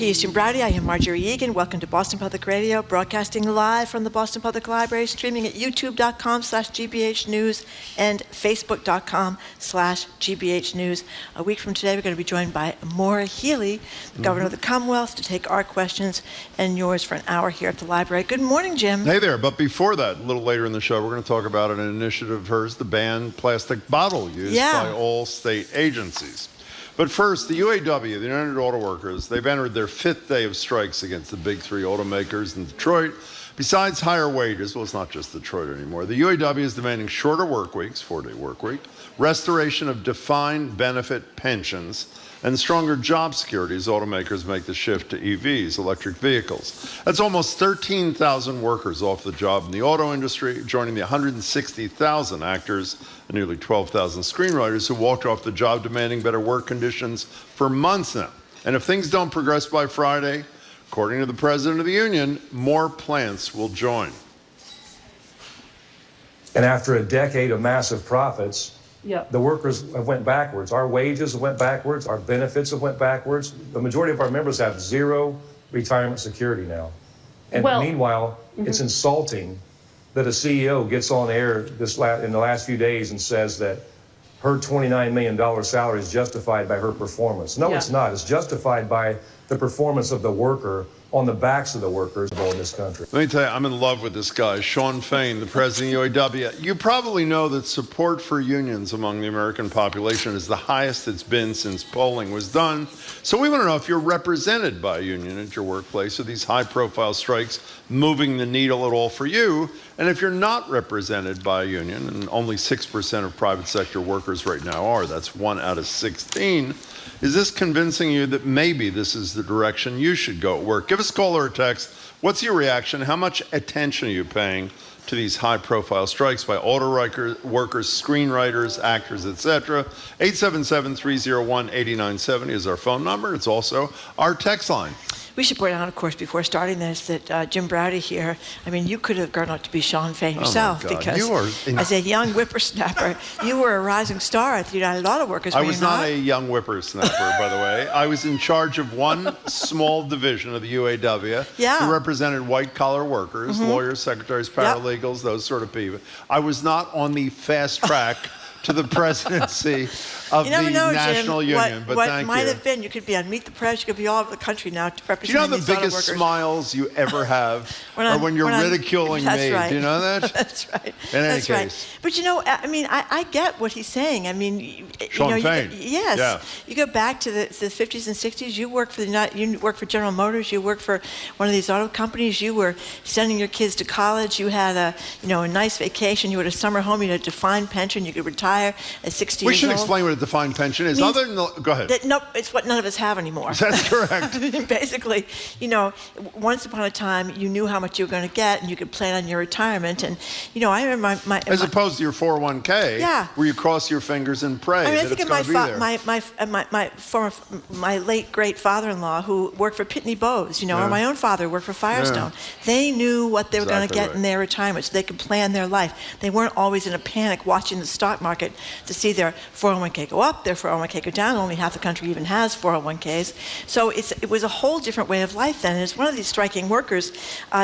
He's Jim Browdy. I am Marjorie Egan. Welcome to Boston Public Radio, broadcasting live from the Boston Public Library, streaming at youtube.com/GBH News and facebook.com/GBH News. A week from today, we're going to be joined by Maura Healey, the Governor of the Commonwealth, to take our questions and yours for an hour here at the library. Good morning, Jim. Hey there. But before that, a little later in the show, we're going to talk about an initiative of hers to ban plastic bottle use by all state agencies. But first, the UAW, the United Auto Workers, they've entered their 5th day of strikes against the big three automakers in Detroit. Besides higher wages, well, it's not just Detroit anymore. The UAW is demanding shorter work weeks, 4-day work week, restoration of defined benefit pensions, and stronger job security as automakers make the shift to EVs, electric vehicles. That's almost 13,000 workers off the job in the auto industry, joining the 160,000 actors and nearly 12,000 screenwriters who walked off the job demanding better work conditions for months now. And if things don't progress by Friday, according to the president of the union, more plants will join. And after a decade of massive profits, the workers have went backwards. Our wages have went backwards. Our benefits have went backwards. The majority of our members have zero retirement security now. And meanwhile, it's insulting that a CEO gets on air in the last few days and says that her $29 million salary is justified by her performance. No, it's not. It's justified by the performance of the worker on the backs of the workers in this country. Let me tell you, I'm in love with this guy, Shawn Fain, the president of the UAW. You probably know that support for unions among the American population is the highest it's been since polling was done. So we want to know if you're represented by a union at your workplace. Are these high-profile strikes moving the needle at all for you? And if you're not represented by a union, and only 6% of private sector workers right now are, that's 1 out of 16, is this convincing you that maybe this is the direction you should go at work? Give us a call or a text. What's your reaction? How much attention are you paying to these high-profile strikes by auto workers, screenwriters, actors, etc.? 877-301-8970 is our phone number. It's also our text line. We should point out, of course, before starting this, that Jim Browdy here, I mean, you could have grown up to be Shawn Fain yourself, because as a young whippersnapper, you were a rising star at the United Auto Workers. I was not a young whippersnapper, by the way. I was in charge of one small division of the UAW who represented white-collar workers, lawyers, secretaries, paralegals, those sort of people. I was not on the fast track to the presidency of the National Union, but what thank might you. have been, you could be on Meet the Press, you could be all over the country now to represent these auto workers. Do you know the biggest smiles you ever have are when you're ridiculing me? Right. Do you know that? That's right. In any That's case. right. But you know, I mean, I get what he's saying. I mean, Shawn Fain. Yes. Yeah. You go back to the 50s and 60s. You worked for you worked for General Motors. You worked for one of these auto companies. You were sending your kids to college. You had a nice vacation. You had a summer home. You had a defined pension. You could retire at 60 years old. We should explain what a defined pension is. Other than go ahead. It's what none of us have anymore. That's correct. Basically, once upon a time, you knew how much you were going to get, and you could plan on your retirement. And I remember as opposed to your 401k, where you cross your fingers and pray that it's going to be there. My late great father-in-law, who worked for Pitney Bowes, or my own father worked for Firestone. They knew what they were going to get in their retirement, so they could plan their life. They weren't always in a panic watching the stock market to see their 401k go up, their 401k go down. Only half the country even has 401ks. So it was a whole different way of life then. And as one of these striking workers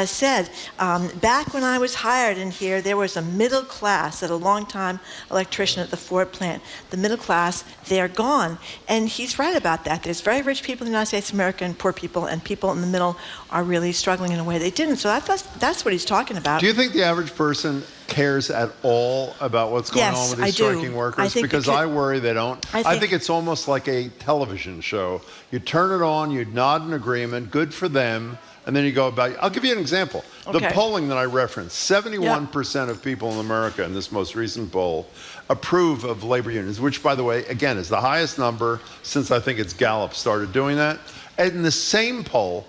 said, back when I was hired in here, there was a middle class, a long-time electrician at the Ford plant. The middle class, they're gone. And he's right about that. There's very rich people in the United States of America and poor people, and people in the middle are really struggling in a way they didn't. So that's what he's talking about. Do you think the average person cares at all about what's going on with these striking workers? Because I worry they don't. I think it's almost like a television show. You turn it on, you nod in agreement, good for them, and then you go about. I'll give you an example. The polling that I referenced, 71% of people in America in this most recent poll approve of labor unions, which, by the way, again, is the highest number since I think it's Gallup started doing that. And in the same poll,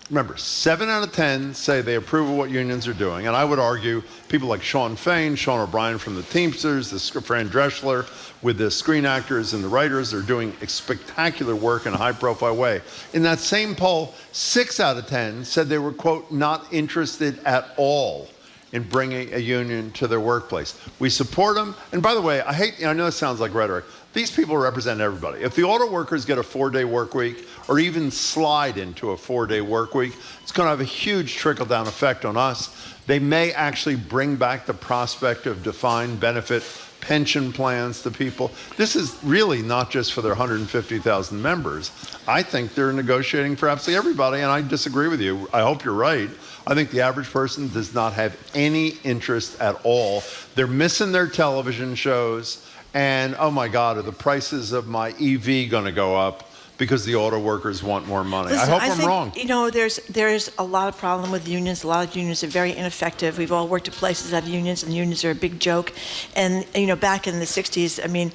remember, 7 out of 10 say they approve of what unions are doing. And I would argue people like Shawn Fain, Sean O'Brien from the Teamsters, Fran Dreschler with the screen actors and the writers are doing spectacular work in a high-profile way. In that same poll, 6 out of 10 said they were, quote, not interested at all in bringing a union to their workplace. We support them. And by the way, I know this sounds like rhetoric. These people represent everybody. If the auto workers get a 4-day work week or even slide into a 4-day work week, it's going to have a huge trickle-down effect on us. They may actually bring back the prospect of defined benefit pension plans to people. This is really not just for their 150,000 members. I think they're negotiating for absolutely everybody, and I disagree with you. I hope you're right. I think the average person does not have any interest at all. They're missing their television shows, and oh my God, are the prices of my EV going to go up because the auto workers want more money? Listen, I hope I'm wrong. You know, there's a lot of problem with unions. A lot of unions are very ineffective. We've all worked at places that have unions, and unions are a big joke. And, you know, back in the 60s, I mean,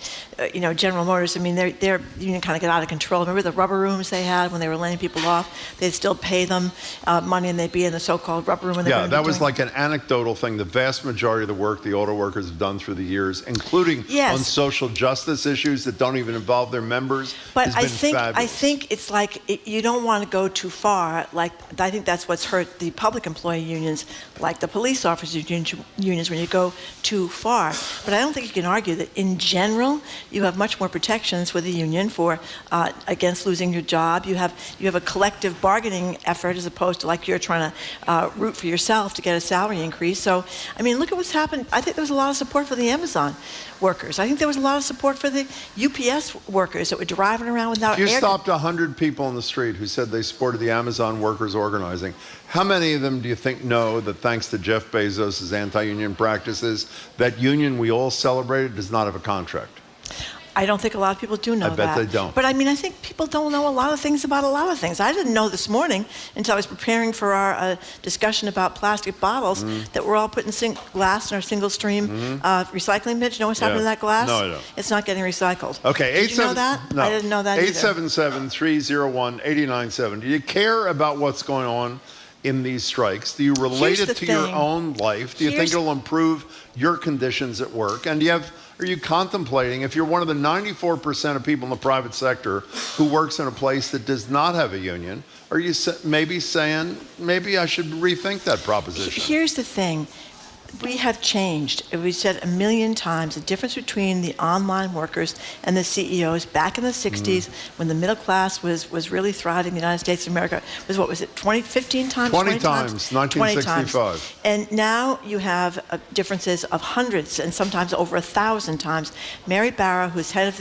you know, General Motors, I mean, their union kind of got out of control. Remember the rubber rooms they had when they were laying people off? They'd still pay them money, and they'd be in the so-called rubber room. Yeah, that was like an anecdotal thing. The vast majority of the work the auto workers have done through the years, including on social justice issues that don't even involve their members, has been fabulous. I think it's like you don't want to go too far. Like, I think that's what's hurt the public employee unions, like the police officers unions, when you go too far. But I don't think you can argue that in general you have much more protections with a union for against losing your job. You have a collective bargaining effort as opposed to like you're trying to root for yourself to get a salary increase. So I mean, look at what's happened. I think there was a lot of support for the Amazon workers. I think there was a lot of support for the UPS workers that were driving around without air. If you stopped 100 people on the street who said they supported the Amazon workers organizing, how many of them do you think know that thanks to Jeff Bezos' anti-union practices, that union we all celebrated does not have a contract? I don't think a lot of people do know that. I bet they don't. But I mean, I think people don't know a lot of things about a lot of things. I didn't know this morning until I was preparing for our discussion about plastic bottles that we're all putting glass in our single stream recycling bins. You know what's happening to that glass? No, I don't. It's not getting recycled. Okay, Did you know that? No. I didn't know that either. 877-301-8970. Do you care about what's going on in these strikes? Do you relate it to your own life? Do you think it'll improve your conditions at work? And are you contemplating, if you're one of the 94% of people in the private sector who works in a place that does not have a union, are you maybe saying, maybe I should rethink that proposition? Here's the thing. We have changed. We said a million times the difference between the online workers and the CEOs back in the 60s when the middle class was really thriving in the United States of America was, what was it, 15 times? 20 times, 1965. 20 times. And now you have differences of hundreds and sometimes over 1,000 times. Mary Barra, who's head of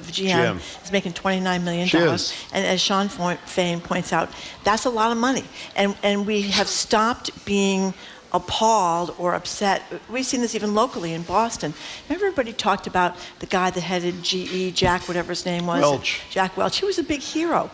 GM, is making $29 million. She is. And as Sean Fain points out, that's a lot of money. And we have stopped being appalled or upset. We've seen this even locally in Boston. Remember, everybody talked about the guy that headed GE, Jack, whatever his name was. Jack Welch. He was a big hero.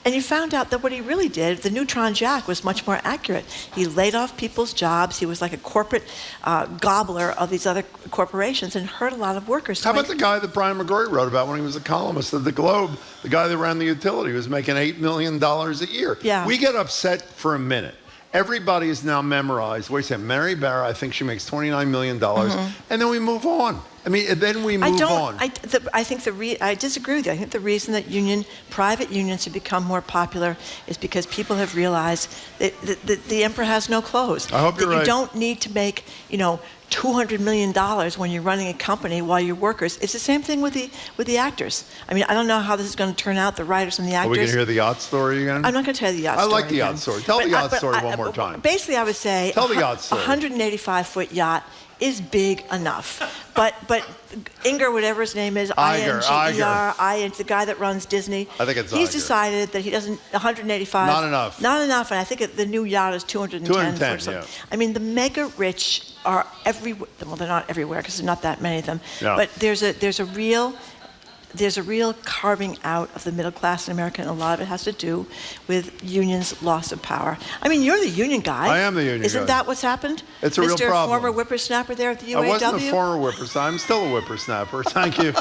And you found out that what he really did, the Neutron Jack, was much more accurate. He laid off people's jobs. He was like a corporate gobbler of these other corporations and hurt a lot of workers. How about the guy that Brian McGrory wrote about when he was a columnist at the Globe? The guy that ran the utility was making $8 million a year. Yeah. We get upset for a minute. Everybody is now memorized. Wait a second, Mary Barra, I think she makes $29 million. And then we move on. I mean, then we move on. I disagree with you. I think the reason that private unions have become more popular is because people have realized that the emperor has no clothes. I hope you're right. You don't need to make, $200 million when you're running a company while you're workers. It's the same thing with the actors. I mean, I don't know how this is going to turn out, the writers and the actors. Are we going to hear the yacht story again? I'm not going to tell you the yacht story. I like the yacht story. Tell the yacht story one more time. Basically, I would say tell the yacht story. 185-foot yacht is big enough. But Inger, whatever his name is, I-N-G-E-R, the guy that runs Disney, I think it's he's decided that he doesn't, 185. Not enough. Not enough, and I think the new yacht is 210. Yeah. I mean, the mega rich are everywhere. Well, they're not everywhere because there's not that many of them. Yeah. But there's a real carving out of the middle class in America, and a lot of it has to do with unions' loss of power. I mean, you're the union guy. I am the union guy. Isn't that what's happened? It's a real problem. Mr. former whippersnapper there at the UAW? I wasn't a former whippersnapper. I'm still a whippersnapper. Thank you.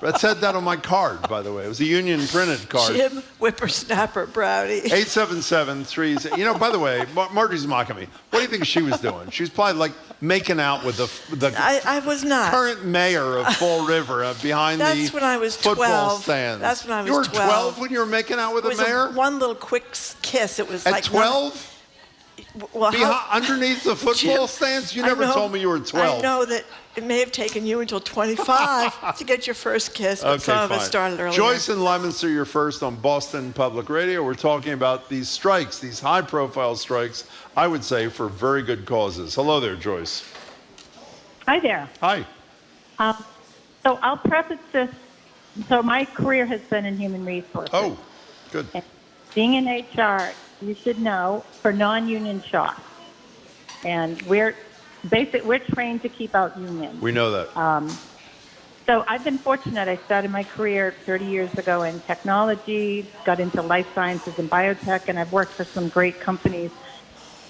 That said that on my card, by the way. It was a union printed card. Jim Whippersnapper Browdy. 877-3. By the way, Marjorie's mocking me. What do you think she was doing? She was probably like making out with the I was not. Current mayor of Fall River behind That's when I was football 12. stands. That's when I was 12. You were 12 when you were making out with the mayor? One little quick kiss. It was at like 12? Well, underneath the football stands? You never told me you were 12. I know that it may have taken you until 25 to get your first kiss, but some of us started earlier. Joyce and Leominster, you're first on Boston Public Radio. We're talking about these strikes, these high-profile strikes, I would say, for very good causes. Hello there, Joyce. Hi there. Hi. So I'll preface this. So my career has been in human resources. Oh, good. And being in HR, you should know, for non-union shops. And we're trained to keep out unions. We know that. So I've been fortunate. I started my career 30 years ago in technology, got into life sciences and biotech, and I've worked for some great companies.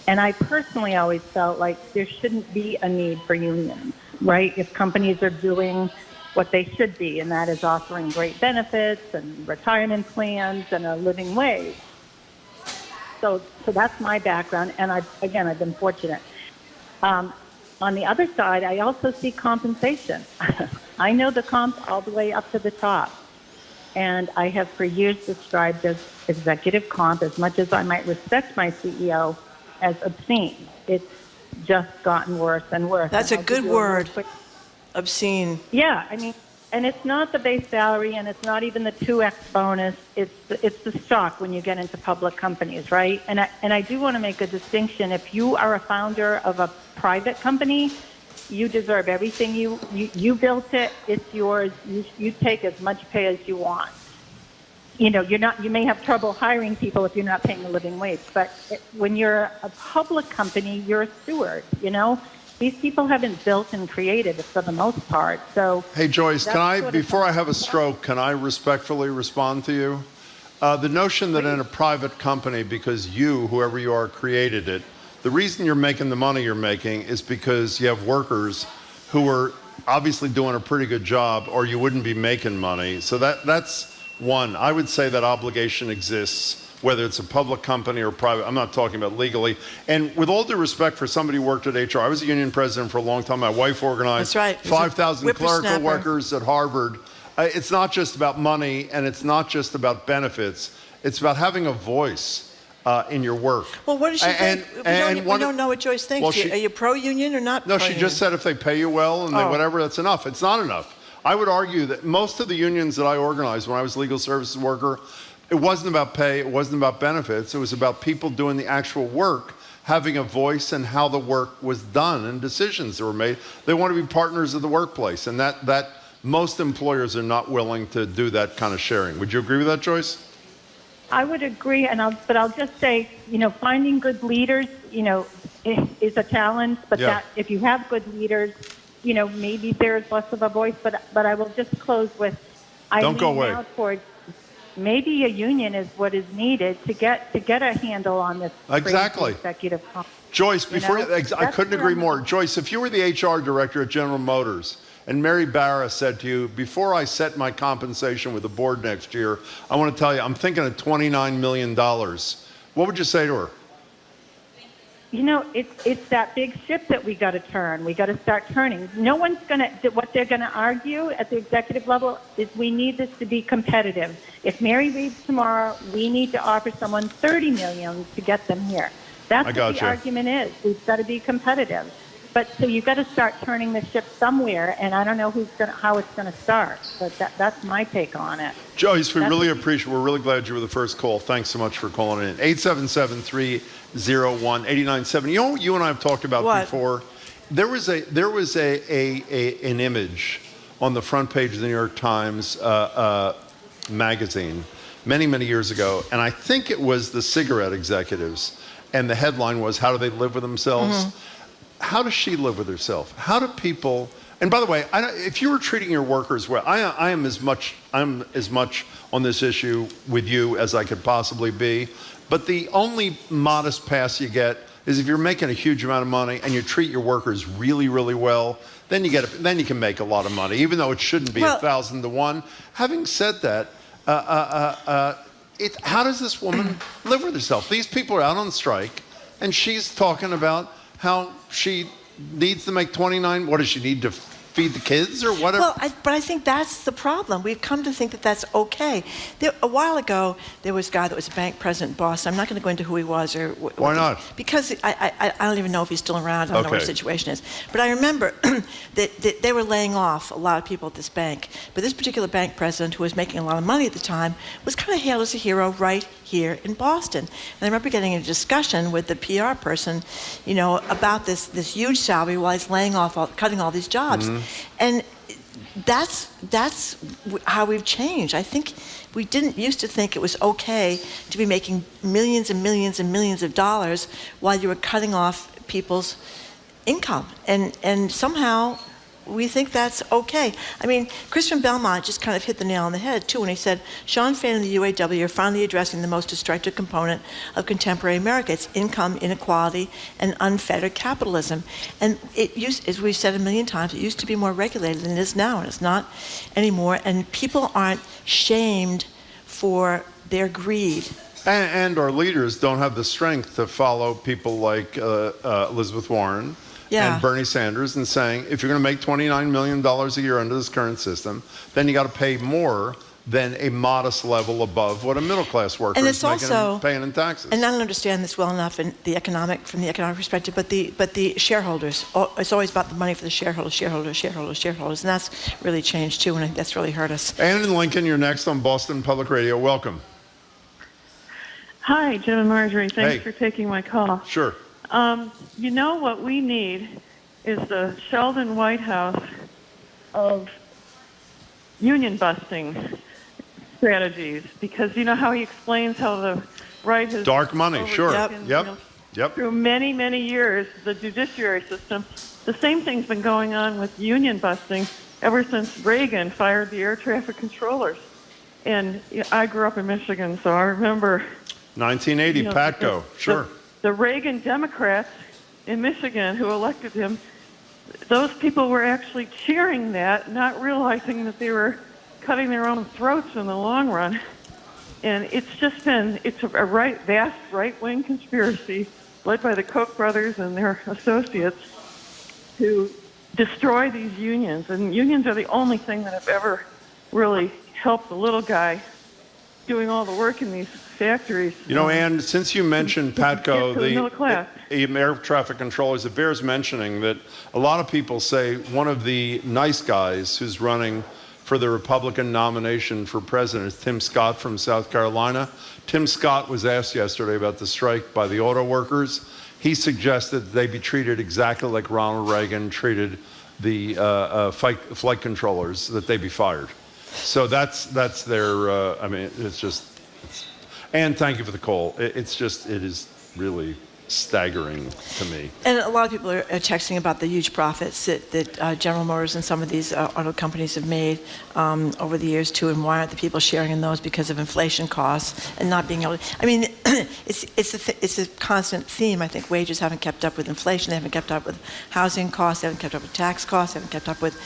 And I personally always felt like there shouldn't be a need for unions, right? If companies are doing what they should be, and that is offering great benefits and retirement plans and a living wage. So that's my background, and I've been fortunate. On the other side, I also see compensation. I know the comp all the way up to the top, and I have for years described as executive comp, as much as I might respect my CEO, as obscene. It's just gotten worse and worse. That's a good word. Obscene. Yeah, I mean, and it's not the base salary, and it's not even the 2x bonus. It's the stock when you get into public companies, right? And I do want to make a distinction. If you are a founder of a private company, you deserve everything. You built it. It's yours. You take as much pay as you want. You know, you may have trouble hiring people if you're not paying a living wage. But when you're a public company, you're a steward. You know. These people haven't built and created it for the most part. So, hey, Joyce, before I have a stroke, can I respectfully respond to you? The notion that in a private company, because whoever you are, created it, the reason you're making the money you're making is because you have workers who are obviously doing a pretty good job, or you wouldn't be making money. So that's one. I would say that obligation exists, whether it's a public company or private. I'm not talking about legally. And with all due respect for somebody who worked at HR, I was a union president for a long time. My wife organized 5,000 clerical workers at Harvard. It's not just about money, and it's not just about benefits. It's about having a voice in your work. Well, what does she think? We don't know what Joyce thinks. Are you pro-union or not pro-union? No, she just said if they pay you well and whatever, that's enough. It's not enough. I would argue that most of the unions that I organized when I was a legal services worker, it wasn't about pay, it wasn't about benefits, it was about people doing the actual work, having a voice in how the work was done and decisions that were made. They want to be partners of the workplace, and that most employers are not willing to do that kind of sharing. Would you agree with that, Joyce? I would agree, but I'll just say, finding good leaders, is a challenge, but that if you have good leaders, maybe there's less of a voice, but I will just close with, Don't go away. Maybe a union is what is needed to get a handle on this. Exactly. Executive. Joyce, I couldn't agree more. Joyce, if you were the HR director at General Motors and Mary Barra said to you, before I set my compensation with the board next year, I want to tell you, I'm thinking of $29 million. What would you say to her? It's that big ship that we got to turn. We got to start turning. No one's what they're going to argue at the executive level is we need this to be competitive. If Mary leaves tomorrow, we need to offer someone $30 million to get them here. That's what the argument is. We've got to be competitive. But so you've got to start turning the ship somewhere, and I don't know how it's going to start. But that's my take on it. Joyce, we really appreciate. We're really glad you were the first call. Thanks so much for calling in. 877-301-8970. You know what you and I have talked about before? There was an image on the front page of the New York Times magazine many years ago, and I think it was the cigarette executives, and the headline was, "How do they live with themselves?" Mm-hmm. How does she live with herself? How do people? And by the way, if you were treating your workers well, I'm as much on this issue with you as I could possibly be. But the only modest pass you get is if you're making a huge amount of money and you treat your workers really well. Then you can make a lot of money, even though it shouldn't be 1,000 to 1. Having said that, how does this woman live with herself? These people are out on strike, and she's talking about how she needs to make 29. What does she need to feed the kids or whatever? Well, but I think that's the problem. We've come to think that that's okay. A while ago, there was a guy that was a bank president in Boston. I'm not going to go into who he was or why not? Because I don't even know if he's still around. I don't know what the situation is. But I remember that they were laying off a lot of people at this bank. But this particular bank president, who was making a lot of money at the time, was kind of hailed as a hero right here in Boston. And I remember getting in a discussion with the PR person, about this huge salary while he's laying off, cutting all these jobs. And that's how we've changed. I think we didn't used to think it was okay to be making millions and millions and millions of dollars while you were cutting off people's income. And somehow we think that's okay. I mean, Christian Belmont just kind of hit the nail on the head, too, when he said, Sean Fain and the UAW are finally addressing the most destructive component of contemporary America. It's income inequality and unfettered capitalism. And it used, as we've said a million times, it used to be more regulated than it is now, and it's not anymore. And people aren't shamed for their greed. And our leaders don't have the strength to follow people like Elizabeth Warren and Bernie Sanders and saying, if you're going to make $29 million a year under this current system, then you got to pay more than a modest level above what a middle-class worker is paying in taxes. And I don't understand this well enough from the economic perspective, but the shareholders, it's always about the money for the shareholders, and that's really changed too, and I think that's really hurt us. Ann in Lincoln, you're next on Boston Public Radio. Welcome. Hi, Jim and Marjorie. Thanks for taking my call. Sure. What we need is the Sheldon Whitehouse of union busting strategies, because you know how he explains how the right has dark money. Sure. Yep. Through many, many years, the judiciary system. The same thing's been going on with union busting ever since Reagan fired the air traffic controllers. And I grew up in Michigan, so I remember 1980, Patco. Sure. The Reagan Democrats in Michigan who elected him, those people were actually cheering that, not realizing that they were cutting their own throats in the long run. And it's a vast right-wing conspiracy led by the Koch brothers and their associates to destroy these unions. And unions are the only thing that have ever really helped the little guy doing all the work in these factories. Ann, since you mentioned Patco, the air traffic controllers, it bears mentioning that a lot of people say one of the nice guys who's running for the Republican nomination for president is Tim Scott from South Carolina. Tim Scott was asked yesterday about the strike by the auto workers. He suggested they be treated exactly like Ronald Reagan treated the flight controllers, that they be fired. So that's their, and thank you for the call. It is really staggering to me. And a lot of people are texting about the huge profits that General Motors and some of these auto companies have made over the years too, and why aren't the people sharing in those because of inflation costs and not being able to, it's a constant theme. I think wages haven't kept up with inflation, they haven't kept up with housing costs, they haven't kept up with tax costs, they haven't kept up with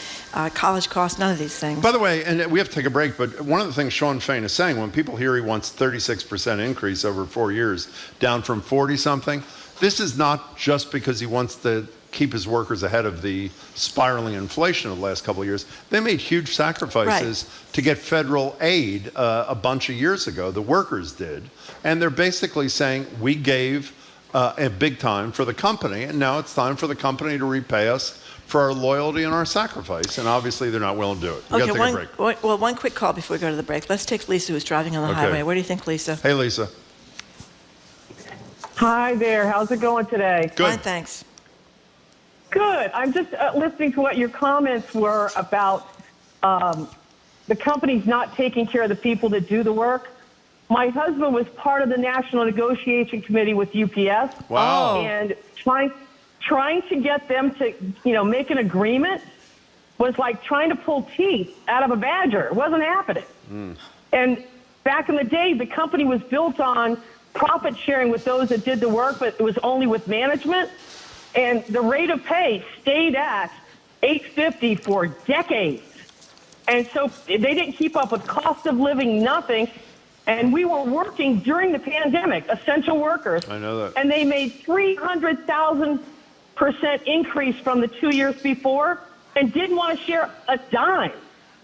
college costs, none of these things. By the way, and we have to take a break, but one of the things Sean Fain is saying, when people hear he wants 36% increase over 4 years, down from 40-something, this is not just because he wants to keep his workers ahead of the spiraling inflation of the last couple of years. They made huge sacrifices to get federal aid a bunch of years ago. The workers did. And they're basically saying, we gave a big time for the company, and now it's time for the company to repay us for our loyalty and our sacrifice. And obviously, they're not willing to do it. We got to take a break. Well, one quick call before we go to the break. Let's take Lisa, who's driving on the highway. What do you think, Lisa? Hey, Lisa. Hi there. How's it going today? Good. Fine, thanks. Good. I'm just listening to what your comments were about the companies not taking care of the people that do the work. My husband was part of the National Negotiation Committee with UPS. Wow. And trying to get them to, make an agreement was like trying to pull teeth out of a badger. It wasn't happening. And back in the day, the company was built on profit sharing with those that did the work, but it was only with management. And the rate of pay stayed at $8.50 for decades. And so they didn't keep up with cost of living, nothing. And we were working during the pandemic, essential workers. I know that. And they made 300,000% increase from the 2 years before. and didn't want to share a dime.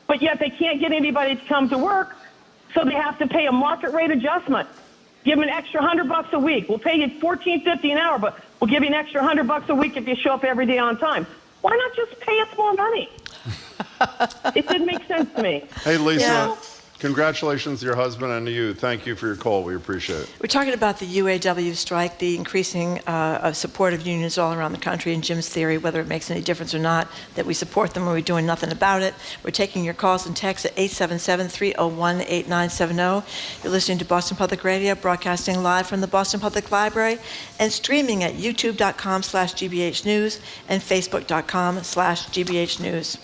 But yet they can't get anybody to come to work, so they have to pay a market rate adjustment. Give them an extra $100 a week. We'll pay you $14.50 an hour, but we'll give you an extra $100 a week if you show up every day on time. Why not just pay us more money? It didn't make sense to me. Hey, Lisa. Yeah. Congratulations to your husband and to you. Thank you for your call. We appreciate it. We're talking about the UAW strike, the increasing of support of unions all around the country, and Jim's theory, whether it makes any difference or not, that we support them or we're doing nothing about it. We're taking your calls and texts at 877-301-8970. You're listening to Boston Public Radio, broadcasting live from the Boston Public Library and streaming at youtube.com/GBH News and facebook.com/GBH News.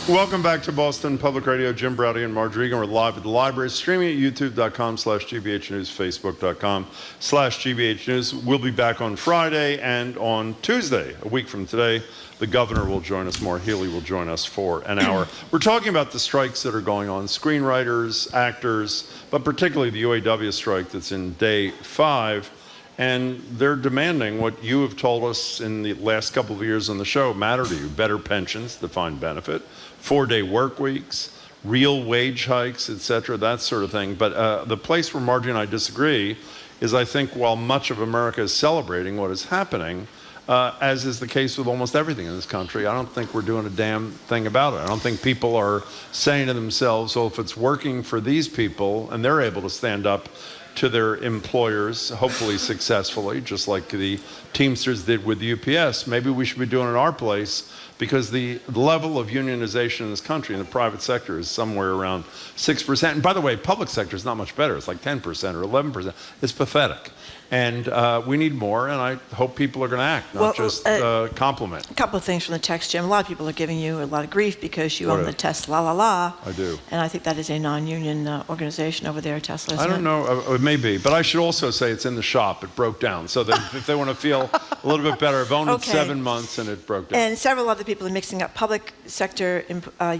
Welcome back to Boston Public Radio. Jim Browdy and Marjorie Egan. We're live at the library, streaming at youtube.com/GBH News, facebook.com/GBH News. We'll be back on Friday, and on Tuesday, a week from today, the governor will join us. Maura Healey will join us for an hour. We're talking about the strikes that are going on, screenwriters, actors, but particularly the UAW strike that's in day 5. And they're demanding what you have told us in the last couple of years on the show matter to you: better pensions, defined benefit, 4-day work weeks, real wage hikes, et cetera, that sort of thing. But the place where Margie and I disagree is, I think, while much of America is celebrating what is happening, as is the case with almost everything in this country, I don't think we're doing a damn thing about it. I don't think people are saying to themselves, well, if it's working for these people and they're able to stand up to their employers, hopefully successfully, just like the Teamsters did with UPS, maybe we should be doing it in our place, because the level of unionization in this country in the private sector is somewhere around 6%. And by the way, public sector is not much better. It's like 10% or 11%. It's pathetic. And we need more, and I hope people are going to act, not just compliment. A couple of things from the text, Jim. A lot of people are giving you a lot of grief because you own the Tesla, la. I do. And I think that is a non-union organization over there, Tesla, isn't I don't know. It may be. But I should also say it's in the shop. It broke down. So that if they want to feel a little bit better, I've owned it 7 months, and it broke down. And several other people are mixing up public sector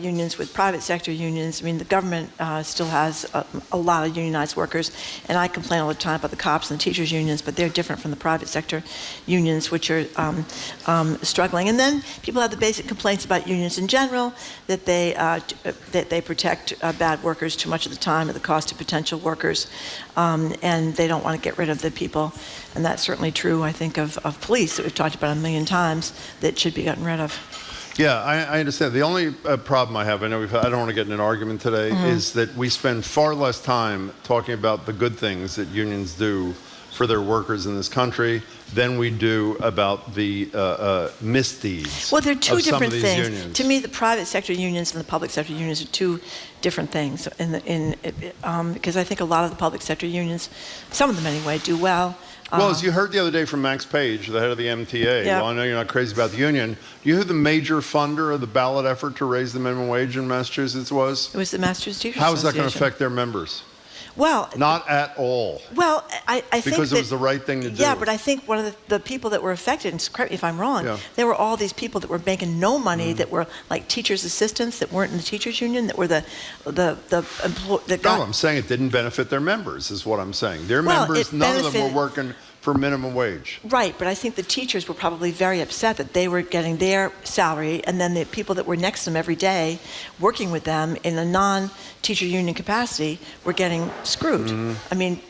unions with private sector unions. I mean, the government still has a lot of unionized workers. And I complain all the time about the cops and the teachers unions, but they're different from the private sector unions, which are struggling. And then people have the basic complaints about unions in general, that they protect bad workers too much of the time at the cost of potential workers, and they don't want to get rid of the people. And that's certainly true, I think, of police that we've talked about a million times, that should be gotten rid of. Yeah, I understand. The only problem I have, I know I don't want to get in an argument today, is that we spend far less time talking about the good things that unions do for their workers in this country than we do about the misdeeds. Well, they're two different things. Unions. To me, the private sector unions and the public sector unions are two different things. Because I think a lot of the public sector unions, some of them anyway, do well. Well, as you heard the other day from Max Page, the head of the MTA, Yeah. well, I know you're not crazy about the union. Do you know who the major funder of the ballot effort to raise the minimum wage in Massachusetts was? It was the Massachusetts Teachers How is that going to Association. affect their members? Well, Not at all. Well, I think Because it was the right thing to do. Yeah, but I think one of the people that were affected, and correct me if I'm wrong, there were all these people that were making no money, that were like teachers' assistants, that weren't in the teachers' union, that were that No, I'm saying it didn't benefit their members, is what I'm saying. Their members, none of them were working for minimum wage. Right, but I think the teachers were probably very upset that they were getting their salary, and then the people that were next to them every day, working with them in a non-teacher union capacity, were getting screwed. I mean,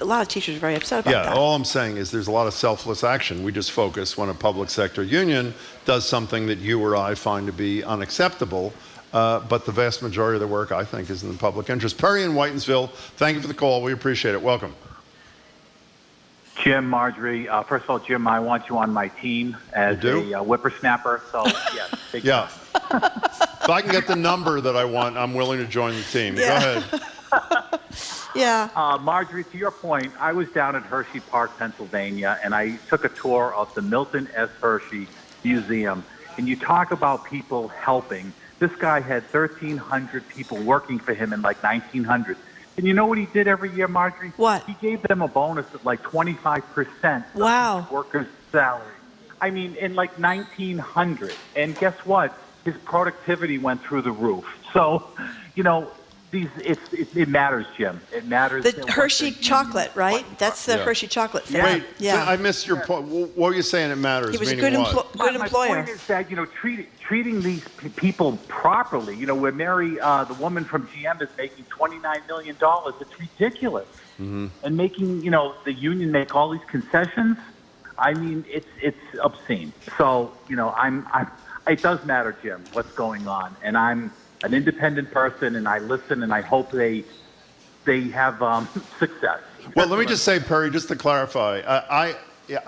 a lot of teachers are very upset about that. Yeah, all I'm saying is there's a lot of selfless action. We just focus when a public sector union does something that you or I find to be unacceptable. But the vast majority of the work, I think, is in the public interest. Perry in Whitensville, thank you for the call. We appreciate it. Welcome. Jim, Marjorie. First of all, Jim, I want you on my team as a whippersnapper. So, yes. Yeah. If I can get the number that I want, I'm willing to join the team. Yeah. Go ahead. Yeah. Marjorie, to your point, I was down at Hershey Park, Pennsylvania, and I took a tour of the Milton S. Hershey Museum. And you talk about people helping. This guy had 1,300 people working for him in like 1900. And you know what he did every year, Marjorie? What? He gave them a bonus of like 25% Wow. of the workers' salary. I mean, in like 1900. And guess what? His productivity went through the roof. So, you know, it matters, Jim. It matters. The Hershey chocolate, right? That's the Hershey chocolate thing. Wait, Yeah. I missed your point. What were you saying it matters? He was a meaning good, what? good My employer. point is that, you know, treating these people properly, you know, where Mary, the woman from GM, is making $29 million, it's ridiculous. And making, you know, the union make all these concessions, I mean, it's obscene. So, you know, it does matter, Jim, what's going on. And I'm an independent person, and I listen, and I hope they have success. Well, let me just say, Perry, just to clarify, I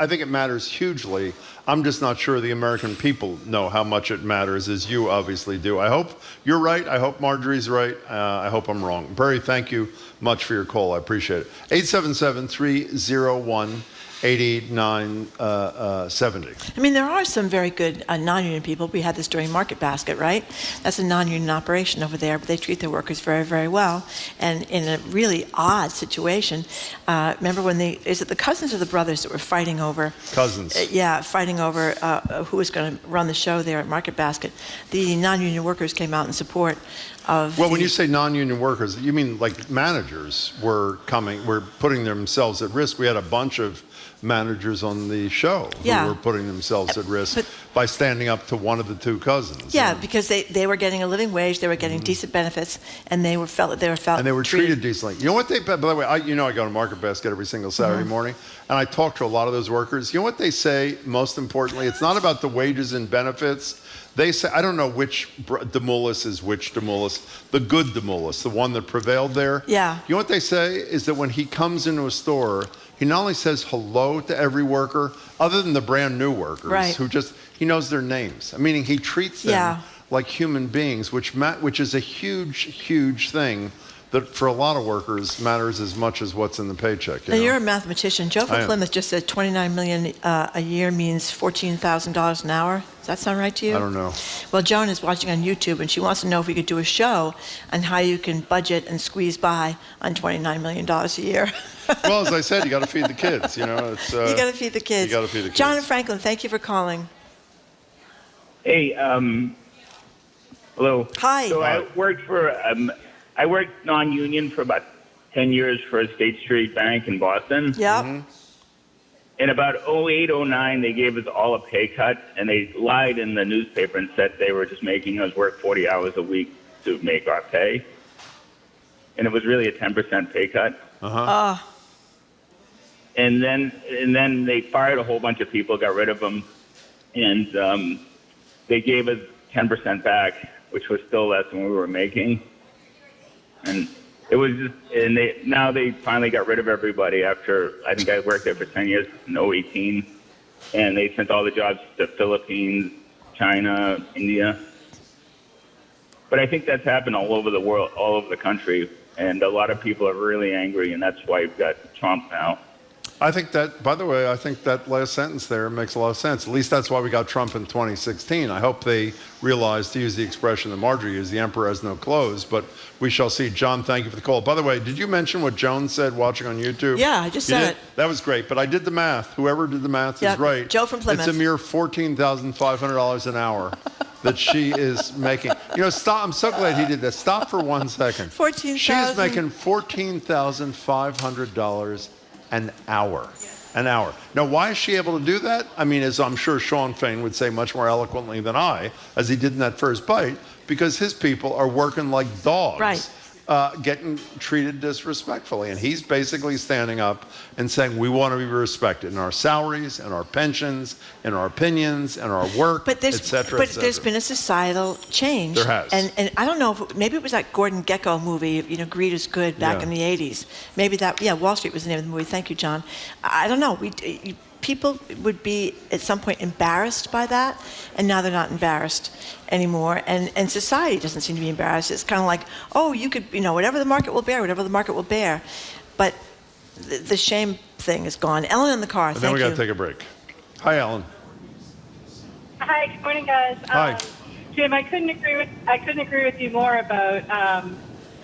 think it matters hugely. I'm just not sure the American people know how much it matters, as you obviously do. I hope you're right. I hope Marjorie's right. I hope I'm wrong. Perry, thank you much for your call. I appreciate it. 877-301-8870. I mean, there are some very good non-union people. We had this during Market Basket, right? That's a non-union operation over there, but they treat their workers very, very well. And in a really odd situation, remember when is it the cousins or the brothers that were fighting over? Cousins. Fighting over who was going to run the show there at Market Basket. The non-union workers came out in support of. Well, when you say non-union workers, you mean like managers were putting themselves at risk. We had a bunch of managers on the show who were putting themselves at risk by standing up to one of the two cousins. Yeah, because they were getting a living wage, they were getting decent benefits, and they were treated decently. You know what by the way, I go to Market Basket every single Saturday morning, and I talk to a lot of those workers. You know what they say? Most importantly, it's not about the wages and benefits. They say, I don't know which Demoulas is which Demoulas, the good Demoulas, the one that prevailed there. Yeah. You know what they say is that when he comes into a store, he not only says hello to every worker, other than the brand new workers, who he knows their names. Meaning he treats them like human beings, which is a huge, huge thing that for a lot of workers matters as much as what's in the paycheck. You're a mathematician. Joe from Plymouth just said $29 million a year means $14,000 an hour. Does that sound right to you? I don't know. Well, Joan is watching on YouTube, and she wants to know if we could do a show on how you can budget and squeeze by on $29 million a year. Well, as I said, you got to feed the kids. You know, it's. You got to feed the kids. You got to feed the kids. John and Franklin, thank you for calling. Hey, hello. Hi. So I worked non-union for about 10 years for a State Street Bank in Boston. Yep. In about 08, 09, they gave us all a pay cut, and they lied in the newspaper and said they were just making us work 40 hours a week to make our pay. And it was really a 10% pay cut. And then they fired a whole bunch of people, got rid of them, and they gave us 10% back, which was still less than we were making. And it was just, now they finally got rid of everybody after, I think I worked there for 10 years, in 18, and they sent all the jobs to Philippines, China, India. But I think that's happened all over the world, all over the country, and a lot of people are really angry, and that's why we've got Trump now. I think that, by the way, I think that last sentence there makes a lot of sense. At least that's why we got Trump in 2016. I hope they realize, to use the expression that Marjorie used, the emperor has no clothes, but we shall see. John, thank you for the call. By the way, did you mention what Joan said watching on YouTube? Yeah, I just said it. That was great, but I did the math. Whoever did the math is right. Joe from Plymouth. It's a mere $14,500 an hour that she is making. You know, stop. I'm so glad he did that. Stop for 1 second. $14,000. She is making $14,500 an hour. an hour. Now, why is she able to do that? I mean, as I'm sure Sean Fain would say much more eloquently than I, as he did in that first bite, because his people are working like dogs. Right. Getting treated disrespectfully. And he's basically standing up and saying, we want to be respected in our salaries, and our pensions, and our opinions, and our work, et cetera, But there's been a societal change. There has. And I don't know, maybe it was that Gordon Gekko movie, Greed is Good, back in the 80s. Maybe that, Wall Street was the name of the movie. Thank you, John. I don't know. People would be at some point embarrassed by that, and now they're not embarrassed anymore. And society doesn't seem to be embarrassed. It's kind of like, oh, you could, whatever the market will bear, whatever the market will bear. But the shame thing is gone. Ellen in the car. And then we got to take a break. Hi, Ellen. Hi, good morning, guys. Hi. Jim, I couldn't agree with you more about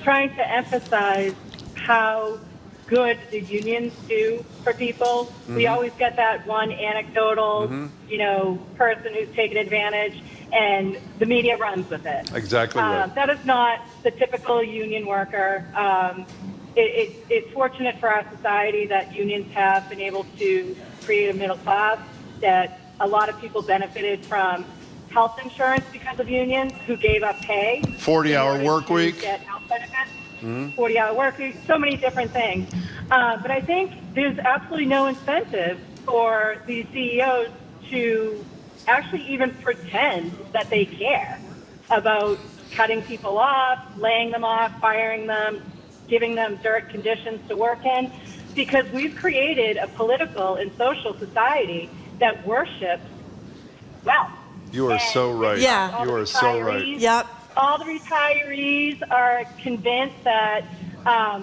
trying to emphasize how good the unions do for people. Mm-hmm. We always get that one anecdotal, person who's taken advantage, and the media runs with it. Exactly right. That is not the typical union worker. It's fortunate for our society that unions have been able to create a middle class, that a lot of people benefited from health insurance because of unions who gave up pay. 40-hour work week. Get health benefits. 40-hour work week, so many different things. But I think there's absolutely no incentive for these CEOs to actually even pretend that they care about cutting people off, laying them off, firing them, giving them dirt conditions to work in, because we've created a political and social society that worships wealth. You are so right. Yeah. You are so right. Yep. All the retirees are convinced that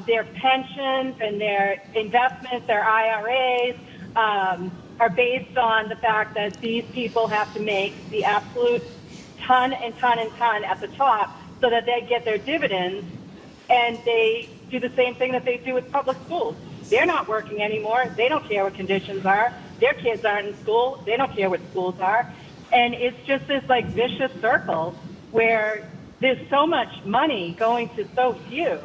their pensions and their investments, their IRAs, are based on the fact that these people have to make the absolute ton and ton and ton at the top so that they get their dividends, and they do the same thing that they do with public schools. They're not working anymore. They don't care what conditions are. Their kids aren't in school. They don't care what schools are. And it's just this vicious circle where there's so much money going to so few.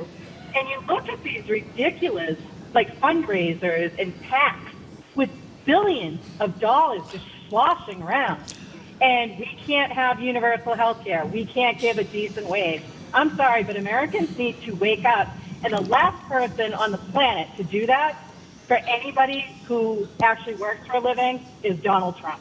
And you look at these ridiculous fundraisers and PACs with billions of dollars just sloshing around. And we can't have universal health care. We can't give a decent wage. I'm sorry, but Americans need to wake up. And the last person on the planet to do that for anybody who actually works for a living is Donald Trump.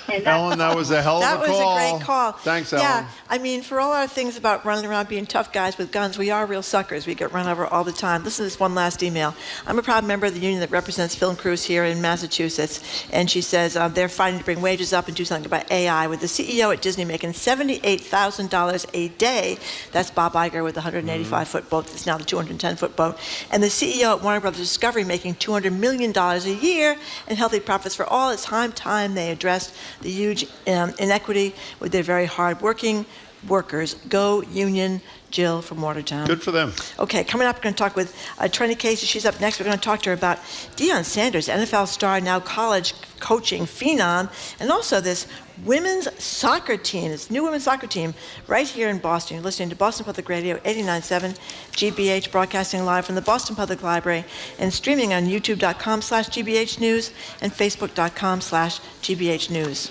Ellen, that was a hell of a call. That was a great call. Thanks, Ellen. Yeah, I mean, for all our things about running around being tough guys with guns, we are real suckers. We get run over all the time. Listen to this one last email. I'm a proud member of the union that represents film crews here in Massachusetts, and she says they're fighting to bring wages up and do something about AI, with the CEO at Disney making $78,000 a day. That's Bob Iger with the 185-foot boat that's now the 210-foot boat. And the CEO at Warner Brothers Discovery making $200 million a year and healthy profits for all. It's time they addressed the huge inequity with their very hard-working workers. Go Union. Jill from Watertown. Good for them. Okay, coming up, we're going to talk with Trenny Casey. She's up next. We're going to talk to her about Deion Sanders, NFL star, now college coaching phenom, and also this women's soccer team, this new women's soccer team right here in Boston. You're listening to Boston Public Radio 89.7 GBH, broadcasting live from the Boston Public Library and streaming on youtube.com/GBH News and facebook.com/GBH News.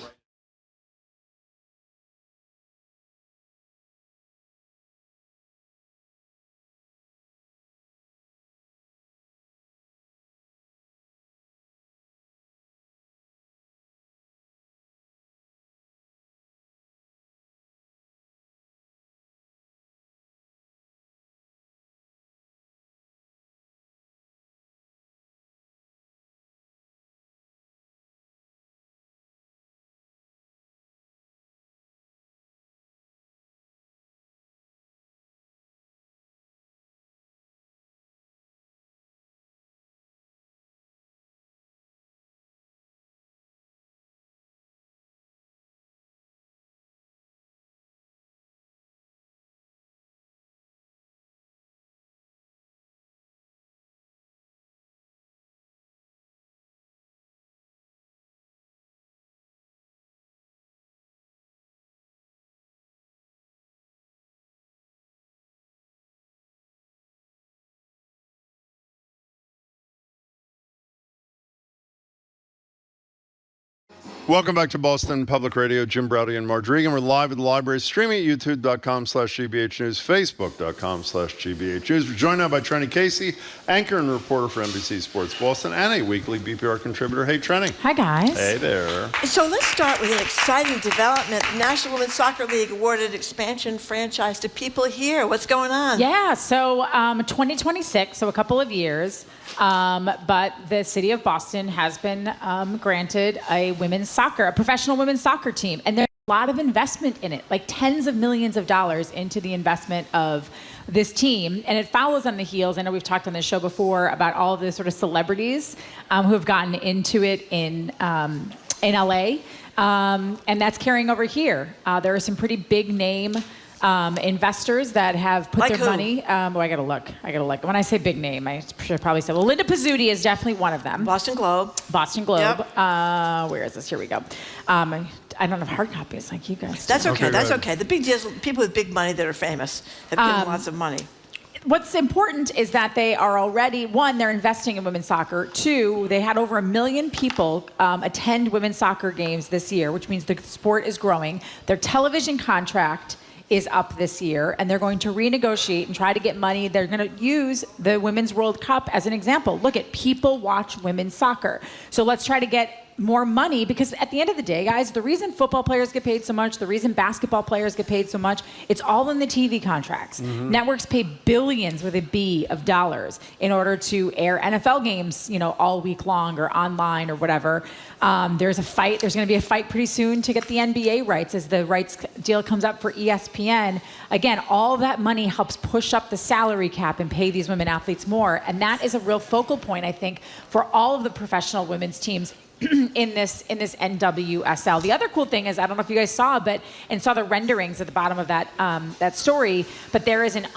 Welcome back to Boston Public Radio. Jim Browdy and Marge Regan. We're live at the library, streaming at youtube.com/GBH News, facebook.com/GBH News. We're joined now by Trenny Casey, anchor and reporter for NBC Sports Boston, and a weekly BPR contributor. Hey, Trenny. Hi, guys. Hey there. So let's start with an exciting development. The National Women's Soccer League awarded expansion franchise to people here. What's going on? Yeah, so 2026, so a couple of years, but the city of Boston has been granted a professional women's soccer team. And there's a lot of investment in it, like tens of millions of dollars into the investment of this team. And it follows on the heels. I know we've talked on this show before about all of the sort of celebrities who have gotten into it in LA. And that's carrying over here. There are some pretty big name investors that have put their money. I gotta look. When I say big name, I should probably say, well, Linda Pizzuti is definitely one of them. Boston Globe. Yep. Where is this? Here we go. I don't have hard copies like you guys. That's okay. That's okay. The big deal is people with big money that are famous have given lots of money. What's important is that they are already, one, they're investing in women's soccer. Two, they had over 1 million people attend women's soccer games this year, which means the sport is growing. Their television contract is up this year, and they're going to renegotiate and try to get money. They're going to use the Women's World Cup as an example. Look at people watch women's soccer. So let's try to get more money, because at the end of the day, guys, the reason football players get paid so much, the reason basketball players get paid so much, it's all in the TV contracts. Mm-hmm. Networks pay billions with a B of dollars in order to air NFL games, all week long or online or whatever. There's going to be a fight pretty soon to get the NBA rights as the rights deal comes up for ESPN. Again, all that money helps push up the salary cap and pay these women athletes more. And that is a real focal point, I think, for all of the professional women's teams in this NWSL. The other cool thing is, I don't know if you guys saw the renderings at the bottom of that story, but there is an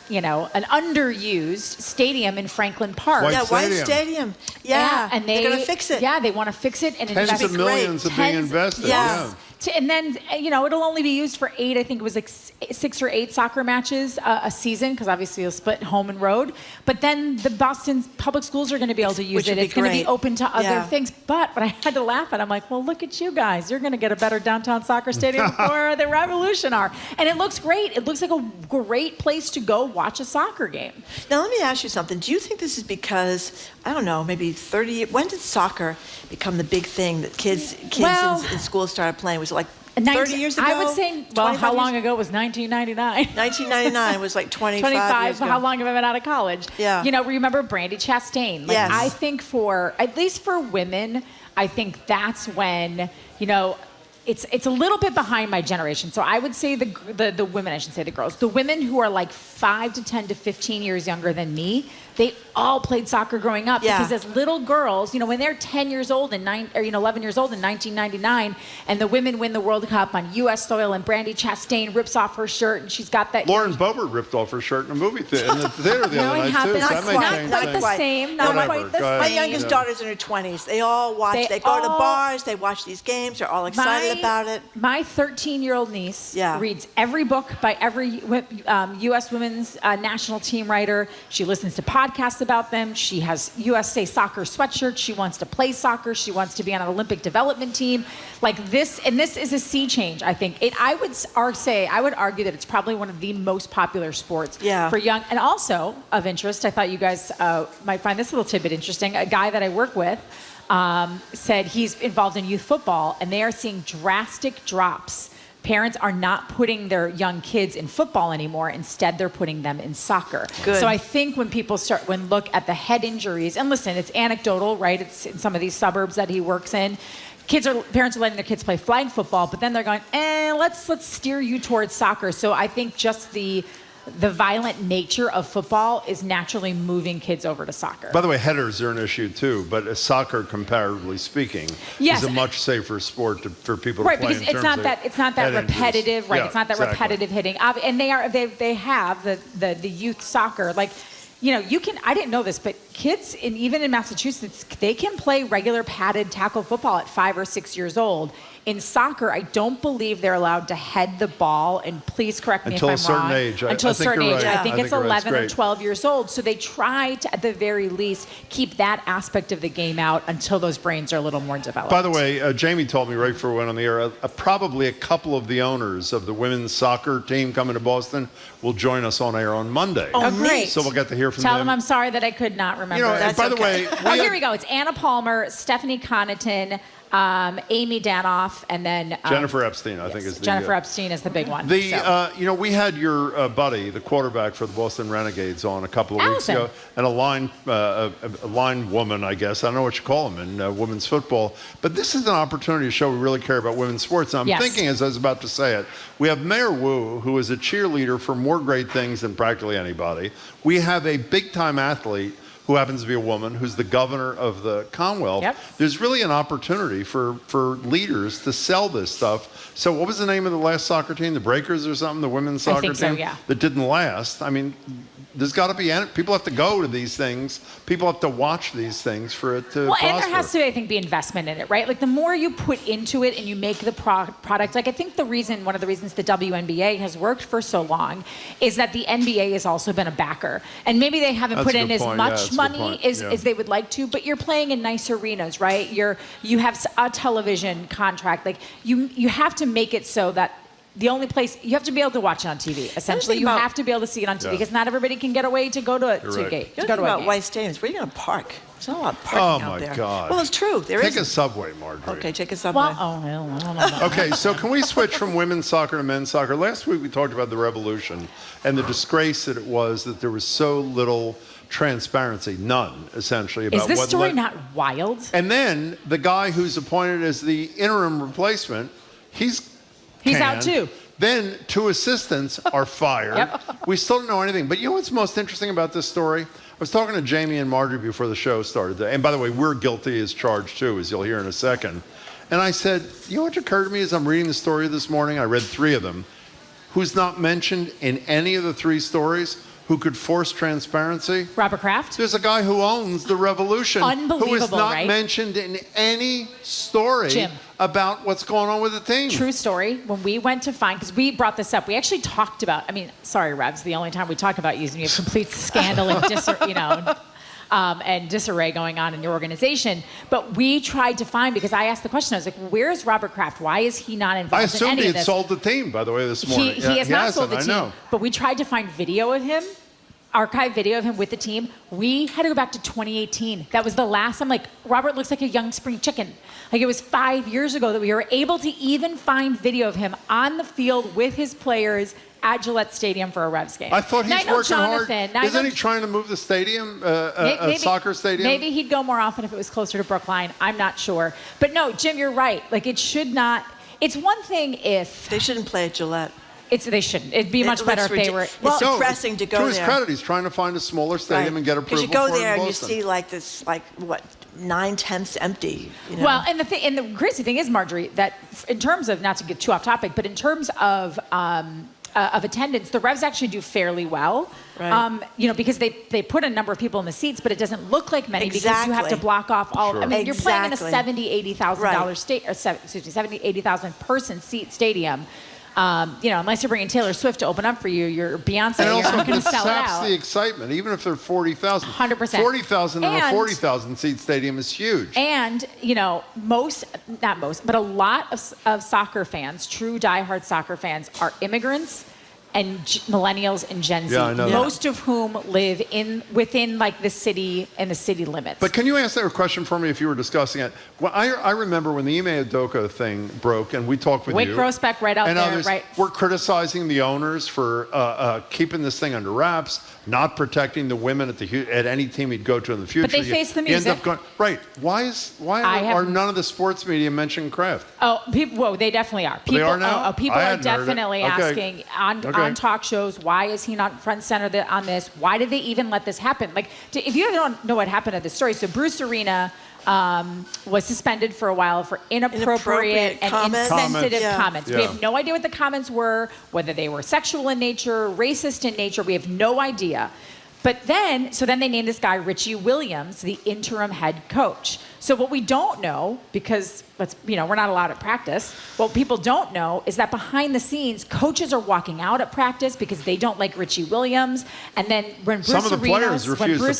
underused stadium in Franklin Park. White Stadium. Yeah, and they're going to fix it. Yeah, they want to fix it and tens invest of millions of being invested. Yes. And then, it'll only be used for 8, I think it was like 6 or 8 soccer matches a season, because obviously you'll split home and road. But then the Boston public schools are going to be able to use it. It's going to be open to other things. But what I had to laugh at, I'm like, well, look at you guys. You're going to get a better downtown soccer stadium before the Revolution are. And it looks great. It looks like a great place to go watch a soccer game. Now, let me ask you something. Do you think this is because, I don't know, maybe 30 years, when did soccer become the big thing that kids in school started playing? Was it like 30 years ago? I would say, how long ago was 1999? 1999 was like 25 years ago. How long have I been out of college? Yeah. Remember Brandy Chastain? Yes. I think at least for women, I think that's when, it's a little bit behind my generation. So I would say the women, I shouldn't say the girls, the women who are like 5 to 10 to 15 years younger than me, they all played soccer growing up. Yeah. Because as little girls, when they're 10 years old and 11 years old in 1999, and the women win the World Cup on U.S. soil, and Brandy Chastain rips off her shirt, and she's got that. Lauren Boebert ripped off her shirt in a movie in the theater the other night too. Not quite the same. My youngest daughter's in her 20s. They all watch. They go to bars. They watch these games. They're all excited about it. My 13-year-old niece reads every book by every U.S. women's national team writer. She listens to podcasts about them. She has USA soccer sweatshirts. She wants to play soccer. She wants to be on an Olympic development team. Like this, and this is a sea change, I think. I would argue that it's probably one of the most popular sports for young, and also of interest. I thought you guys might find this little tidbit interesting. A guy that I work with said he's involved in youth football, and they are seeing drastic drops. Parents are not putting their young kids in football anymore. Instead, they're putting them in soccer. Good. So I think when people look at the head injuries, and listen, it's anecdotal, right? It's in some of these suburbs that he works in. Parents are letting their kids play flag football, but then they're going, let's steer you towards soccer. So I think just the violent nature of football is naturally moving kids over to soccer. By the way, headers are an issue too, but soccer, comparatively speaking, is a much safer sport for people to play. Right, because it's not that repetitive, right? Yeah, it's not that repetitive hitting, and they have the youth soccer, like. You can, I didn't know this, but kids, even in Massachusetts, they can play regular padded tackle football at 5 or 6 years old. In soccer, I don't believe they're allowed to head the ball, and please correct me if I'm wrong. Until a certain age. Until a certain age. Right. I think it's 11 or 12 years old. So they try to, at the very least, keep that aspect of the game out until those brains are a little more developed. By the way, Jamie told me right before we went on the air, probably a couple of the owners of the women's soccer team coming to Boston will join us on air on Monday. Oh, great. So we'll get to hear from Tell them. them I'm sorry that I could not remember. You know, and by the way, here we go. It's Anna Palmer, Stephanie Connaughton, Amy Danoff, and then Jennifer Epstein, I think is the Jennifer Epstein is the big one. You know, we had your buddy, the quarterback for the Boston Renegades, on a couple of weeks ago, and a line woman, I guess. I don't know what you call them in women's football, but this is an opportunity to show we really care about women's sports. And I'm thinking, as I was about to say it, we have Mayor Wu, who is a cheerleader for more great things than practically anybody. We have a big-time athlete who happens to be a woman, who's the governor of the Commonwealth. There's really an opportunity for leaders to sell this stuff. So what was the name of the last soccer team? The Breakers or something? The women's soccer team? So, yeah. That didn't last. I mean, there's got to be, people have to go to these things. People have to watch these things for it to prosper. And there has to, I think, be investment in it, right? Like the more you put into it and you make the product, like I think one of the reasons the WNBA has worked for so long is that the NBA has also been a backer. And maybe they haven't put in as much money as they would like to, but you're playing in nice arenas, right? You have a television contract. Like you have to make it so that the only place you have to be able to watch it on TV. Essentially, you have to be able to see it on TV because not everybody can get away to go to a game. You're talking about White Stadiums. Where are you going to park? There's not a lot of parking out there. Oh my God! Well, it's true. Take a subway, Marjorie. Okay, take a subway. Well, I don't know. Okay, so can we switch from women's soccer to men's soccer? Last week we talked about the revolution and the disgrace that it was that there was so little transparency, none, essentially. About Is this story not wild? And then the guy who's appointed as the interim replacement, he's out too. Then 2 assistants are fired. We still don't know anything. But you know what's most interesting about this story? I was talking to Jamie and Marjorie before the show started. And by the way, we're guilty as charged too, as you'll hear in a second. And I said, you know what occurred to me as I'm reading the story this morning? I read 3 of them. Who's not mentioned in any of the 3 stories? Who could force transparency? Robert Kraft? There's a guy who owns the revolution. Unbelievable, who is not right? mentioned in any story Jim. about what's going on with the team. True story. When we went to find, because we brought this up, we actually talked about, sorry, Revs, the only time we talk about using a complete scandal and and disarray going on in your organization. But we tried to find, because I asked the question, I was like, where's Robert Kraft? Why is he not involved in any of this? I assumed he had sold the team, by the way, this morning. He has not sold the team. I know. But we tried to find video of him, archive video of him with the team. We had to go back to 2018. That was the last time. Like, Robert looks like a young spring chicken. Like, it was 5 years ago that we were able to even find video of him on the field with his players at Gillette Stadium for a Revs game. I thought he's working hard. Isn't he trying to move the stadium, a soccer stadium? Maybe he'd go more often if it was closer to Brookline. I'm not sure. But no, Jim, you're right. Like, it should not. It's one thing if they shouldn't play at Gillette. They shouldn't. It'd be much better if they were. It's depressing to go there. To his credit, he's trying to find a smaller stadium and get approval for it in Because you go there and you Boston. see like this, 9/10 empty. You know? Well, and the crazy thing is, Marjorie, that in terms of, not to get too off topic, but in terms of attendance, the Revs actually do fairly well. Right. Because they put a number of people in the seats, but it doesn't look like many because you have to block off all. Sure. You're playing in a $80,000 person seat stadium. Unless you're bringing Taylor Swift to open up for you, you're Beyonce. And you're also, not going it to sell it saps out. the excitement, even if they're 40,000. 100%. 40,000 in a 40,000 seat stadium is huge. And, but a lot of soccer fans, true diehard soccer fans, are immigrants and millennials and Gen Z, I know most of whom live within the city and the city limits. But can you answer that question for me if you were discussing it? Well, I remember when the Ime Udoka thing broke, and we talked with Wick you. Grossbeck right out and there, others, right? We're criticizing the owners for keeping this thing under wraps, not protecting the women at any team he'd go to in the future. But they face the You end music. up going, right. Why are none of the sports media mentioning Kraft? Oh, they definitely are. They are now? People I are hadn't heard it. definitely Okay. asking on talk shows, why is he not front center on this? Why did they even let this happen? If you don't know what happened at this story, so Bruce Arena was suspended for a while for inappropriate and insensitive comments. Yeah. We have no idea what the comments were, whether they were sexual in nature, racist in nature. We have no idea. But then they named this guy, Richie Williams, the interim head coach. So what we don't know, because we're not allowed at practice, what people don't know is that behind the scenes, coaches are walking out at practice because they don't like Richie Williams. And then when Bruce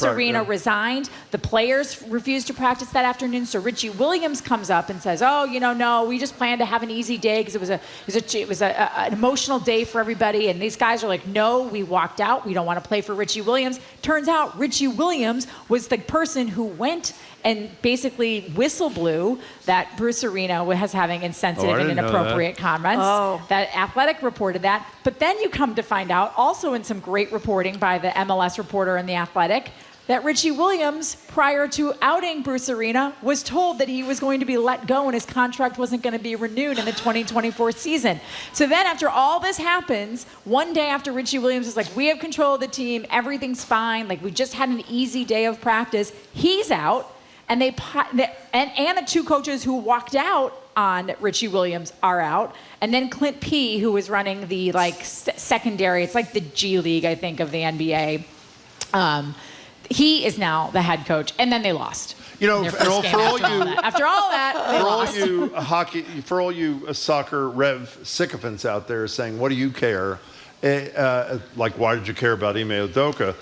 Arena resigned, the players refused to practice that afternoon. So Richie Williams comes up and says, "Oh, no, we just planned to have an easy day because it was an emotional day for everybody." And these guys are like, "No, we walked out. We don't want to play for Richie Williams." Turns out Richie Williams was the person who went and basically whistle blew that Bruce Arena was having insensitive and inappropriate comments. That Athletic reported that. But then you come to find out, also in some great reporting by the MLS reporter in the Athletic, that Richie Williams, prior to outing Bruce Arena, was told that he was going to be let go and his contract wasn't going to be renewed in the 2024 season. So then after all this happens, one day after Richie Williams is like, "We have control of the team, everything's fine, like we just had an easy day of practice," he's out. And the two coaches who walked out on Richie Williams are out. And then Clint P., who was running the secondary, it's like the G League, I think, of the NBA. He is now the head coach. And then they lost. After all that, for all you soccer rev sycophants out there saying, "What do you care?" Why did you care about Ime Udoka?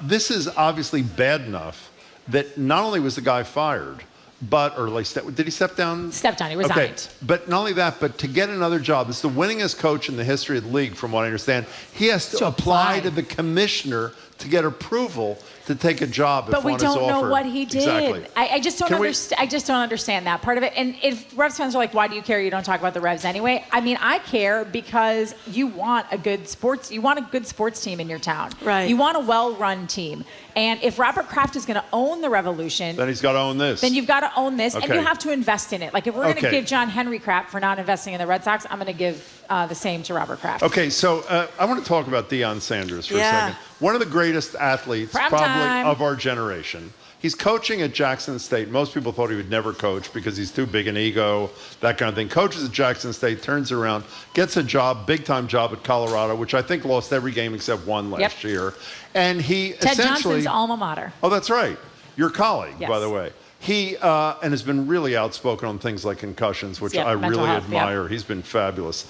This is obviously bad enough that not only was the guy fired, did he step down? Stepped down, he resigned. Okay. But not only that, but to get another job, it's the winningest coach in the history of the league, from what I understand. He has to apply to the commissioner to get approval to take a job if one is offered. But we don't know what he did. Exactly. I just don't understand that part of it. And if Revs fans are like, "Why do you care? You don't talk about the Revs anyway." I mean, I care because you want a good sports team in your town. Right. You want a well-run team. And if Robert Kraft is going to own the Revolution, then he's got to own this. Then you've got to own this, and you have to invest in it. Like, if we're going to give John Henry crap for not investing in the Red Sox, I'm going to give the same to Robert Kraft. Okay, so I want to talk about Deion Sanders for a second. One of the greatest athletes probably of our generation. He's coaching at Jackson State. Most people thought he would never coach because he's too big an ego, that kind of thing. Coaches at Jackson State, turns around, gets a job, big-time job at Colorado, which I think lost every game except one last year. And he Ted Johnson's alma mater. Oh, that's right. Your colleague, by the way. He and has been really outspoken on things like concussions, which I really admire. Yep. He's been fabulous.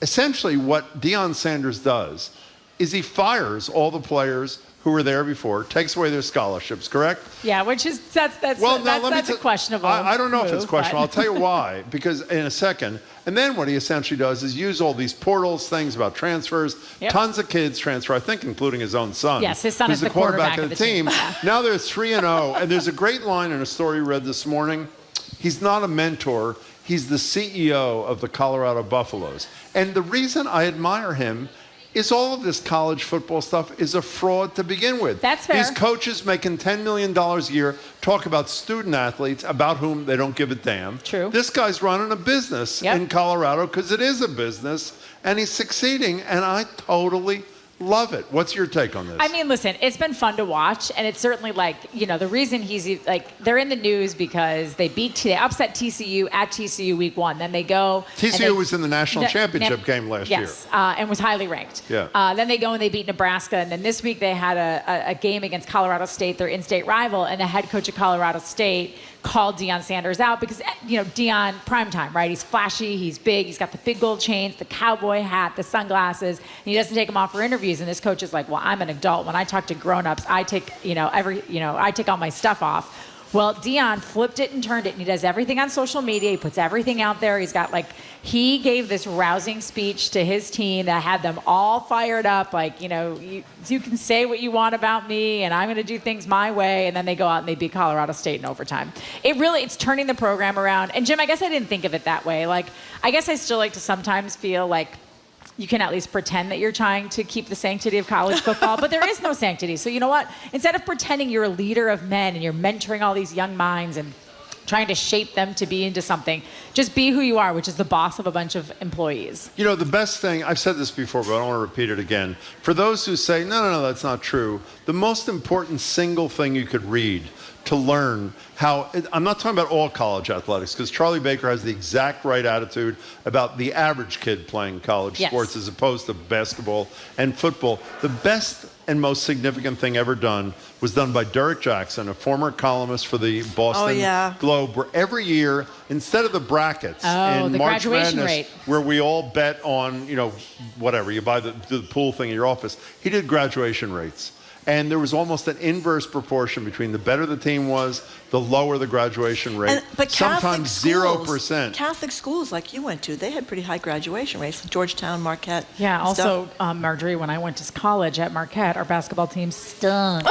Essentially, what Deion Sanders does is he fires all the players who were there before, takes away their scholarships, correct? Yeah, which is that's a questionable. I don't know if it's questionable. But. I'll tell you why, because in a second. And then what he essentially does is use all these portals, things about transfers. Yep. Tons of kids transfer, I think, including his own son. Yes, his son is the quarterback of the team. Now they're 3-0, and there's a great line in a story read this morning. He's not a mentor. He's the CEO of the Colorado Buffaloes. And the reason I admire him is all of this college football stuff is a fraud to begin with. That's fair. These coaches making $10 million a year talk about student athletes about whom they don't give a damn. True. This guy's running a business in Colorado because it is a business, and he's succeeding, and I totally love it. What's your take on this? I mean, listen, it's been fun to watch, and it's certainly the reason he's they're in the news because they upset TCU at TCU week 1. Then they go. TCU was in the national championship game last year. Yes, and was highly ranked. Yeah. Then they go and they beat Nebraska, and then this week they had a game against Colorado State, their in-state rival, and the head coach of Colorado State called Deion Sanders out because, Deion, primetime, right? He's flashy, he's big, he's got the big gold chains, the cowboy hat, the sunglasses, and he doesn't take them off for interviews. And this coach is like, "Well, I'm an adult. When I talk to grown-ups, I take, I take all my stuff off." Well, Deion flipped it and turned it, and he does everything on social media. He puts everything out there. He's got he gave this rousing speech to his team that had them all fired up. You can say what you want about me, and I'm going to do things my way. And then they go out and they beat Colorado State in overtime. It's turning the program around. And Jim, I guess I didn't think of it that way. I guess I still like to sometimes feel like you can at least pretend that you're trying to keep the sanctity of college football, but there is no sanctity. So you know what? Instead of pretending you're a leader of men and you're mentoring all these young minds and trying to shape them to be into something, just be who you are, which is the boss of a bunch of employees. The best thing, I've said this before, but I don't want to repeat it again. For those who say, no, that's not true, the most important single thing you could read to learn how, I'm not talking about all college athletics, because Charlie Baker has the exact right attitude about the average kid playing college sports as opposed to basketball and football. The best and most significant thing ever done was done by Derek Jackson, a former columnist for the Boston Globe, where every year, instead of the brackets in the March graduation Madness, rate, where we all bet on, whatever, you buy the pool thing in your office, he did graduation rates. And there was almost an inverse proportion between the better the team was, the lower the graduation rate. But sometimes 0%. Catholic schools like you went to, they had pretty high graduation rates. Georgetown, Marquette. Yeah, also, Marjorie, when I went to college at Marquette, our basketball team stunk.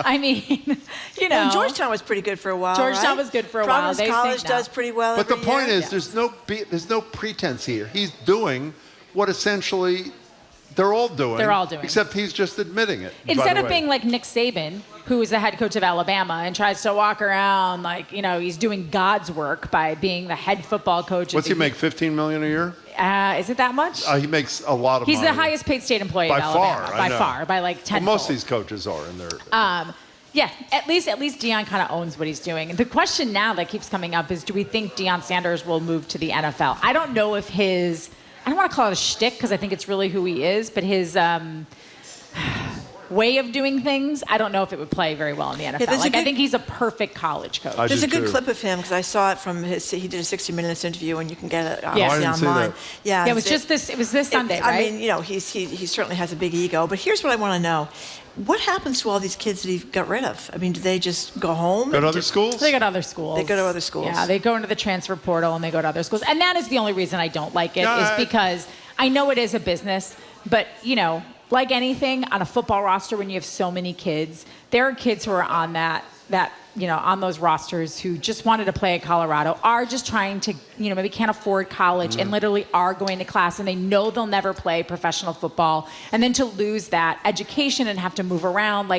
And Georgetown was pretty good for a while. Georgetown was good for a while. Providence College does pretty well. But the point is, there's no pretense here. He's doing what essentially they're all doing. Except he's just admitting it. Instead of being like Nick Saban, who is the head coach of Alabama and tries to walk around like, he's doing God's work by being the head football coach. What's he make, $15 million a year? Is it that much? He makes a lot of money. He's the highest paid state employee of Alabama. By far, by like 10. Well, most of these coaches are in there. Yeah, at least Deion kind of owns what he's doing. And the question now that keeps coming up is, do we think Deion Sanders will move to the NFL? I don't know if I don't want to call it a shtick because I think it's really who he is, but his way of doing things, I don't know if it would play very well in the NFL. I think he's a perfect college coach. There's a good clip of him because I saw it from he did a 60 Minutes interview and you can get it obviously online. Yeah, it was this Sunday, right? I mean, he certainly has a big ego, but here's what I want to know. What happens to all these kids that he got rid of? I mean, do they just go home? Go to other schools? They go to other schools. They go to other schools. Yeah, they go into the transfer portal and they go to other schools. And that is the only reason I don't like it is because I know it is a business, but, like anything on a football roster, when you have so many kids, there are kids who are on on those rosters who just wanted to play at Colorado, are just trying to, maybe can't afford college and literally are going to class and they know they'll never play professional football. And then to lose that education and have to move around,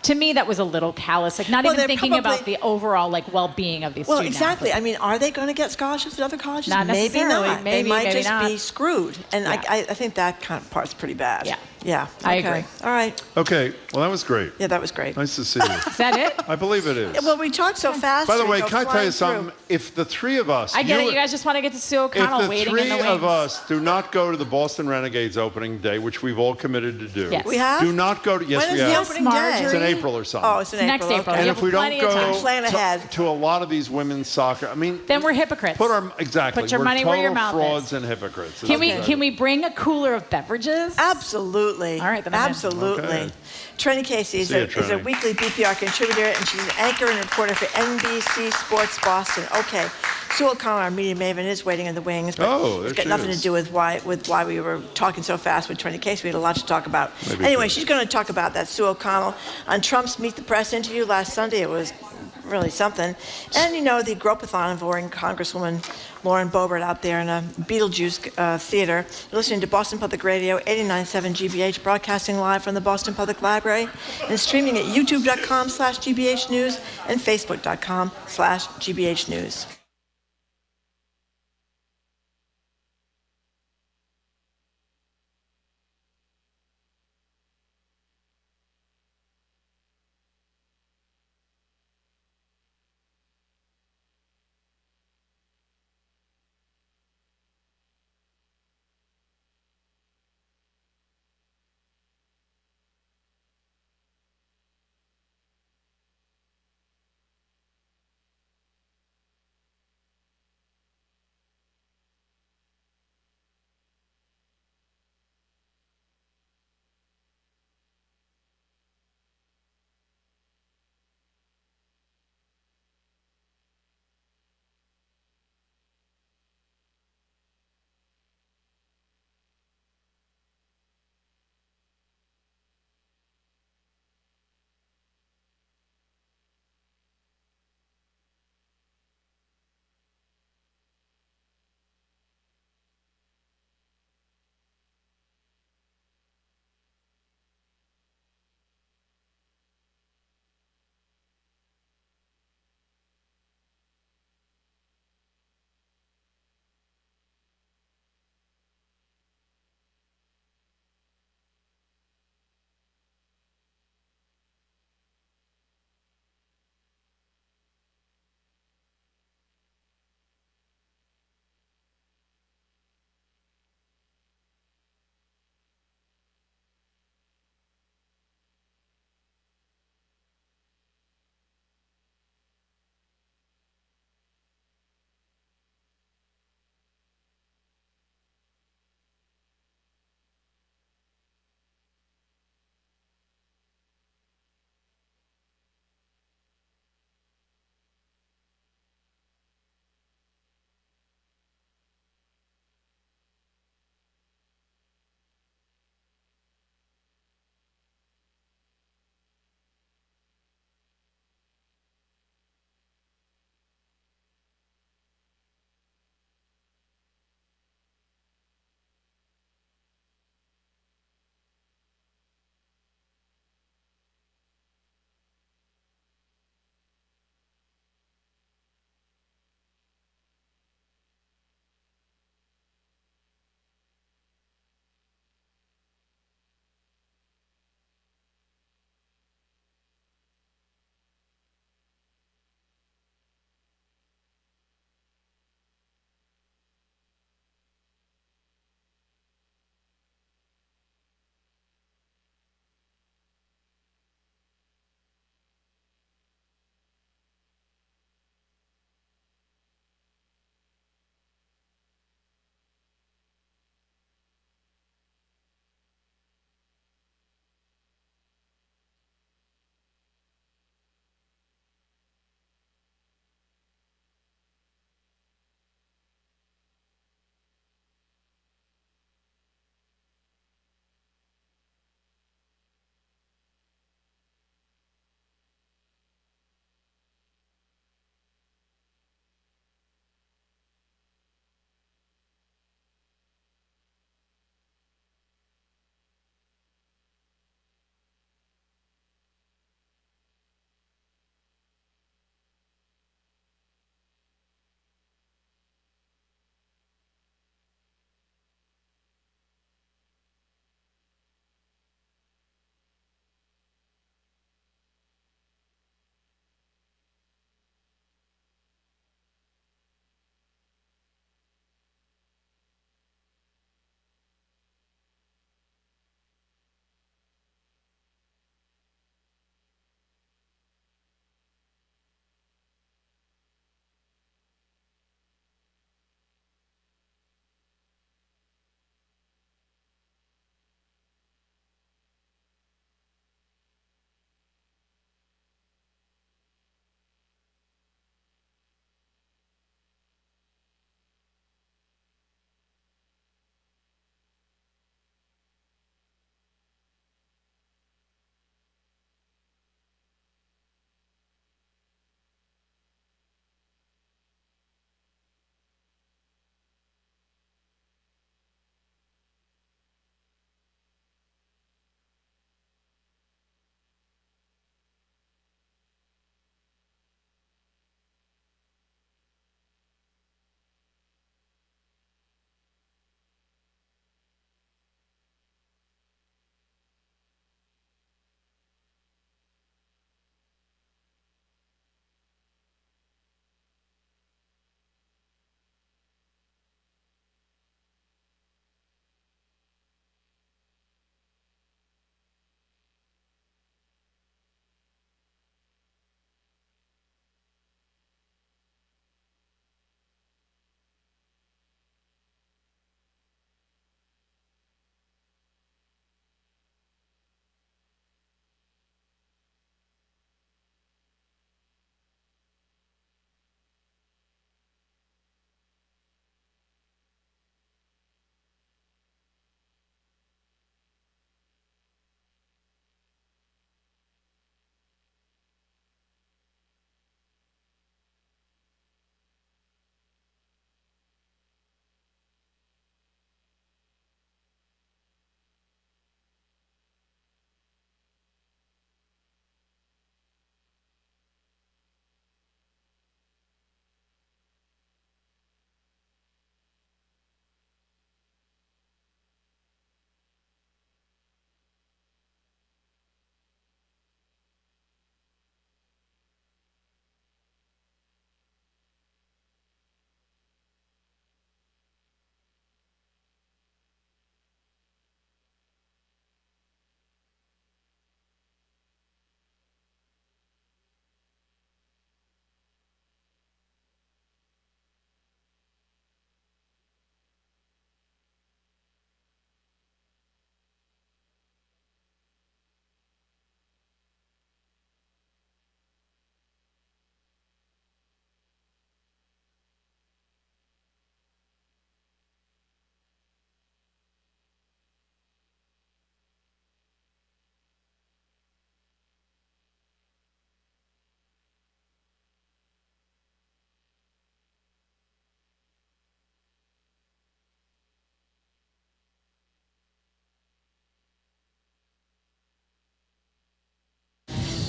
to me, that was a little callous. Not even thinking about the overall well-being of these students. Well, exactly. I mean, are they going to get scholarships at other colleges? Not necessarily. Maybe not. Maybe, they might maybe just not. be screwed. And I think that kind of part's pretty bad. Yeah. Yeah. I agree. All right. Okay. Well, that was great. Yeah, that was great. Nice to see you. Is that it? I believe it is. Well, we talked so fast. By the way, can I tell you something? If the three of us... I get it. You guys just want to get to Sue O'Connell waiting in the wings. If the three of us do not go to the Boston Renegades opening day, which we've all committed to do... Yes. We have? Do not go to... Yes, when we is have. the opening day? It's in April or something. Oh, it's in April. Next April. Okay. And if we don't go plan ahead. to a lot of these women's soccer, then we're hypocrites. Exactly. Put your we're money where your mouth frauds is. and hypocrites. Can we bring a cooler of beverages? Absolutely. All right, then I'm in. Absolutely. Okay. Trenny Casey is a weekly BPR contributor, and she's an anchor and reporter for NBC Sports Boston. Okay, Sue O'Connell, our media maven, is waiting in the wings, but it's got nothing to do with why we were talking so fast with Trenny Casey. We had a lot to talk about. Anyway, she's going to talk about that, Sue O'Connell, on Trump's Meet the Press interview last Sunday. It was really something. And, the Gropathon involving Congresswoman Lauren Boebert out there in a Beetlejuice theater. You're listening to Boston Public Radio, 89.7 GBH, broadcasting live from the Boston Public Library and streaming at youtube.com/GBH News and facebook.com/GBH News.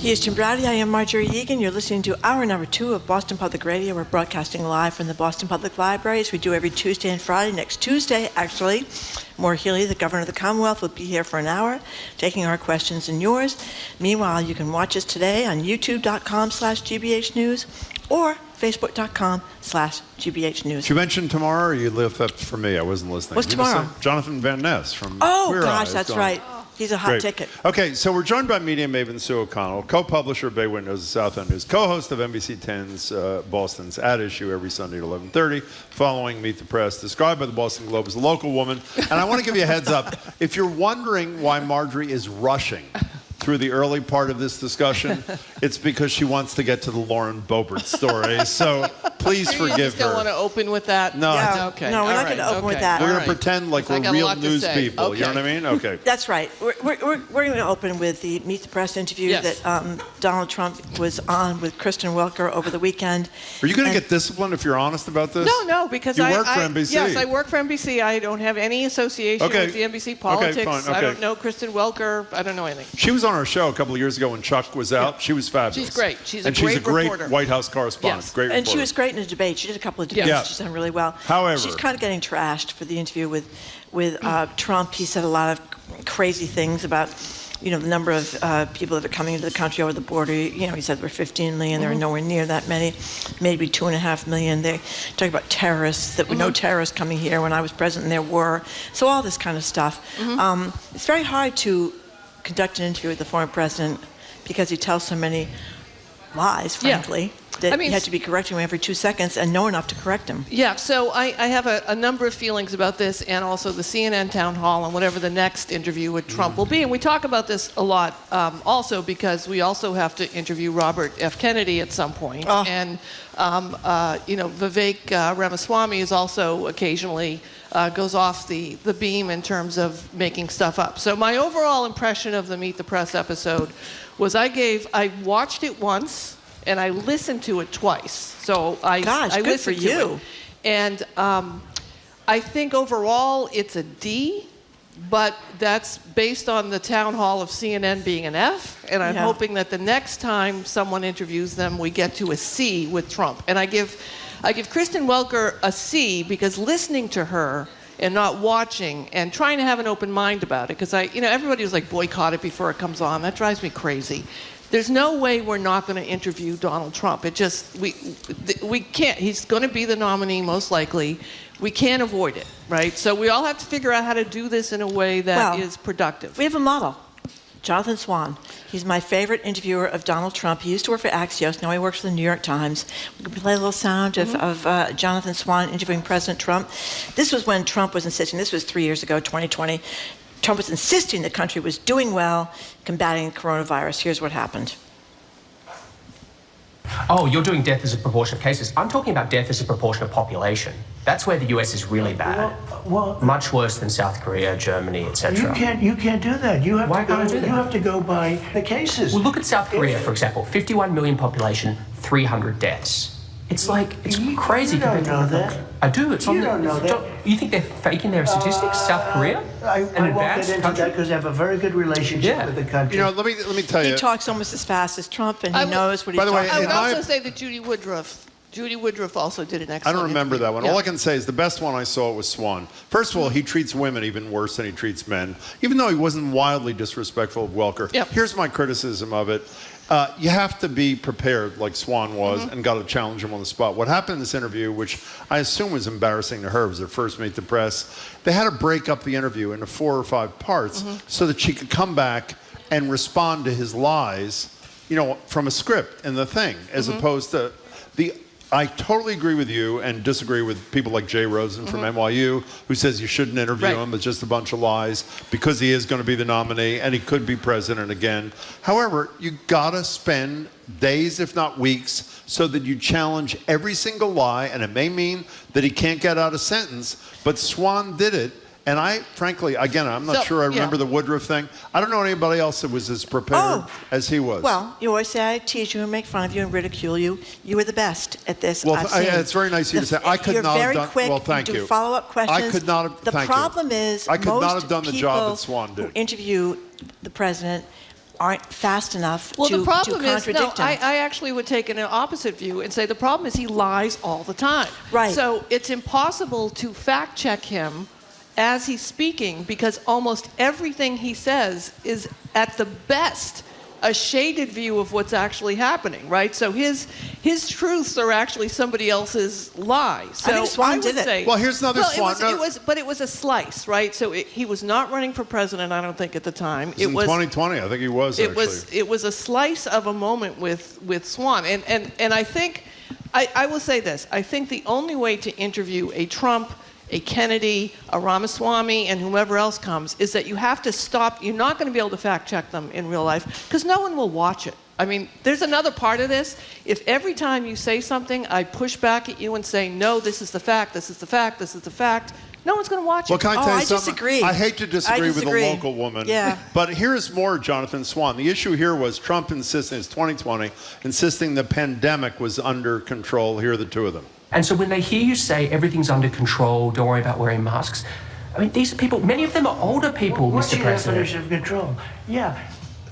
He is Jim Browdy. I am Marjorie Egan. You're listening to hour number 2 of Boston Public Radio. We're broadcasting live from the Boston Public Library, as we do every Tuesday and Friday. Next Tuesday, actually, Maura Healey, the Governor of the Commonwealth, will be here for an hour, taking our questions and yours. Meanwhile, you can watch us today on youtube.com/GBH News or facebook.com/GBH News. You mentioned tomorrow, or you left that for me? I wasn't listening. What's tomorrow? Jonathan Van Ness from Oh, Queer gosh, Eye that's gone. right. He's a hot Great. ticket. Okay, so we're joined by media maven Sue O'Connell, co-publisher of Bay Windows and South End News, co-host of NBC 10's Boston's At Issue every Sunday at 11:30, following Meet the Press, described by the Boston Globe as a local woman. And I want to give you a heads up. If you're wondering why Marjorie is rushing through the early part of this discussion, it's because she wants to get to the Lauren Boebert story. So please forgive You just don't her. want to open with that? No, Yeah. Okay. No, we're not going to open with that. We're All going to pretend like we're I got a real lot to news say. people. You know what I mean? Okay. That's right. We're going to open with the Meet the Press interview Yes. that Donald Trump was on with Kristen Welker over the weekend. Are you going to And- get disciplined if you're honest about this? No, because You I work for NBC. Yes, I work for NBC. I don't have any association Okay. with the NBC politics. fine, I okay. don't know Kristen Welker. I don't know anything. She was on our show a couple of years ago when Chuck was out. Yeah. She was fabulous. She's great. She's a and great she's a great reporter. White House correspondent. Yes. Great And she reporter. was great in a debate. She did a couple of debates. Yeah. She's done really well. However- she's kind of getting trashed for the interview with Trump. He said a lot of crazy things about, the number of people that are coming into the country over the border. He said we're 15 million. There are nowhere near that many. Maybe 2.5 million. They talk about terrorists, that were no terrorists coming here. When I was president, there were. So all this kind of stuff. It's very hard to conduct an interview with the former president because he tells so many lies, frankly, that you have to be correcting him every 2 seconds and know enough to correct him. Yeah, so I have a number of feelings about this, and also the CNN town hall and whatever the next interview with Trump will be. And we talk about this a lot also because we also have to interview Robert F. Kennedy at some point. And, Vivek Ramaswamy is also occasionally goes off the beam in terms of making stuff up. So my overall impression of the Meet the Press episode was I watched it once, and I listened to it twice. So I good listened for to you. it. And I think overall it's a D, but that's based on the town hall of CNN being an F. And I'm hoping that the next time someone interviews them, we get to a C with Trump. And I give Kristen Welker a C because listening to her and not watching and trying to have an open mind about it, because everybody was like, boycott it before it comes on. That drives me crazy. There's no way we're not going to interview Donald Trump. We can't. He's going to be the nominee most likely. We can't avoid it, right? So we all have to figure out how to do this in a way that is productive. We have a model, Jonathan Swan. He's my favorite interviewer of Donald Trump. He used to work for Axios. Now he works for the New York Times. We can play a little sound of Jonathan Swan interviewing President Trump. This was when Trump was insisting, this was 3 years ago, 2020, Trump was insisting the country was doing well combating coronavirus. Here's what happened. Oh, you're doing death as a proportion of cases. I'm talking about death as a proportion of population. That's where the US is really bad. Well, much worse than South Korea, Germany, etc. You can't do that. You have Why to go, can't I do that? You have to go by the cases. Well, look at South Korea, for example. 51 million population, 300 deaths. It's crazy. You don't know that. I do. It's You don't know that. You think they're faking their statistics? South Korea? I won't get into that because they have a very good relationship with the country. Let me tell you. He talks almost as fast as Trump, and he knows what he's talking about. I would also say that Judy Woodruff also did an excellent I don't remember that one. Yeah. All I can say is the best one I saw was Swan. First of all, he treats women even worse than he treats men, even though he wasn't wildly disrespectful of Welker. Yep. Here's my criticism of it. You have to be prepared, like Swan was, and got to challenge him on the spot. What happened in this interview, which I assume was embarrassing to her, it was her first Meet the Press, they had to break up the interview into 4 or 5 parts so that she could come back and respond to his lies, from a script and the thing, as opposed to I totally agree with you and disagree with people like Jay Rosen from NYU, who says you shouldn't interview him. It's just a bunch of lies because he is going to be the nominee and he could be president again. However, you got to spend days, if not weeks, so that you challenge every single lie, and it may mean that he can't get out a sentence, but Swan did it. And frankly, again, I'm not sure I remember the Woodruff thing. I don't know anybody else that was as prepared as he was. Well, you always say I tease you and make fun of you and ridicule you. You were the best at this. Well, it's very nice of you to say. I could not have done. You're very quick. Well, thank you. you. Do follow-up questions. I could not have. The problem is I could not have done the job that most Swan people did. who interview the president aren't fast enough Well, to the problem is, contradict no, him. I actually would take an opposite view and say the problem is he lies all the time. Right. So it's impossible to fact check him as he's speaking because almost everything he says is at the best a shaded view of what's actually happening, right? So his truths are actually somebody else's lies. So I think Swan would did it. say, Well, here's another Swan. It was a slice, right? So he was not running for president, I don't think, at the time. It was in 2020. I think he was. It was a slice of a moment with Swan, and I think I will say this. I think the only way to interview a Trump, a Kennedy, a Ramaswamy, and whomever else comes is that you have to stop. You're not going to be able to fact check them in real life because no one will watch it. I mean, there's another part of this. If every time you say something, I push back at you and say, no, this is the fact, this is the fact, this is the fact, no one's going to watch it. Well, can I tell you I something? disagree. I hate to disagree with a local woman. Yeah. But here's more, Jonathan Swan. The issue here was Trump insisting, it's 2020, insisting the pandemic was under control. Here are the two of them. And so when they hear you say everything's under control, don't worry about wearing masks, I mean, these are people, many of them are older people, What's Mr. your President. definition of control? Yeah.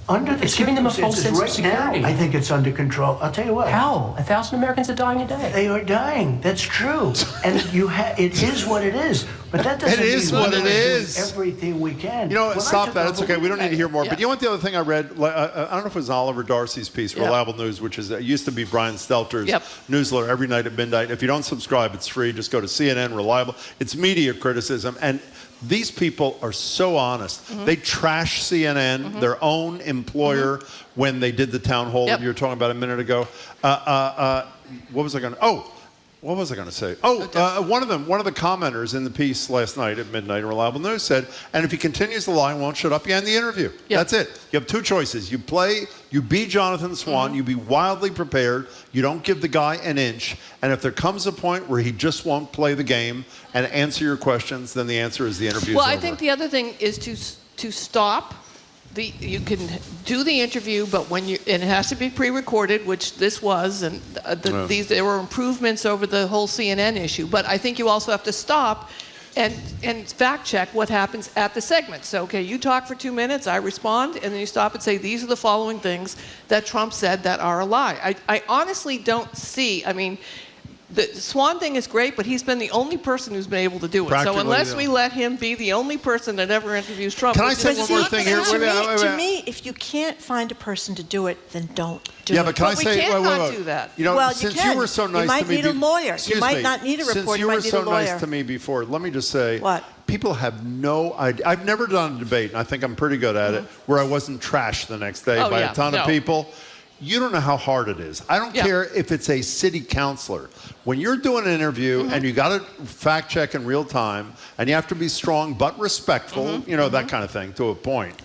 Under the It's giving them a false circumstances sense of right security. now, I think it's under control. I'll tell you what. How? 1,000 Americans are dying a day. They are dying. That's true. And it is what it is. But that doesn't It is mean what we're it doing is. everything we can. You know what? When I Stop took that. It's over, okay. We don't need to hear more. Yeah. But you know what? The other thing I read, I don't know if it was Oliver Darcy's piece, Reliable News, which is it used to be Brian Stelter's newsletter every night at midnight. If you don't subscribe, it's free. Just go to CNN Reliable. It's media criticism. And these people are so honest. Mm-hmm. They trash CNN, their own employer, when they did the town hall that you were talking about a minute ago. What was I going to? What was I going to say? One of the commenters in the piece last night at midnight in Reliable News said, and if he continues to lie and won't shut up, you end the interview. Yep. That's it. You have two choices. You be Jonathan Swan, you be wildly prepared, you don't give the guy an inch, and if there comes a point where he just won't play the game and answer your questions, then the answer is the interview. Well, I think the other thing is to stop. You can do the interview, but and it has to be pre-recorded, which this was, and there were improvements over the whole CNN issue. But I think you also have to stop and fact check what happens at the segment. So, okay, you talk for 2 minutes, I respond, and then you stop and say, these are the following things that Trump said that are a lie. I honestly don't see, I mean, the Swan thing is great, but he's been the only person who's been able to do it. So unless we let him be the only person that ever interviews Trump. Can I say one more thing here? To me, if you can't find a person to do it, then don't do it. Yeah, but can I say, we can't not do that. You know, Well, since you can. you were so nice You might to me, need a lawyer. You might not need a Since reporter. you You were might need so a lawyer. nice to me before, let me just say, What? people have no idea. I've never done a debate, and I think I'm pretty good at it, where I wasn't trashed the next day by a ton of people. You don't know how hard it is. I don't care if it's a city councilor. When you're doing an interview and you got to fact check in real time, and you have to be strong but respectful, you know, that kind of thing to a point.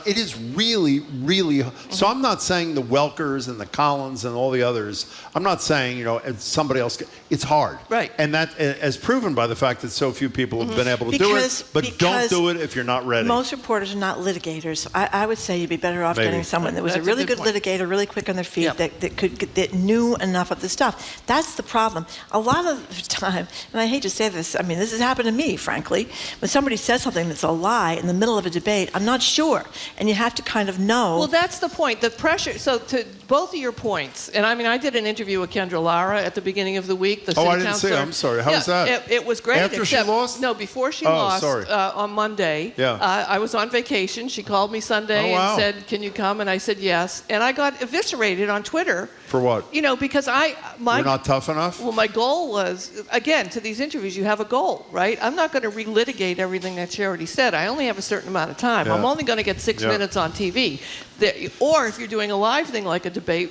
It is really, really. So I'm not saying the Welkers and the Collins and all the others. I'm not saying, you know, somebody else. It's hard. Right. And that is proven by the fact that so few people have been able to do it. But don't do it if you're not ready. Most reporters are not litigators. I would say you'd be better off getting someone that was a really good litigator, really quick on their feet, that knew enough of the stuff. That's the problem. A lot of the time, and I hate to say this, I mean, this has happened to me, frankly, when somebody says something that's a lie in the middle of a debate, I'm not sure. And you have to kind of know. Well, that's the point. The pressure. So to both of your points, and I mean, I did an interview with Kendra Lara at the beginning of the week. The city I didn't councilor. see it. I'm sorry. How was that? It was great. After she lost? No, before she lost. Sorry. On Monday. Yeah. I was on vacation. She called me Sunday and said, "Can you come?" And I said yes. And I got eviscerated on Twitter. For what? You know, because you're not tough enough? Well, my goal was, again, to these interviews, you have a goal, right? I'm not going to relitigate everything that she already said. I only have a certain amount of time. I'm only going to get 6 minutes on TV. Or if you're doing a live thing like a debate,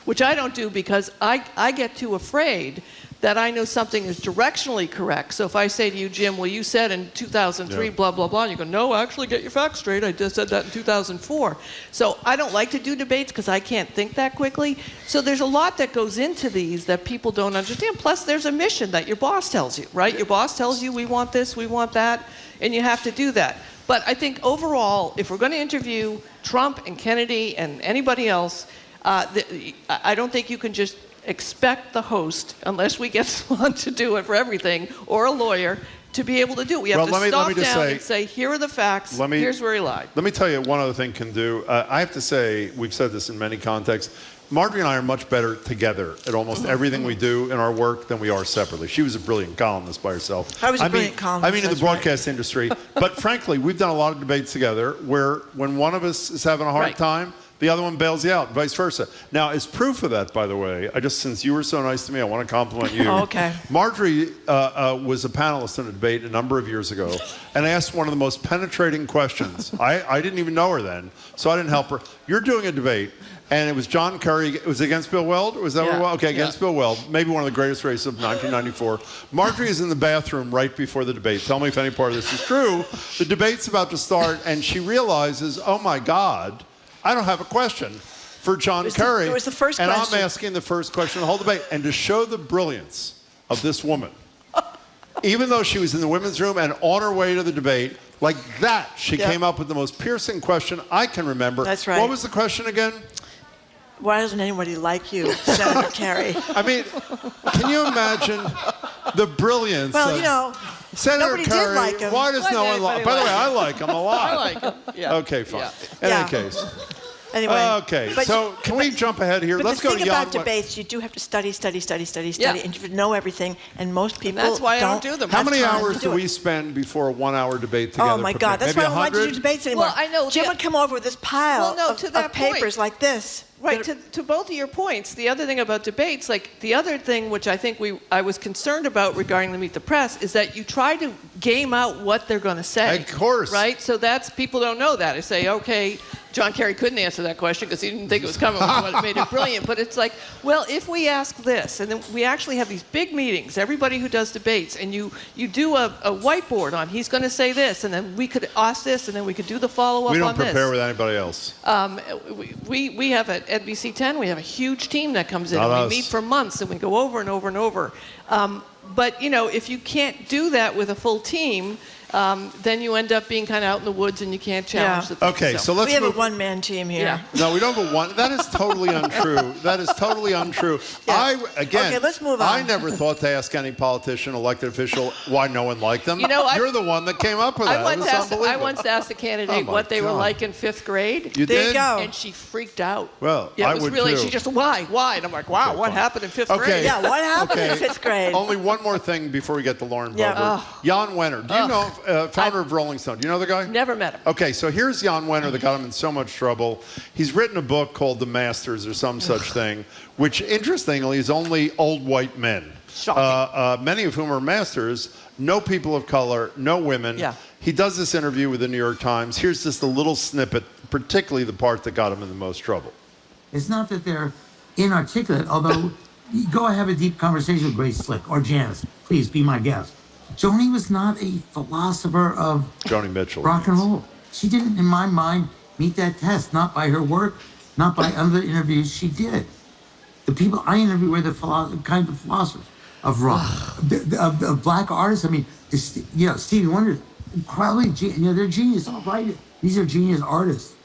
which I don't do because I get too afraid that I know something is directionally correct. So if I say to you, Jim, well, you said in 2003, blah, blah, blah, and you go, no, actually, get your facts straight. I just said that in 2004. So I don't like to do debates because I can't think that quickly. So there's a lot that goes into these that people don't understand. Plus, there's a mission that your boss tells you, right? Your boss tells you, we want this, we want that, and you have to do that. But I think overall, if we're going to interview Trump and Kennedy and anybody else, I don't think you can just expect the host, unless we get someone to do it for everything, or a lawyer, to be able to do. We have to stop down and say, here are the facts, here's where he lied. Let me tell you one other thing can do. I have to say, we've said this in many contexts, Marjorie and I are much better together at almost everything we do in our work than we are separately. She was a brilliant columnist by herself. I was a brilliant columnist. I mean, in the broadcast industry. But frankly, we've done a lot of debates together where when one of us is having a hard time, the other one bails you out, and vice versa. Now, as proof of that, by the way, since you were so nice to me, I want to compliment you. Okay. Marjorie was a panelist in a debate a number of years ago and asked one of the most penetrating questions. I didn't even know her then, so I didn't help her. You're doing a debate, and it was John Kerry. Was it against Bill Weld? Was that what it was? Okay, against Bill Weld. Maybe one of the greatest races of 1994. Marjorie is in the bathroom right before the debate. Tell me if any part of this is true. The debate's about to start, and she realizes, oh, my God, I don't have a question for John Kerry. It was the first and question. I'm asking the first question of the whole debate. And to show the brilliance of this woman, even though she was in the women's room and on her way to the debate, like that, she came up with the most piercing question I can remember. That's right. What was the question again? Why doesn't anybody like you, Senator Kerry? I mean, can you imagine the brilliance Well, Senator nobody Kerry, did like him. why does no one like him? By the way, I like him a lot. I like him. Yeah. Okay, fine. In any case. Anyway. Okay, so can we jump ahead here? Let's go to the thing about debates, you do have to study, and you have to know everything, and most people that's why I don't do them. How many hours do we spend before a 1 hour debate together? Oh, my God. That's why I don't like to do debates anymore. Well, I know. Jim would come over with this pile of papers like this. Right, to both of your points, the other thing about debates, the other thing which I think I was concerned about regarding the Meet the Press is that you try to game out what they're going to say. Of course. Right? So people don't know that. I say, okay, John Kerry couldn't answer that question because he didn't think it was coming, which is what made it brilliant. But it's like, well, if we ask this, and then we actually have these big meetings, everybody who does debates, and you do a whiteboard on, he's going to say this, and then we could ask this, and then we could do the follow-up on this. We don't prepare with anybody else. We have at NBC 10, we have a huge team that comes in, and we meet for months, and we go over and over and over. But, if you can't do that with a full team, then you end up being kind of out in the woods and you can't challenge the thing. Okay, so let's We have a one-man team here. Yeah. No, we don't have a one. That is totally untrue. That is totally untrue. Yeah. Okay, let's move on. I never thought to ask any politician, elected official, why no one liked them. You're the one that came up with that. I once asked a candidate what they were like in 5th grade. You did? There you go. And she freaked out. Well, yeah, I it was would really, too. she just, why? And I'm like, wow, what happened in 5th grade? Yeah, what happened in 5th grade? Only one more thing before we get to Lauren Yeah. Boebert. Jan Wenner. Do you know, founder of Rolling Stone, do you know the guy? Never met him. Okay, so here's Jan Wenner that got him in so much trouble. He's written a book called The Masters or some such thing, which interestingly is only old white men. Shocking. Many of whom are masters, no people of color, no women. Yeah. He does this interview with the New York Times. Here's just a little snippet, particularly the part that got him in the most trouble. It's not that they're inarticulate, although you go have a deep conversation with Grace Slick or Janice. Please be my guest. Joni was not a philosopher of Joni Mitchell. Rock and roll. She didn't, in my mind, meet that test, not by her work, not by other interviews she did. The people I interviewed were the kind of philosophers of rock, of black artists. I mean, Stevie Wonder, incredibly, they're genius. All right, these are genius artists.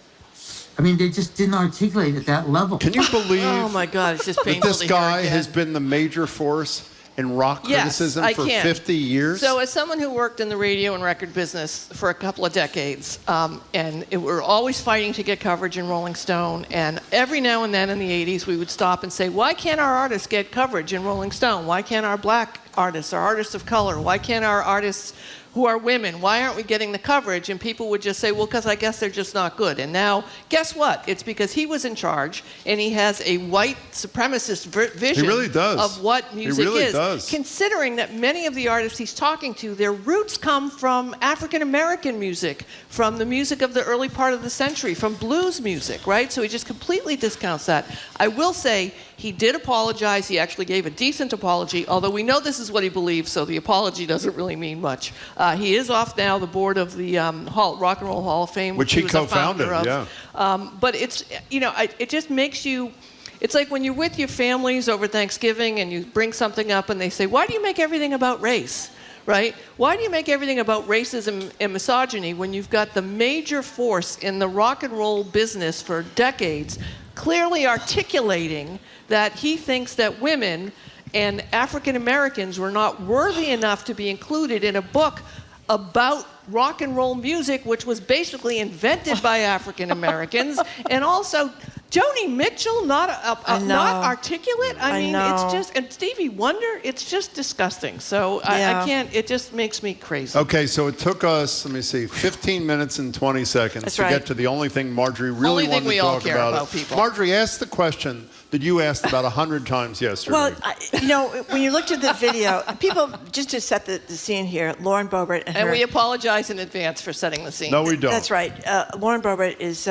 I mean, they just didn't articulate at that level. Can you believe Oh my God, it's just that painful this to guy hear again. has been the major force in rock criticism I for can. 50 years? So as someone who worked in the radio and record business for a couple of decades, we're always fighting to get coverage in Rolling Stone, and every now and then in the 80s we would stop and say, why can't our artists get coverage in Rolling Stone? Why can't our black artists, our artists of color, why can't our artists who are women, why aren't we getting the coverage? And people would just say, well, because I guess they're just not good. And now, guess what? It's because he was in charge, and he has a white supremacist vision He really does. of what music He really is. does. Considering that many of the artists he's talking to, their roots come from African American music, from the music of the early part of the century, from blues music, right? So he just completely discounts that. I will say he did apologize. He actually gave a decent apology, although we know this is what he believes, so the apology doesn't really mean much. He is off now the board of the Rock and Roll Hall of Fame, Which he was a co-founded, founder of. yeah. But it's, it just makes you. It's like when you're with your families over Thanksgiving and you bring something up and they say, why do you make everything about race? Right? Why do you make everything about racism and misogyny when you've got the major force in the rock and roll business for decades clearly articulating that he thinks that women and African Americans were not worthy enough to be included in a book about rock and roll music, which was basically invented by African Americans, and also Joni Mitchell, not articulate. I mean, know. it's just, and Stevie Wonder, it's just disgusting. So I can't, it just makes me crazy. Okay, so it took us, let me see, 15 minutes and 20 seconds to get to the only thing Marjorie really wanted to talk about. Marjorie, ask the question that you asked about 100 times yesterday. Well, when you looked at the video, people, just to set the scene here, Lauren Boebert and we apologize in advance for setting the scene. No, we don't. That's right. Lauren Boebert is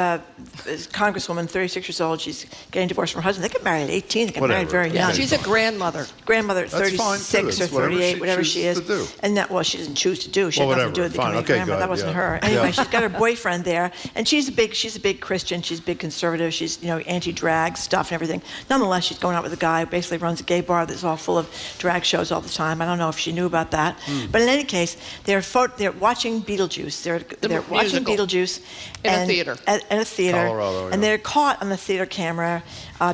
Congresswoman, 36 years old. She's getting divorced from her husband. They get married at 18. They get married very young. She's a grandmother. Grandmother at 36 or 38, whatever she is. And that, well, she doesn't choose to do. She had nothing to do with becoming a grandmother. That wasn't her. Anyway, she's got her boyfriend there, and she's a big Christian. She's a big conservative. She's anti-drag stuff and everything. Nonetheless, she's going out with a guy who basically runs a gay bar that's all full of drag shows all the time. I don't know if she knew about that, but in any case, they're watching Beetlejuice. They're watching Beetlejuice in a theater. At a theater, Colorado, and they're caught on the theater camera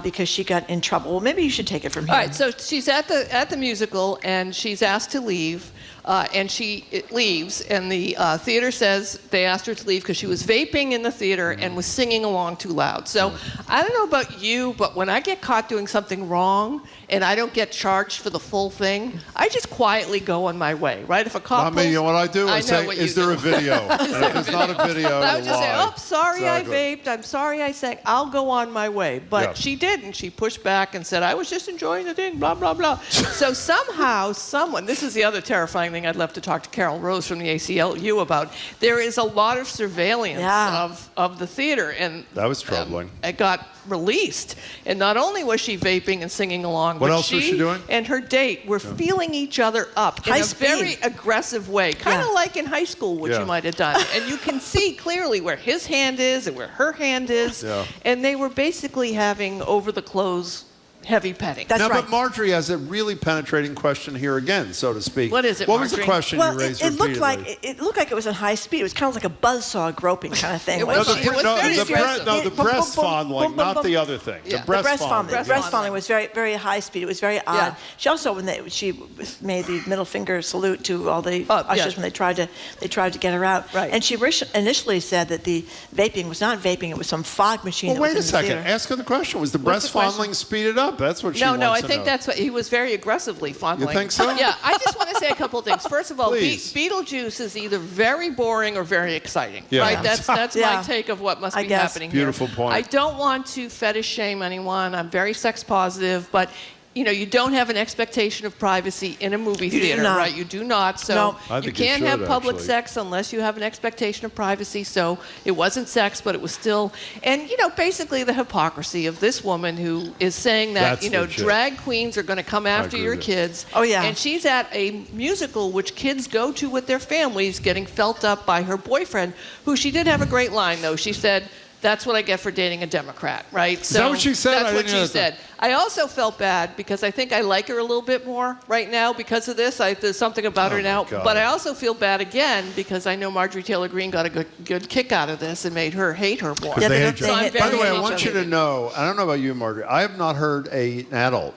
because she got in trouble. Well, maybe you should take it from here. All right, so she's at the musical, and she's asked to leave. And she leaves, and the theater says they asked her to leave because she was vaping in the theater and was singing along too loud. So I don't know about you, but when I get caught doing something wrong and I don't get charged for the full thing, I just quietly go on my way, right? If a cop Not me, you know what I do? I say, is there a video? And if there's not a video, I would just say, oh, sorry I Exactly. vaped. I'm sorry I sang. I'll go on my way. But she didn't. She pushed back and said, I was just enjoying the thing, blah, blah, blah. So somehow, this is the other terrifying thing I'd love to talk to Carol Rose from the ACLU about. There is a lot of surveillance of the theater. And that was troubling. It got released. And not only was she vaping and singing along, what but else was she doing? And her date were feeling each other up in a very aggressive way, kind of like in high school, which you might have done. And you can see clearly where his hand is and where her hand is. And they were basically having over the clothes heavy petting. That's right. But Marjorie has a really penetrating question here again, so to speak. What is it, What was the Marjorie? question you raised it looked repeatedly? it looked like it was in high speed. It was kind of like a buzzsaw groping kind of thing. It was very aggressive. The breast fondling, not the other thing. Yeah. The breast fondling. The breast fondling was very, very high speed. It was very odd. She also, she made the middle finger salute to all the ushers when they tried to get her out. Right. And she initially said that the vaping was not vaping; it was some fog machine. Well, wait a second. Ask her the question. Was the breast fondling speeded up? That's what she wants No, I to think know. that's what he was very aggressively fondling. You think so? Yeah, I just want to say a couple of things. First of all, Please. Beetlejuice is either very boring or very exciting. Yeah. Right? That's my take of what must be happening here. Beautiful point. I don't want to fetish shame anyone. I'm very sex positive, but you don't have an expectation of privacy in a movie theater, right? You do not. So you can't have public sex unless you have an expectation of privacy. So it wasn't sex, but it was still. And, basically the hypocrisy of this woman who is saying that, drag queens are going to come after your kids. Oh, yeah. And she's at a musical which kids go to with their families getting felt up by her boyfriend, who she did have a great line, though. She said, that's what I get for dating a Democrat, right? Is that what she said? That's what she said. I also felt bad because I think I like her a little bit more right now because of this. There's something about her now. God. But I also feel bad again because I know Marjorie Taylor Greene got a good kick out of this and made her hate her more. By the way, I hate want you to know, I don't know about you, Marjorie, I have not heard an adult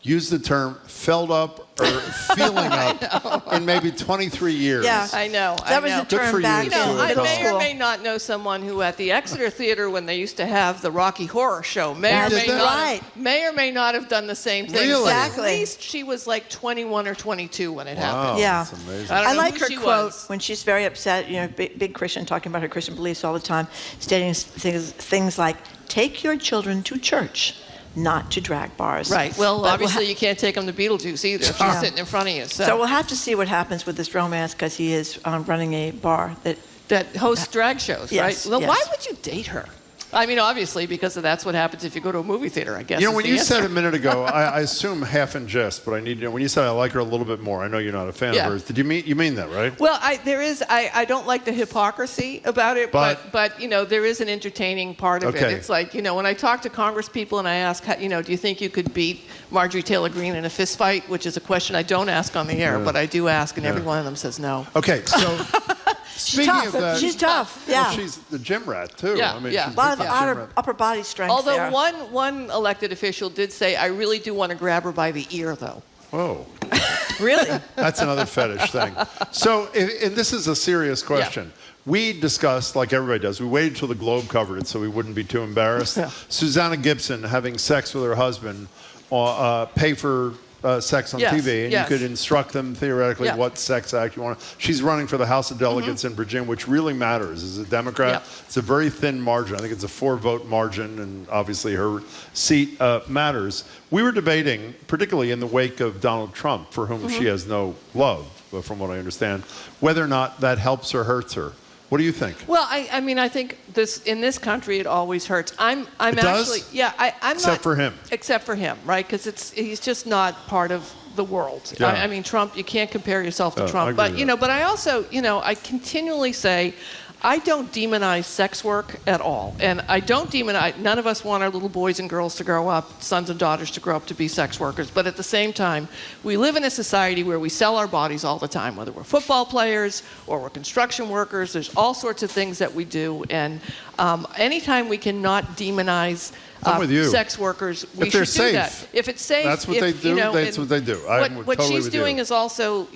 use the term felt up or feeling up in maybe 23 years. Yeah, I know. That was the term back in middle I may or school. may not know someone who at the Exeter Theater, when they used to have the Rocky Horror Show, may or may not have done the same thing. Really? Exactly. At least she was like 21 or 22 when it happened. Yeah. That's amazing. I don't I know like who her she quote was. when she's very upset, big Christian, talking about her Christian beliefs all the time, stating things like, take your children to church, not to drag bars. Right. Well, But obviously you can't take them to Beetlejuice either if she's sitting in front of you. So we'll have to see what happens with this romance because he is running a bar that hosts drag shows, Yes, right? Well, yes. why would you date her? I mean, obviously, because that's what happens if you go to a movie theater, I guess. When you said a minute ago, I assume half in jest, but I need to know, when you said I like her a little bit more, I know you're not a fan of hers. Did you mean that, right? Well, I don't like the hypocrisy about it, but there is an entertaining part of it. It's like, when I talk to Congress people and I ask, do you think you could beat Marjorie Taylor Greene in a fist fight, which is a question I don't ask on the air, but I do ask, and every one of them says no. Okay, She's tough. She's tough. Yeah. Well, she's the gym rat too. Yeah, I mean, yeah. she's A lot big of time gym rat. upper body strength. Although there. one elected official did say, I really do want to grab her by the ear, though. Whoa. Really? That's another fetish thing. So, and this is a serious question. Yeah. We discussed, like everybody does, we waited until the Globe covered it so we wouldn't be too embarrassed. Yeah. Susanna Gibson having sex with her husband, pay for sex on Yes, TV, and yes. you could instruct them theoretically Yeah. what sex act you want. She's running for the House of Delegates in Virginia, which really matters. As a Democrat, Yeah. it's a very thin margin. I think it's a 4-vote margin, and obviously her seat matters. We were debating, particularly in the wake of Donald Trump, for whom she has no love, from what I understand, whether or not that helps or hurts her. What do you think? Well, I mean, I think in this country it always hurts. I'm It actually, does? yeah, I'm Except not, for him. Except for him, right? Because he's just not part of the world. Yeah. I mean, Trump, you can't compare yourself to I Trump. agree But with that. but I also, I continually say, I don't demonize sex work at all, and I don't demonize. None of us want our little boys and girls to grow up, sons and daughters to grow up to be sex workers. But at the same time, we live in a society where we sell our bodies all the time, whether we're football players or we're construction workers. There's all sorts of things that we do, and anytime we cannot demonize I'm with you. sex workers, we If they're should do that. safe. If it's safe, That's what they do. That's what they do. I'm what totally she's with doing you. is also,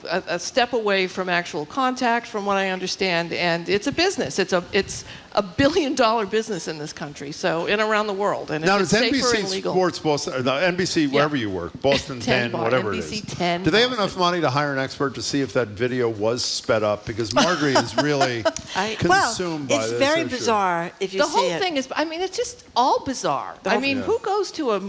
a step away from actual contact, from what I understand, and it's a business. It's a billion-dollar business in this country, and around the world. And Now, if does it's safer NBC and legal. Sports, Boston, or no, NBC, wherever you work, Boston 10, whatever it NBC is. 10 Do they have Boston. enough money to hire an expert to see if that video was sped up? Because Marguerite is really consumed by it's this very issue. bizarre if you The see whole it. thing is, it's just all bizarre. I mean, who goes to a...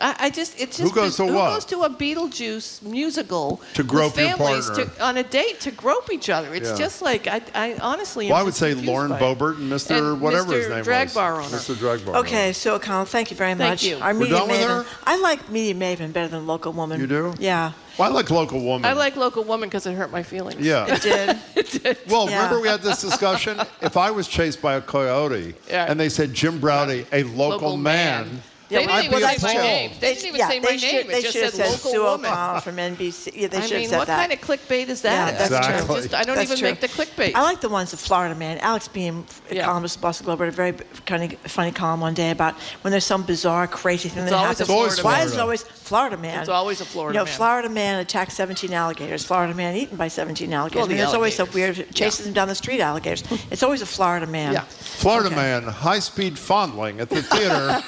it's just Who goes to who what? goes to a Beetlejuice musical To grope with your families partner. on a date to grope each other? It's Yeah. just like I honestly. am Well, I would just say confused Lauren by it. Boebert and Mr. And whatever Mr. his name Drag was. Bar owner. Mr. Drag Bar Okay, Sue O'Connell, thank you very Thank much. you. Our We're media done with maven. her? I like media maven better than local woman. You do? Yeah. Well, I like local woman. I like local woman because it hurt my feelings. Yeah. It did. It did. Well, Yeah. remember we had this discussion? If I was chased by a coyote Yeah. and they said Jim Browdy, a local man, They didn't I'd even be say my appalled. name. They didn't even say my name. They It just should have said said local Sue woman. O'Connell from NBC. Yeah, they I should mean, have said what that. kind of clickbait is that? Yeah, that's Exactly. true. I don't That's even true. make the clickbait. I like the ones of Florida Man. Alex Beam, Yeah. columnist of Boston Globe, wrote a very kind of funny column one day about when there's some bizarre, crazy thing It's that always a happens. Florida Why man. is it always Florida Man? It's always a Florida man. Florida man attacked 17 alligators. Florida man eaten by 17 alligators. Well, I mean, the there's always some alligators. weird chases him down the street alligators. It's always a Florida man. Yeah. Florida man, high-speed fondling at the theater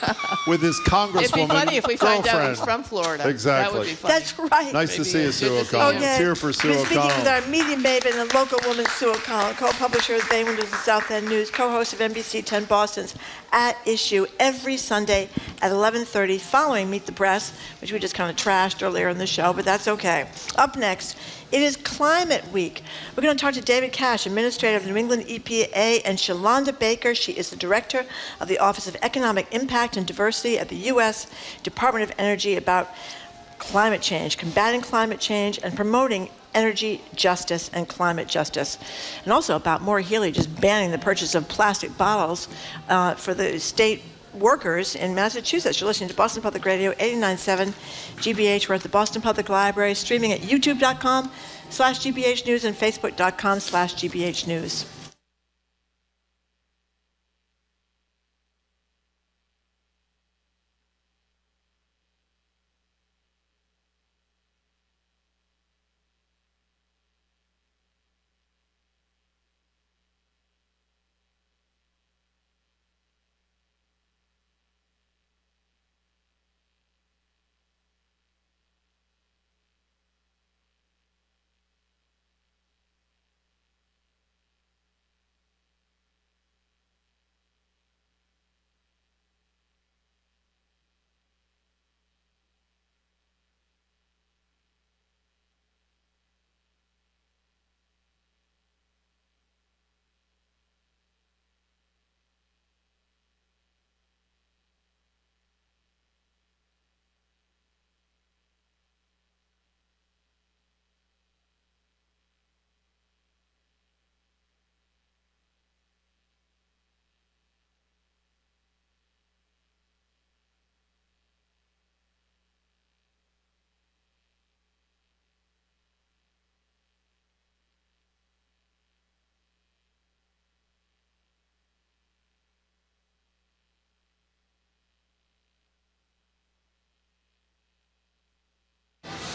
with his congresswoman It'd be funny if we find out girlfriend. he's from Florida. Exactly. That would be funny. That's right. Nice to Maybe see you, it's Sue good to see O'Connell. you. Let's hear for Sue We're speaking with O'Connell. our media maven and local woman, Sue O'Connell, co-publisher of Bay Windows and South End News, co-host of NBC 10 Boston's At Issue every Sunday at 11:30 following Meet the Press, which we just kind of trashed earlier in the show, but that's okay. Up next, it is Climate Week. We're going to talk to David Cash, Administrator of the New England EPA, and Shalonda Baker. She is the Director of the Office of Economic Impact and Diversity at the U.S. Department of Energy about climate change, combating climate change, and promoting energy justice and climate justice. And also about Maura Healey just banning the purchase of plastic bottles for the state workers in Massachusetts. You're listening to Boston Public Radio 89.7 GBH. We're at the Boston Public Library, streaming at youtube.com/GBH News and facebook.com/GBH News.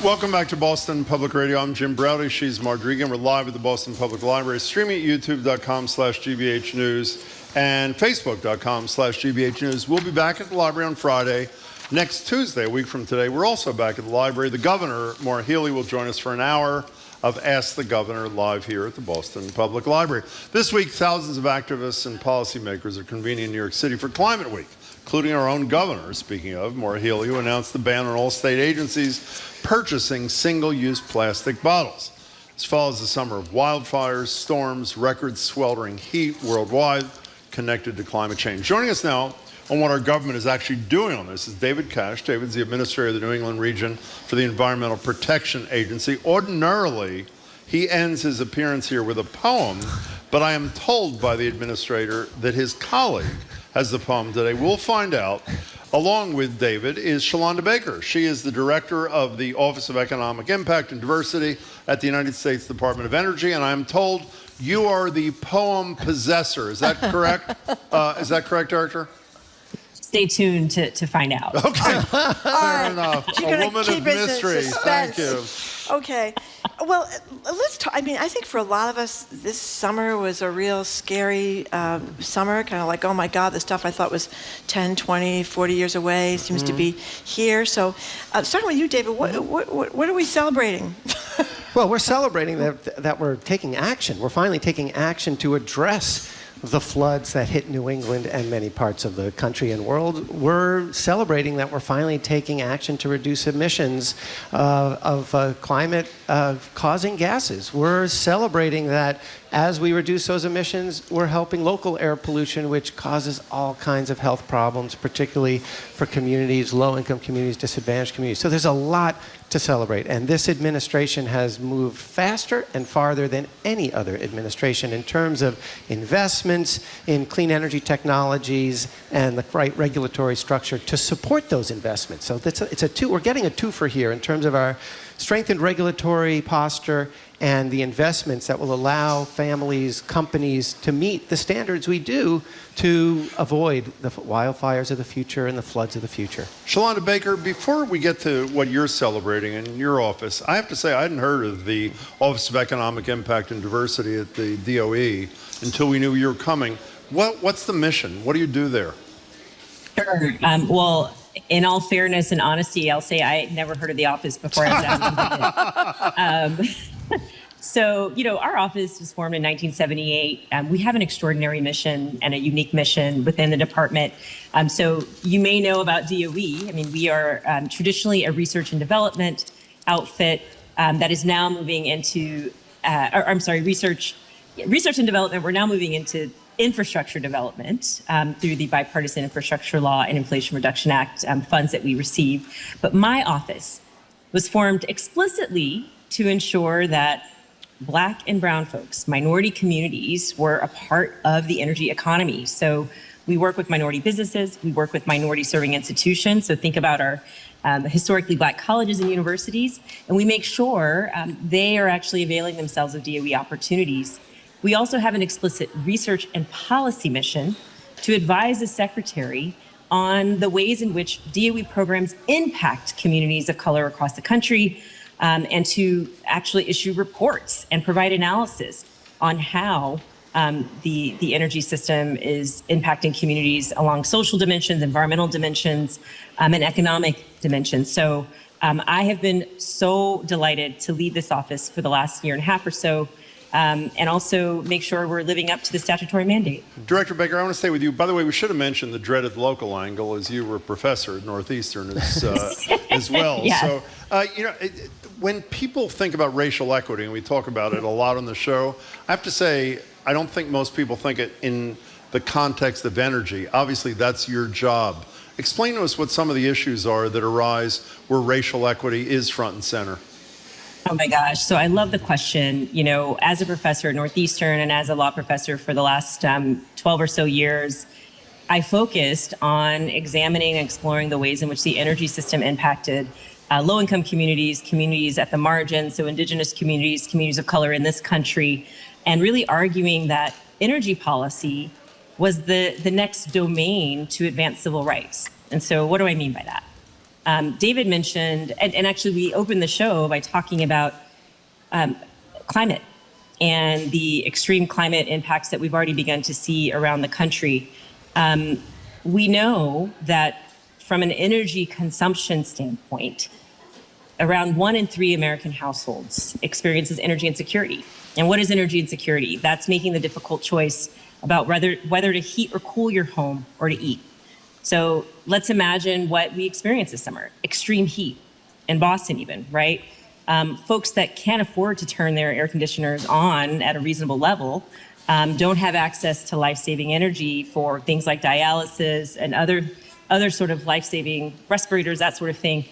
Welcome back to Boston Public Radio. I'm Jim Browdy. She's Marjorie. We're live at the Boston Public Library, streaming at youtube.com/GBH News and facebook.com/GBH News. We'll be back at the library on Friday. Next Tuesday, a week from today, we're also back at the library. The governor, Maura Healey, will join us for an hour of Ask the Governor live here at the Boston Public Library. This week, thousands of activists and policymakers are convening in New York City for Climate Week, including our own governor, speaking of, Maura Healey, who announced the ban on all state agencies purchasing single-use plastic bottles. This follows the summer of wildfires, storms, record sweltering heat worldwide connected to climate change. Joining us now on what our government is actually doing on this is David Cash. David's the administrator of the New England region for the Environmental Protection Agency. Ordinarily, he ends his appearance here with a poem, but I am told by the administrator that his colleague has the poem today. We'll find out. Along with David is Shalonda Baker. She is the director of the Office of Economic Impact and Diversity at the United States Department of Energy, and I'm told you are the poem possessor. Is that correct? Is that correct, Director? Stay tuned to find out. Okay, fair enough. A woman of mystery. Thank you. Okay. Well, let's talk. I mean, I think for a lot of us, this summer was a real scary summer, kind of like, oh my God, the stuff I thought was 10, 20, 40 years away seems to be here. So starting with you, David, what are we celebrating? Well, we're celebrating that we're taking action. We're finally taking action to address the floods that hit New England and many parts of the country and world. We're celebrating that we're finally taking action to reduce emissions of climate-causing gases. We're celebrating that as we reduce those emissions, we're helping local air pollution, which causes all kinds of health problems, particularly for communities, low-income communities, disadvantaged communities. So there's a lot to celebrate. And this administration has moved faster and farther than any other administration in terms of investments in clean energy technologies and the right regulatory structure to support those investments. So we're getting a twofer here in terms of our strengthened regulatory posture and the investments that will allow families, companies to meet the standards we do to avoid the wildfires of the future and the floods of the future. Shalonda Baker, before we get to what you're celebrating in your office, I have to say I hadn't heard of the Office of Economic Impact and Diversity at the DOE until we knew you were coming. What's the mission? What do you do there? Sure. Well, in all fairness and honesty, I'll say I never heard of the office before I was asked. So, our office was formed in 1978. We have an extraordinary mission and a unique mission within the department. So you may know about DOE. I mean, we are traditionally a research and development outfit that is now moving into, research and development. We're now moving into infrastructure development through the Bipartisan Infrastructure Law and Inflation Reduction Act funds that we receive. But my office was formed explicitly to ensure that Black and brown folks, minority communities, were a part of the energy economy. So we work with minority businesses, we work with minority serving institutions. So think about our historically Black colleges and universities, and we make sure they are actually availing themselves of DOE opportunities. We also have an explicit research and policy mission to advise the Secretary on the ways in which DOE programs impact communities of color across the country, and to actually issue reports and provide analysis on how the energy system is impacting communities along social dimensions, environmental dimensions, and economic dimensions. So I have been so delighted to lead this office for the last year and a half or so, and also make sure we're living up to the statutory mandate. Director Baker, I want to stay with you. By the way, we should have mentioned the dreaded local angle, as you were a professor at Northeastern as well. Yes. So, when people think about racial equity, and we talk about it a lot on the show, I have to say, I don't think most people think it in the context of energy. Obviously, that's your job. Explain to us what some of the issues are that arise where racial equity is front and center. Oh my gosh. So I love the question. As a professor at Northeastern and as a law professor for the last 12 or so years, I focused on examining and exploring the ways in which the energy system impacted low-income communities, communities at the margins, so indigenous communities, communities of color in this country, and really arguing that energy policy was the next domain to advance civil rights. And so what do I mean by that? David mentioned, and actually we opened the show by talking about climate and the extreme climate impacts that we've already begun to see around the country. We know that from an energy consumption standpoint, around 1 in 3 American households experiences energy insecurity. And what is energy insecurity? That's making the difficult choice about whether to heat or cool your home or to eat. So let's imagine what we experienced this summer, extreme heat in Boston even, right? Folks that can't afford to turn their air conditioners on at a reasonable level don't have access to life-saving energy for things like dialysis and other sort of life-saving respirators, that sort of thing.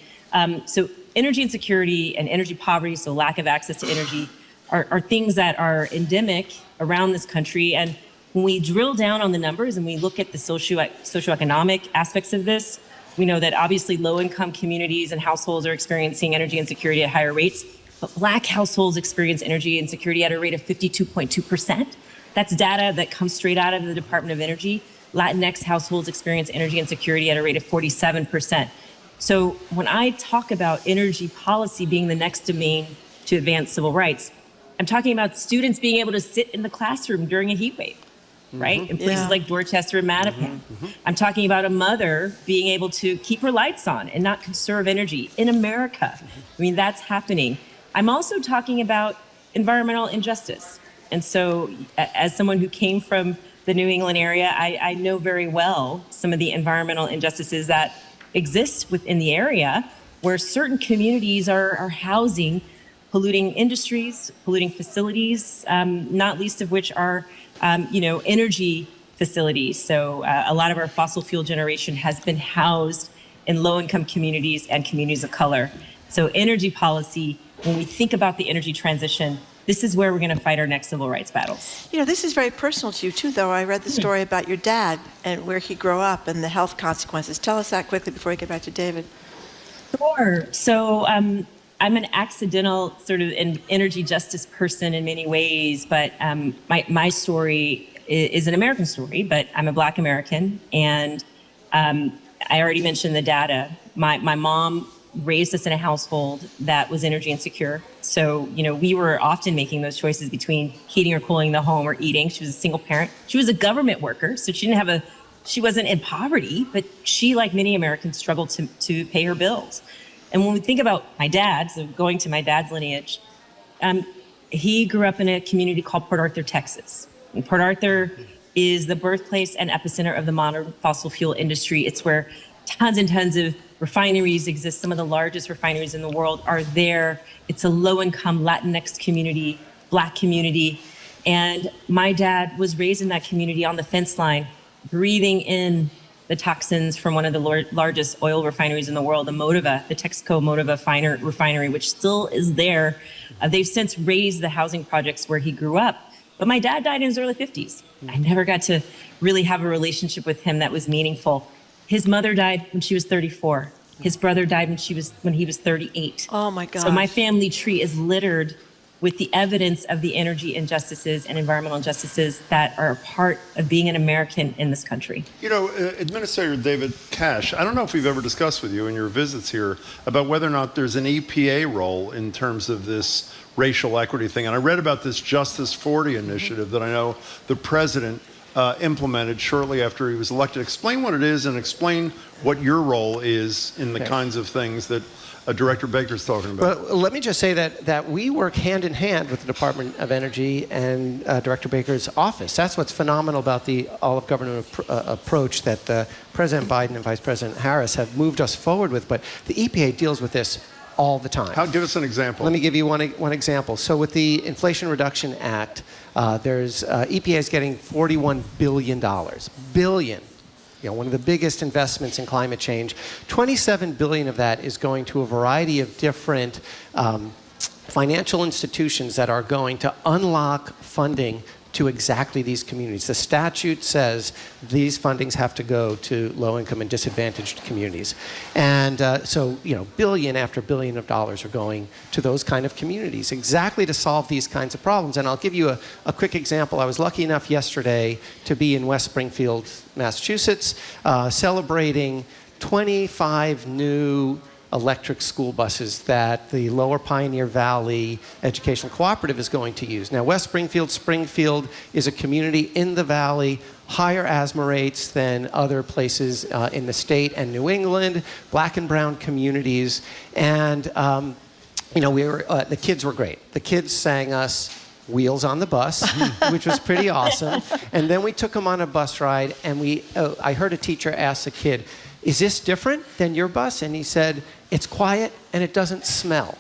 So energy insecurity and energy poverty, so lack of access to energy, are things that are endemic around this country. And when we drill down on the numbers and we look at the socioeconomic aspects of this, we know that obviously low-income communities and households are experiencing energy insecurity at higher rates, but Black households experience energy insecurity at a rate of 52.2%. That's data that comes straight out of the Department of Energy. Latinx households experience energy insecurity at a rate of 47%. So when I talk about energy policy being the next domain to advance civil rights, I'm talking about students being able to sit in the classroom during a heat wave, right? In places like Dorchester and Mattapan. I'm talking about a mother being able to keep her lights on and not conserve energy in America. I mean, that's happening. I'm also talking about environmental injustice. And so as someone who came from the New England area, I know very well some of the environmental injustices that exist within the area where certain communities are housing polluting industries, polluting facilities, not least of which are, energy facilities. So a lot of our fossil fuel generation has been housed in low-income communities and communities of color. So energy policy, when we think about the energy transition, this is where we're going to fight our next civil rights battles. You know, this is very personal to you, too, though. I read the story about your dad and where he grew up and the health consequences. Tell us that quickly before we get back to David. Sure. So I'm an accidental sort of an energy justice person in many ways, but my story is an American story, but I'm a Black American. And I already mentioned the data. My mom raised us in a household that was energy insecure. So, we were often making those choices between heating or cooling the home or eating. She was a single parent. She was a government worker, so she wasn't in poverty, but she, like many Americans, struggled to pay her bills. And when we think about my dad, so going to my dad's lineage, he grew up in a community called Port Arthur, Texas. And Port Arthur is the birthplace and epicenter of the modern fossil fuel industry. It's where tons and tons of refineries exist. Some of the largest refineries in the world are there. It's a low-income Latinx community, Black community. And my dad was raised in that community on the fence line, breathing in the toxins from one of the largest oil refineries in the world, the Texaco Motiva refinery, which still is there. They've since raised the housing projects where he grew up. But my dad died in his early 50s. I never got to really have a relationship with him that was meaningful. His mother died when she was 34. His brother died when he was 38. Oh my God. So my family tree is littered with the evidence of the energy injustices and environmental injustices that are a part of being an American in this country. Administrator David Cash, I don't know if we've ever discussed with you in your visits here about whether or not there's an EPA role in terms of this racial equity thing. And I read about this Justice 40 initiative that I know the president implemented shortly after he was elected. Explain what it is and explain what your role is in the kinds of things that Director Baker's talking about. Well, let me just say that we work hand in hand with the Department of Energy and Director Baker's office. That's what's phenomenal about the all-of-government approach that President Biden and Vice President Harris have moved us forward with. But the EPA deals with this all the time. Give us an example. Let me give you one example. So with the Inflation Reduction Act, EPA is getting $41 billion. Billion. One of the biggest investments in climate change. $27 billion of that is going to a variety of different financial institutions that are going to unlock funding to exactly these communities. The statute says these fundings have to go to low-income and disadvantaged communities. And so, billion after billion of dollars are going to those kind of communities exactly to solve these kinds of problems. And I'll give you a quick example. I was lucky enough yesterday to be in West Springfield, Massachusetts, celebrating 25 new electric school buses that the Lower Pioneer Valley Educational Cooperative is going to use. Now, West Springfield is a community in the valley, higher asthma rates than other places in the state and New England, black and brown communities. And, the kids were great. The kids sang us Wheels on the Bus, which was pretty awesome. And then we took them on a bus ride, and I heard a teacher ask a kid, "Is this different than your bus?" And he said, "It's quiet and it doesn't smell."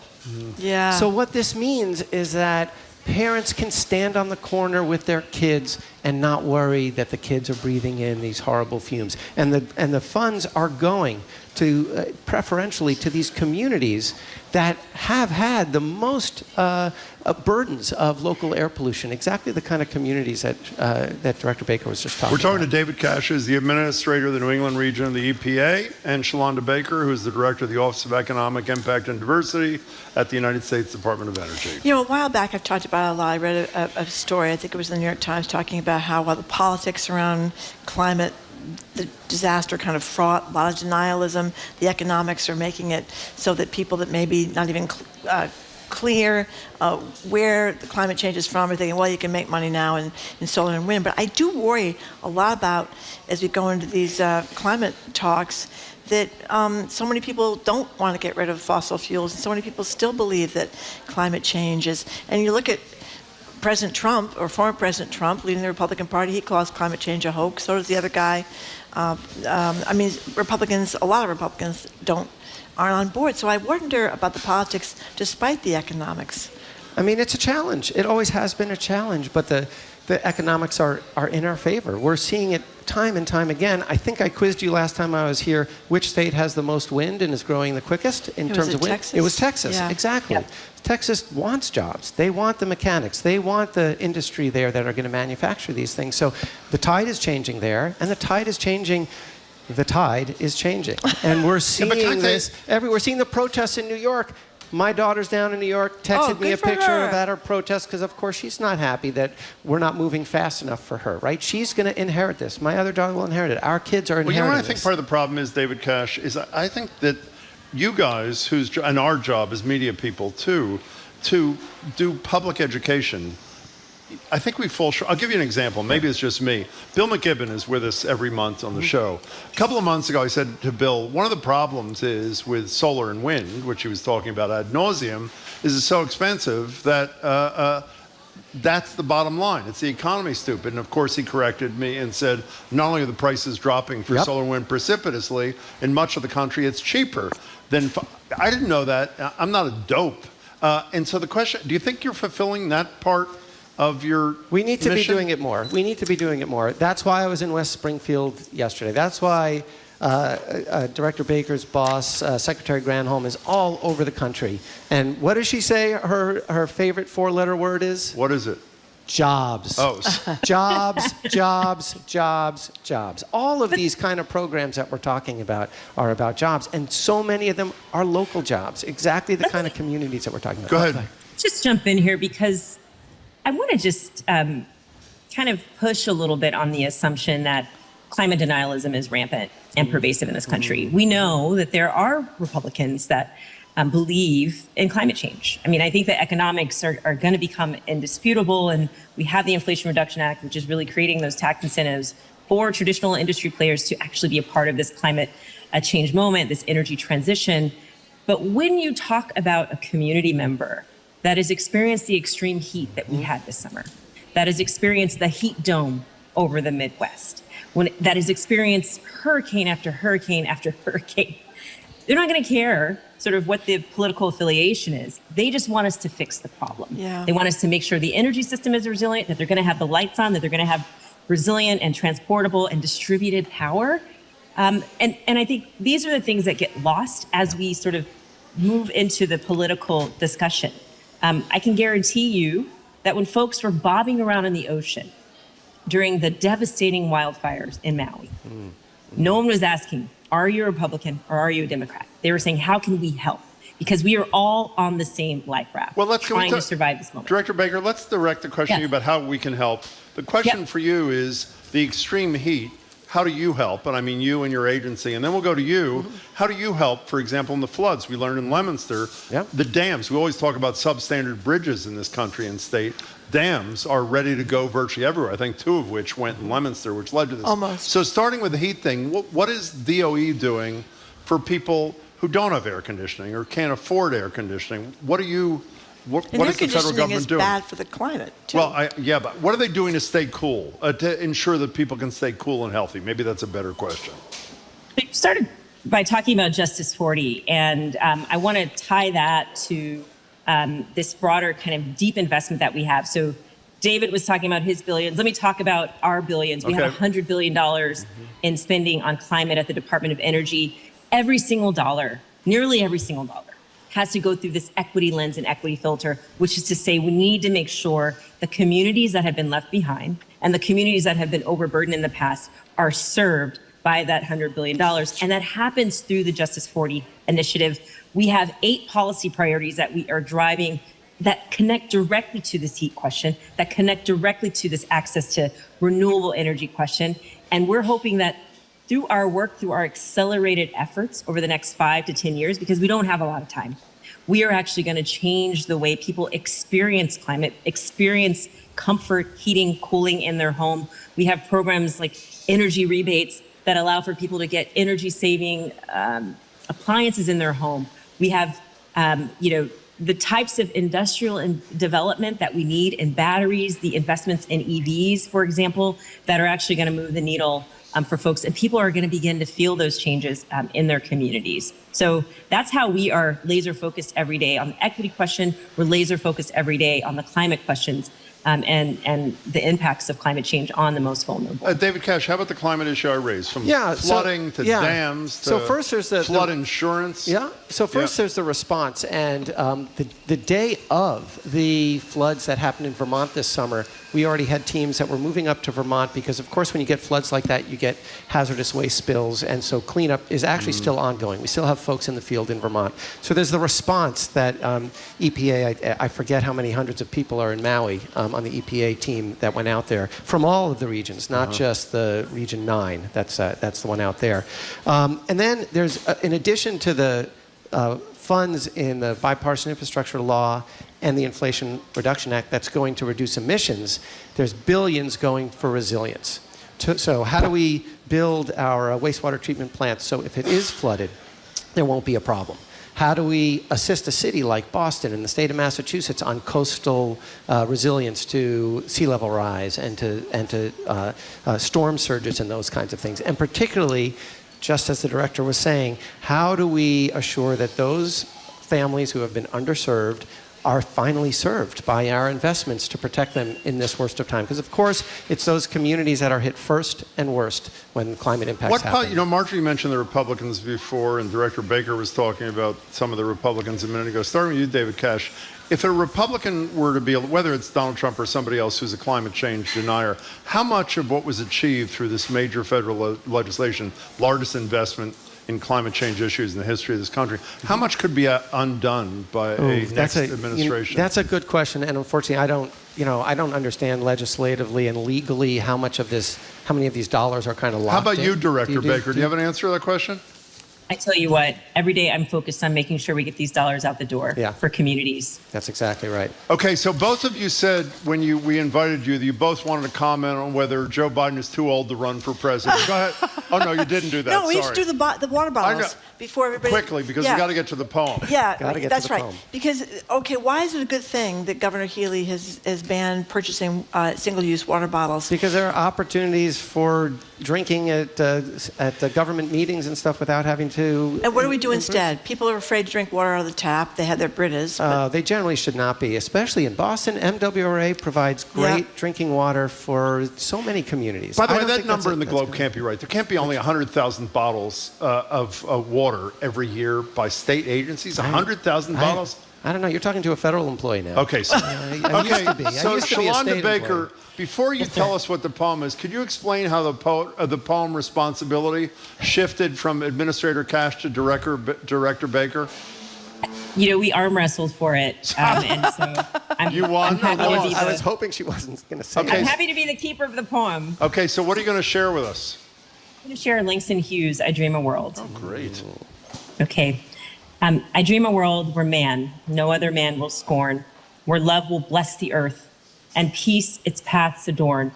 Yeah. So what this means is that parents can stand on the corner with their kids and not worry that the kids are breathing in these horrible fumes. And the funds are going to preferentially to these communities that have had the most burdens of local air pollution, exactly the kind of communities that Director Baker was just talking about. We're talking to David Cash, who's the administrator of the New England region of the EPA, and Shalonda Baker, who's the director of the Office of Economic Impact and Diversity at the United States Department of Energy. You know, a while back I've talked about it a lot. I read a story, I think it was in the New York Times, talking about how while the politics around climate, the disaster kind of fraught, a lot of denialism, the economics are making it so that people that maybe not even clear where the climate change is from are thinking, well, you can make money now in solar and wind. But I do worry a lot about, as we go into these climate talks, that so many people don't want to get rid of fossil fuels, and so many people still believe that climate change is, and you look at President Trump, or former President Trump, leading the Republican Party, he calls climate change a hoax. So does the other guy. Republicans, a lot of Republicans aren't on board. So I wonder about the politics despite the economics. I mean, it's a challenge. It always has been a challenge, but the economics are in our favor. We're seeing it time and time again. I think I quizzed you last time I was here, which state has the most wind and is growing the quickest in terms of wind? Texas? It was Texas, Yeah. exactly. Yeah. Texas wants jobs. They want the mechanics. They want the industry there that are going to manufacture these things. So the tide is changing there, and the tide is changing. And we're seeing this everywhere. We're seeing the protests in New York. My daughter's down in New York, texted me a picture of at her protest because, of course, she's not happy that we're not moving fast enough for her, right? She's going to inherit this. My other daughter will inherit it. Our kids are inheriting Well, you know what I think part of the problem is, David Cash, is I think that you guys, and our job as media people too, to do public education, I think we fall short. I'll give you an example. Maybe it's just me. Bill McKibben is with us every month on the show. A couple of months ago, I said to Bill, one of the problems is with solar and wind, which he was talking about ad nauseum, is it's so expensive that that's the bottom line. It's the economy, stupid. And of course, he corrected me and said, not only are the prices dropping for solar and wind precipitously, in much of the country, it's cheaper than. I didn't know that. I'm not a dope. And so the question, do you think you're fulfilling that part of your We need to mission? be doing it more. We need to be doing it more. That's why I was in West Springfield yesterday. That's why Director Baker's boss, Secretary Granholm, is all over the country. And what does she say her favorite four-letter word is? What is it? Jobs. Oh. Jobs, jobs, jobs, jobs. All of these kind of programs that we're talking about are about jobs. And so many of them are local jobs. Exactly the kind of communities that we're talking about. Go ahead. Just jump in here because I want to just kind of push a little bit on the assumption that climate denialism is rampant and pervasive in this country. We know that there are Republicans that believe in climate change. I mean, I think the economics are going to become indisputable, and we have the Inflation Reduction Act, which is really creating those tax incentives for traditional industry players to actually be a part of this climate change moment, this energy transition. But when you talk about a community member that has experienced the extreme heat that we had this summer, that has experienced the heat dome over the Midwest, that has experienced hurricane after hurricane after hurricane, they're not going to care sort of what the political affiliation is. They just want us to fix the problem. Yeah. They want us to make sure the energy system is resilient, that they're going to have the lights on, that they're going to have resilient and transportable and distributed power. And I think these are the things that get lost as we sort of move into the political discussion. I can guarantee you that when folks were bobbing around in the ocean during the devastating wildfires in Maui, no one was asking, are you a Republican or are you a Democrat? They were saying, how can we help? Because we are all on the same life raft, trying to survive this moment. Director Baker, let's direct the question to you about how we can help. The question for you is the extreme heat. how do you help? And I mean you and your agency. And then we'll go to you. How do you help, for example, in the floods? We learned in Leominster, the dams. We always talk about substandard bridges in this country and state. Dams are ready to go virtually everywhere. I think 2 of which went in Leominster, which led to this. Almost. So starting with the heat thing, what is DOE doing for people who don't have air conditioning or can't afford air conditioning? What is the federal government doing? Bad for the climate, too. Well, but what are they doing to stay cool, to ensure that people can stay cool and healthy? Maybe that's a better question. We started by talking about Justice 40, and I want to tie that to this broader kind of deep investment that we have. So David was talking about his billions. Let me talk about our billions. We have $100 billion in spending on climate at the Department of Energy. Every single dollar, nearly every single dollar, has to go through this equity lens and equity filter, which is to say we need to make sure the communities that have been left behind and the communities that have been overburdened in the past are served by that $100 billion. And that happens through the Justice 40 initiative. We have 8 policy priorities that we are driving that connect directly to this heat question, that connect directly to this access to renewable energy question. And we're hoping that through our work, through our accelerated efforts over the next 5 to 10 years, because we don't have a lot of time, we are actually going to change the way people experience climate, experience comfort, heating, cooling in their home. We have programs like energy rebates that allow for people to get energy saving appliances in their home. We have, the types of industrial development that we need in batteries, the investments in EVs, for example, that are actually going to move the needle for folks, and people are going to begin to feel those changes in their communities. So that's how we are laser focused every day on the equity question. We're laser focused every day on the climate questions and the impacts of climate change on the most vulnerable. David Cash, how about the climate issue I raised? From flooding to dams to first there's flood insurance. So first there's the response. And the day of the floods that happened in Vermont this summer, we already had teams that were moving up to Vermont because, of course, when you get floods like that, you get hazardous waste spills. And so cleanup is actually still ongoing. We still have folks in the field in Vermont. So there's the response that EPA, I forget how many hundreds of people are in Maui on the EPA team that went out there from all of the regions, not just the Region 9. That's the one out there. And then there's, in addition to the funds in the Bipartisan Infrastructure Law and the Inflation Reduction Act that's going to reduce emissions, there's billions going for resilience. So how do we build our wastewater treatment plants so if it is flooded, there won't be a problem? How do we assist a city like Boston and the state of Massachusetts on coastal resilience to sea level rise and to storm surges and those kinds of things? And particularly, just as the director was saying, how do we assure that those families who have been underserved are finally served by our investments to protect them in this worst of time? Because, of course, it's those communities that are hit first and worst when climate impacts happen. Marjorie mentioned the Republicans before, and Director Baker was talking about some of the Republicans a minute ago. Starting with you, David Cash, if a Republican were to be, whether it's Donald Trump or somebody else who's a climate change denier, how much of what was achieved through this major federal legislation, largest investment in climate change issues in the history of this country, how much could be undone by a next administration? That's a good question, and unfortunately, I don't understand legislatively and legally how many of these dollars are kind of locked in. How about you, Director Baker? Do you have an answer to that question? I tell you what, every day I'm focused on making sure we get these dollars out the door for communities. That's exactly right. Okay, so both of you said when we invited you that you both wanted to comment on whether Joe Biden is too old to run for president. Go ahead. Oh, no, you didn't do that. No, we used to do the water bottles before everybody. Quickly, because we got to get to the poem. Yeah, that's right. Because, why is it a good thing that Governor Healy has banned purchasing single-use water bottles? Because there are opportunities for drinking at the government meetings and stuff without having to. And what do we do instead? People are afraid to drink water out of the tap. They have their Britas. They generally should not be, especially in Boston. MWRA provides great drinking water for so many communities. By the way, that number in the Globe can't be right. There can't be only 100,000 bottles of water every year by state agencies. 100,000 bottles? I don't know. You're talking to a federal employee now. Okay. So, Shalonda Baker, baker, before you tell us what the poem is, could you explain how the poem responsibility shifted from Administrator Cash to Director Baker? We arm wrestled for it. And so you won? I was hoping she wasn't going to say I'm happy to be the keeper of the poem. Okay, so what are you going to share with us? going to share Langston Hughes' I Dream a World. Oh, great. Okay. I dream a world where man, no other man will scorn, where love will bless the earth, and peace its paths adorn.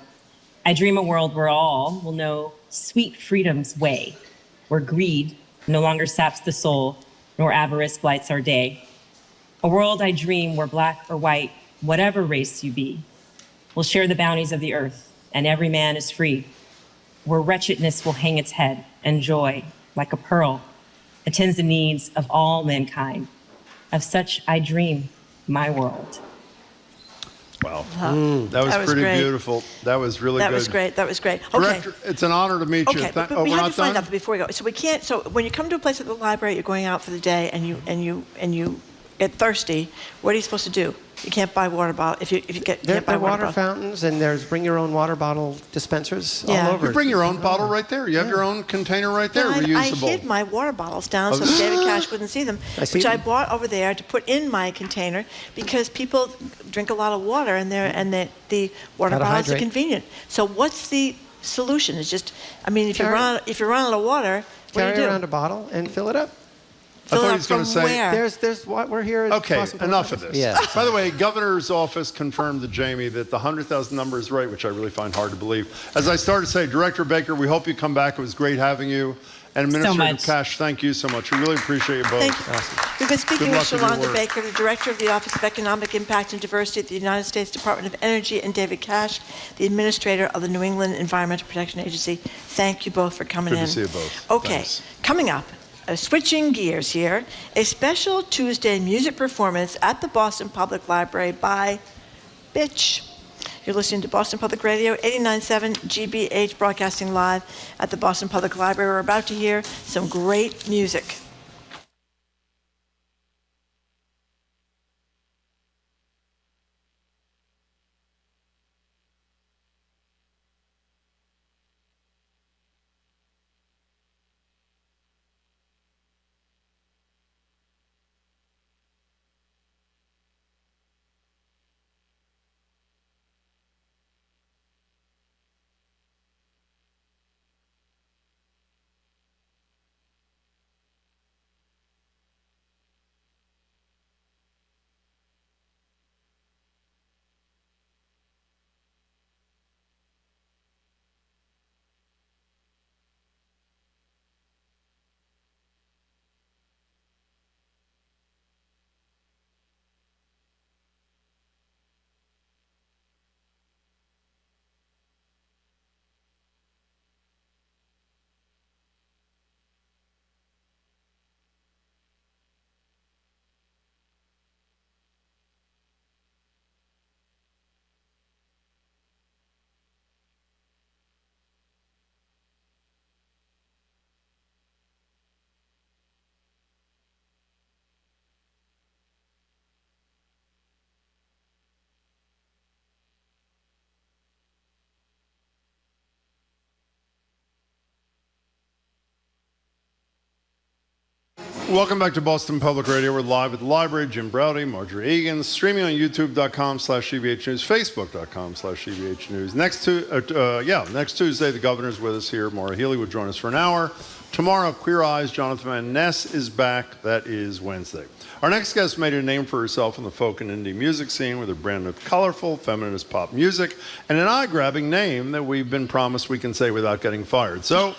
I dream a world where all will know sweet freedom's way, where greed no longer saps the soul, nor avarice blights our day. A world I dream where black or white, whatever race you be, will share the bounties of the earth, and every man is free, where wretchedness will hang its head, and joy, like a pearl, attends the needs of all mankind. Of such I dream my world. Wow. That was pretty great. Beautiful. That was really That good. was great. That was great. Okay. Director, it's an honor to meet you. Okay, but we have to find out before we go. So we can't. So when you come to a place at the library, you're going out for the day, and you get thirsty. What are you supposed to do? You can't buy water bottle if you There can't buy are water bottle. fountains, and there's bring your own water bottle dispensers Yeah. all over. You bring your own bottle right there. You have your own container right there, I reusable. hid my water bottles down so David Cash wouldn't see them, which I bought over there to put in my container because people drink a lot of water and the water Gotta bottles are hydrate. convenient. So what's the solution? It's just, I mean, if you run out of water, what do you Carry do? around a bottle and fill it up. I thought he was going to say. There's what we're here. At Okay, Boston enough Public of this. Yeah. By the way, Governor's office confirmed to Jamie that the 100,000 number is right, which I really find hard to believe. As I started to say, Director Baker, we hope you come back. It was great having you. And Administrator much. Cash, thank you so much. We really appreciate you both. Thank you. We've been speaking Good with luck with your Shalonda work. Baker, the Director of the Office of Economic Impact and Diversity at the United States Department of Energy, and David Cash, the Administrator of the New England Environmental Protection Agency. Thank you both for coming in. Good to see you both. Okay, Thanks. coming up, switching gears here, a special Tuesday music performance at the Boston Public Library by Bitch. You're listening to Boston Public Radio, 89.7 GBH, broadcasting live at the Boston Public Library. We're about to hear some great music. Welcome back to Boston Public Radio. We're live at the library. Jim Browdy, Marjorie Egan, streaming on youtube.com/CBH News, facebook.com/CBH News. Next Tuesday, the governor's with us here. Maura Healey will join us for an hour. Tomorrow, Queer Eyes, Jonathan Van Ness is back. That is Wednesday. Our next guest made a name for herself in the folk and indie music scene with a brand of colorful, feminist pop music and an eye-grabbing name that we've been promised we can say without getting fired. So,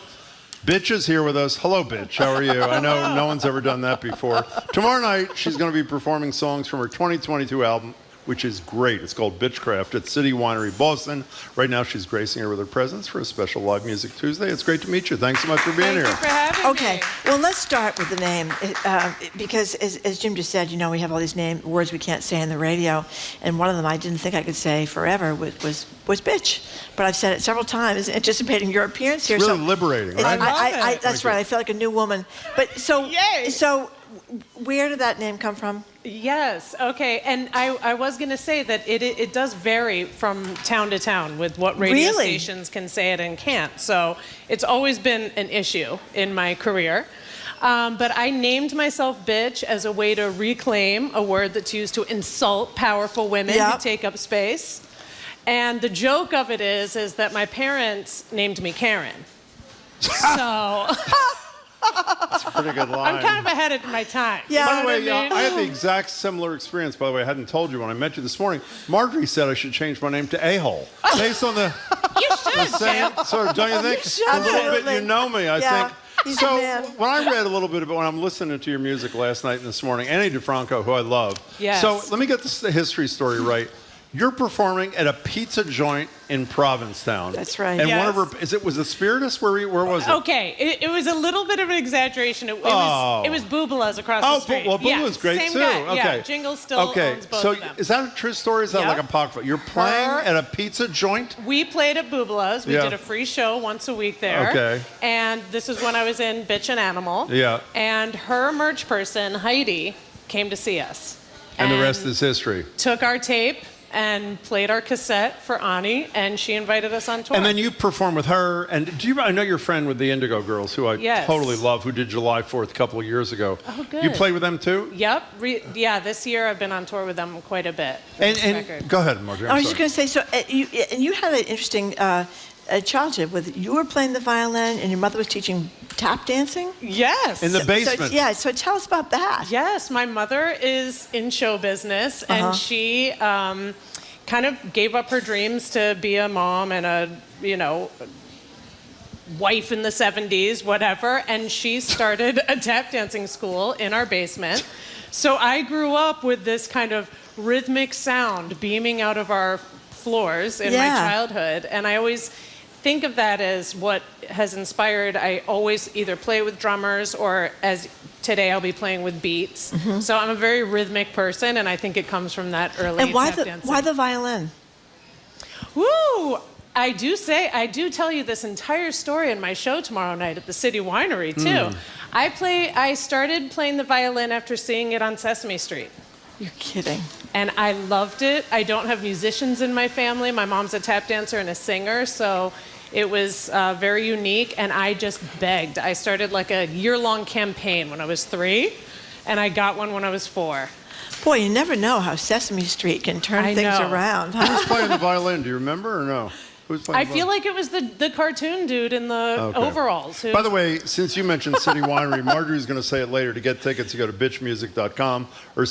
Bitch is here with us. Hello, Bitch. How are you? I know no one's ever done that before. Tomorrow night, she's going to be performing songs from her 2022 album, which is great. It's called Bitchcraft at City Winery, Boston. Right now, she's gracing her with her presence for a special Live Music Tuesday. It's great to meet you. Thanks so much for being here. Thank you for having me. Okay, well, let's start with the name because, as Jim just said, you know, we have all these words we can't say on the radio, and one of them I didn't think I could say forever was bitch, but I've said it several times, anticipating your appearance here. It's really liberating, right? That's right. I feel like a new woman. But so where did that name come from? Yes, okay, and I was going to say that it does vary from town to town with what radio stations can say it and can't, so it's always been an issue in my career. But I named myself Bitch as a way to reclaim a word that's used to insult powerful women who take up space. And the joke of it is that my parents named me Karen. So That's a pretty good line. I'm kind of ahead of my time. Yeah. By the way, You know what I mean? I had the exact similar experience. By the way, I hadn't told you when I met you this morning. Marjorie said I should change my name to A-hole. Based on the, You should, same, Jim. so don't you think? should. A little bit, Absolutely. you know me, I Yeah. think. He's So a man. when I read a little bit about when I'm listening to your music last night and this morning, Annie DeFranco, who I love. Yes. So let me get the history story right. You're performing at a pizza joint in Provincetown. That's right. And Yes. one of her, was it Spiritus? Where was it? Okay, it was a little bit of an exaggeration. It was Boobala's across the street. Well, Boobala's Yeah, great same too. guy. Okay. Yeah, Jingle still owns both so of them. is that a true story? Is that Yep. like apocryphal? You're playing at a pizza joint? We played at Boobala's. We Yeah. did a free show once a week there. Okay. And this is when I was in Bitch and Animal. Yeah. And her merch person, Heidi, came to see us. And the rest is history. Took our tape and played our cassette for Ani, and she invited us on tour. And then you perform with her. And I know you're a friend with the Indigo Girls, who I Yes. totally love, who did July 4th a couple of years ago. Oh, good. You played with them too? Yep. Yeah, this year I've been on tour with them quite a bit. for this And record. go ahead, Marjorie. I I'm was just sorry. going to say, so you had an interesting childhood with you were playing the violin and your mother was teaching tap dancing? Yes. In the basement. So tell us about that. Yes, my mother is in show business, and she kind of gave up her dreams to be a mom and a, wife in the 70s, whatever, and she started a tap dancing school in our basement. So I grew up with this kind of rhythmic sound beaming out of our floors in my childhood, and I always think of that as what has inspired. I always either play with drummers or, as today, I'll be playing with beats. So I'm a very rhythmic person, and I think it comes from that early And why tap dancing. the violin? Woo! I do tell you this entire story in my show tomorrow night at the City Winery too. I started playing the violin after seeing it on Sesame Street. You're kidding. And I loved it. I don't have musicians in my family. My mom's a tap dancer and a singer, so it was very unique, and I just begged. I started like a year-long campaign when I was 3, and I got one when I was 4. Boy, you never know how Sesame Street can turn I things know. around. Who was playing the violin? Do you remember or no? Who's playing I the feel violin? like it was the cartoon dude in the overalls. By the way, since you mentioned City Winery, Marjorie's going to say it later. To get tickets, you go to bitchmusic.com or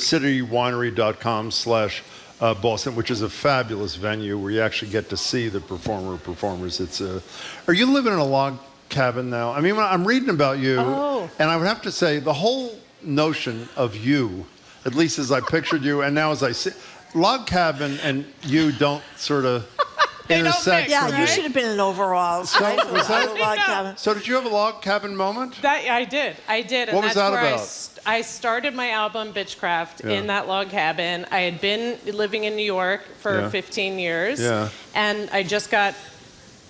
citywinery.com/Boston, which is a fabulous venue where you actually get to see the performers. Are you living in a log cabin now? I mean, when I'm reading about you, and I would have to say the whole notion of you, at least as I pictured you, and now as I see, log cabin and you don't sort of intersect. Yeah, for you me. should have been in overalls. So, right? was that- A log cabin. So did you have a log cabin moment? I did. And What was that's that where about? I started my album Bitchcraft in that log cabin. I had been living in New York for 15 years, and I just got